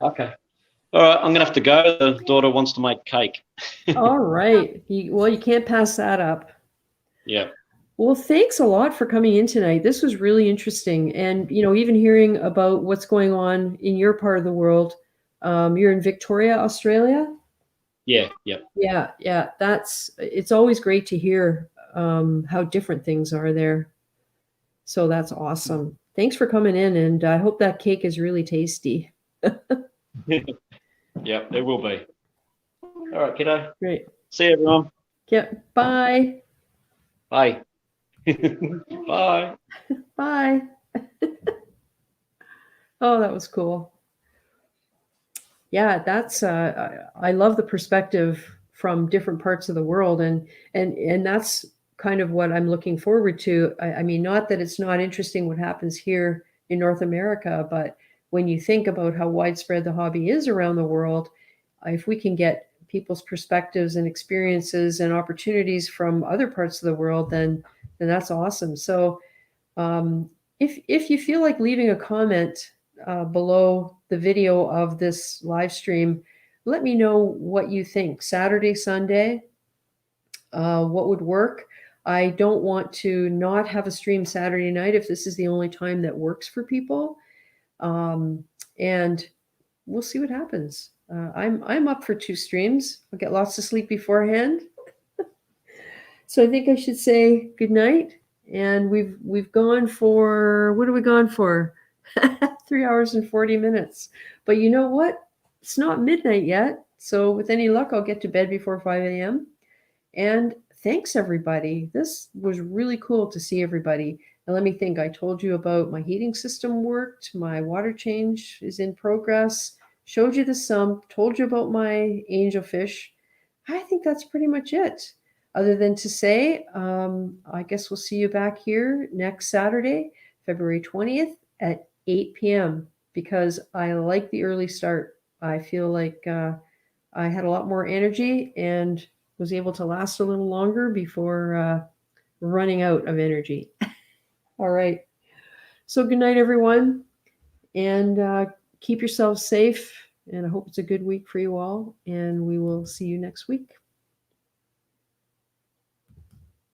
Okay. All right, I'm going to have to go. The daughter wants to make cake. All right. You can't pass that up. Yeah. Well, thanks a lot for coming in tonight. This was really interesting. And, even hearing about what's going on in your part of the world. You're in Victoria, Australia? Yeah. Yeah. It's always great to hear how different things are there. So that's awesome. Thanks for coming in, and I hope that cake is really tasty. Yeah, it will be. All right, kiddo. Great. See you, everyone. Yeah. Bye. Bye. Bye. Bye. Oh, that was cool. Yeah, that's I love the perspective from different parts of the world, and that's kind of what I'm looking forward to. I mean, not that it's not interesting what happens here in North America, but when you think about how widespread the hobby is around the world, if we can get people's perspectives and experiences and opportunities from other parts of the world, then that's awesome. So if you feel like leaving a comment below the video of this live stream, let me know what you think. Saturday, Sunday, what would work? I don't want to not have a stream Saturday night if this is the only time that works for people. And we'll see what happens. I'm up for 2 streams. I'll get lots of sleep beforehand. So I think I should say good night. And we've gone for, what have we gone for? 3 hours and 40 minutes. But you know what? It's not midnight yet. So with any luck, I'll get to bed before 5 a.m. And thanks, everybody. This was really cool to see everybody. And let me think, I told you about my heating system worked, my water change is in progress, showed you the sump, told you about my angelfish. I think that's pretty much it. Other than to say, I guess we'll see you back here next Saturday, February 20th at 8 p.m. because I like the early start. I feel like I had a lot more energy and was able to last a little longer before running out of energy. All right. So good night, everyone, and keep yourselves safe. And I hope it's a good week for you all. And we will see you next week.